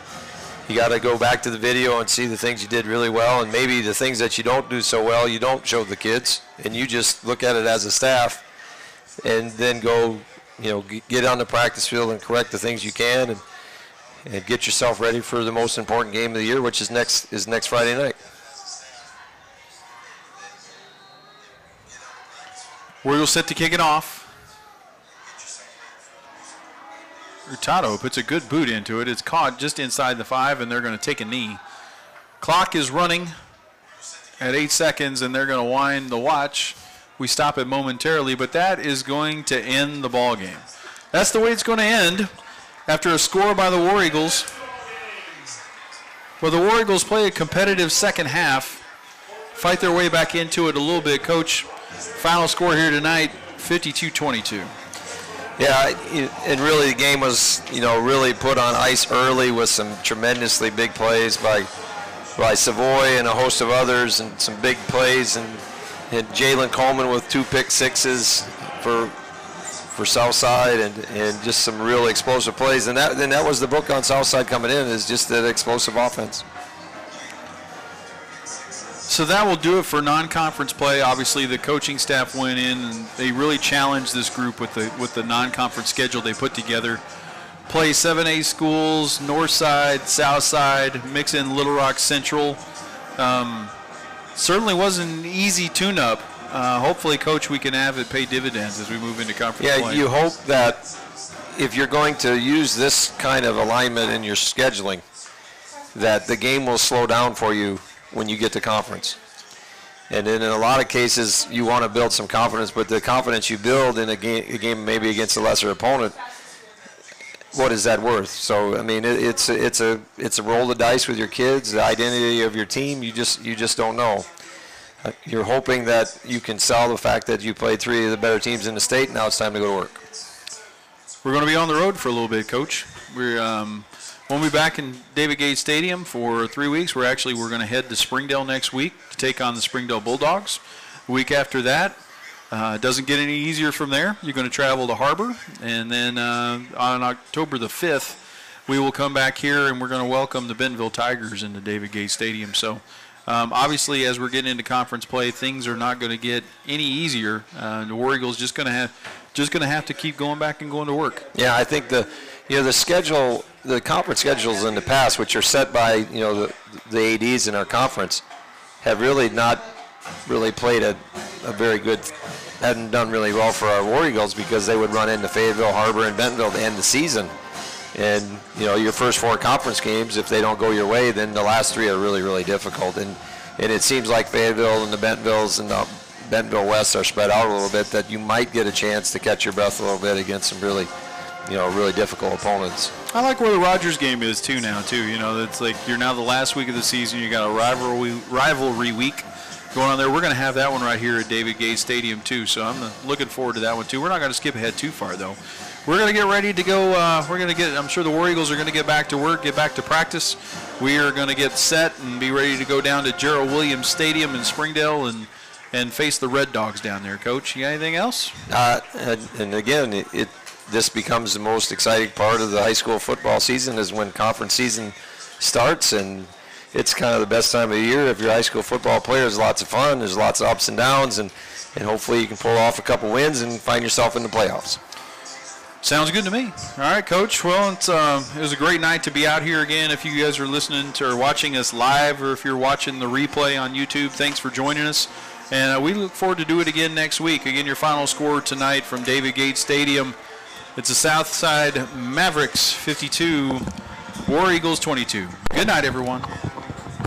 You got to go back to the video and see the things you did really well, and maybe the things that you don't do so well, you don't show the kids, and you just look at it as a staff, and then go, get on the practice field and correct the things you can, and get yourself ready for the most important game of the year, which is next Friday night. We're set to kick it off. Hurtado puts a good boot into it. It's caught just inside the 5, and they're going to take a knee. Clock is running at 8 seconds, and they're going to wind the watch. We stop it momentarily, but that is going to end the ball game. That's the way it's going to end after a score by the War Eagles. Well, the War Eagles play a competitive second half, fight their way back into it a little bit. Coach, final score here tonight, 52-22. Yeah, and really the game was, really put on ice early with some tremendously big plays by Savoy and a host of others, and some big plays, and Jalen Coleman with 2 pick sixes for Southside, and just some real explosive plays. And that was the book on Southside coming in, is just that explosive offense. So that will do it for non-conference play. Obviously, the coaching staff went in and they really challenged this group with the non-conference schedule they put together. Play 7A schools, Northside, Southside, mix in Little Rock Central. Certainly wasn't an easy tune-up. hopefully, Coach, we can have it pay dividends as we move into conference play. Yeah, you hope that if you're going to use this kind of alignment in your scheduling, that the game will slow down for you when you get to conference. And then in a lot of cases, you want to build some confidence, but the confidence you build in a game maybe against a lesser opponent, what is that worth? So, I mean, it's a roll of dice with your kids, the identity of your team. You just don't know. You're hoping that you can sell the fact that you played 3 of the better teams in the state. Now it's time to go to work. We're going to be on the road for a little bit, Coach. We'll be back in David Gage Stadium for 3 weeks. We're going to head to Springdale next week to take on the Springdale Bulldogs. The week after that, it doesn't get any easier from there. You're going to travel to Harbor, and then on October the 5th, we will come back here and we're going to welcome the Bentonville Tigers into David Gage Stadium. So, obviously, as we're getting into conference play, things are not going to get any easier. The War Eagles just going to have to keep going back and going to work. Yeah, I think the schedule, the conference schedules in the past, which are set by the ADs in our conference, have really not played a very good, hadn't done really well for our War Eagles because they would run into Fayetteville, Harbor, and Bentonville to end the season. And your first 4 conference games, if they don't go your way, then the last 3 are really, really difficult. And it seems like Fayetteville and the Bentonvilles and the Bentonville West are spread out a little bit, that you might get a chance to catch your breath a little bit against some really difficult opponents. I like where the Rogers game is too now too. It's like you're now the last week of the season. You got a rivalry week going on there. We're going to have that one right here at David Gage Stadium too. So I'm looking forward to that one too. We're not going to skip ahead too far though. We're going to get ready to go. I'm sure the War Eagles are going to get back to work, get back to practice. We are going to get set and be ready to go down to Gerald Williams Stadium in Springdale and face the Red Dogs down there. Coach, you got anything else? And again, this becomes the most exciting part of the high school football season is when conference season starts, and it's kind of the best time of the year if you're a high school football player. There's lots of fun, there's lots of ups and downs, and hopefully you can pull off a couple wins and find yourself in the playoffs. Sounds good to me. All right, Coach. Well, it was a great night to be out here again. If you guys are listening to or watching us live, or if you're watching the replay on YouTube, thanks for joining us. And we look forward to do it again next week. Again, your final score tonight from David Gage Stadium. It's the Southside Mavericks 52, War Eagles 22. Good night, everyone.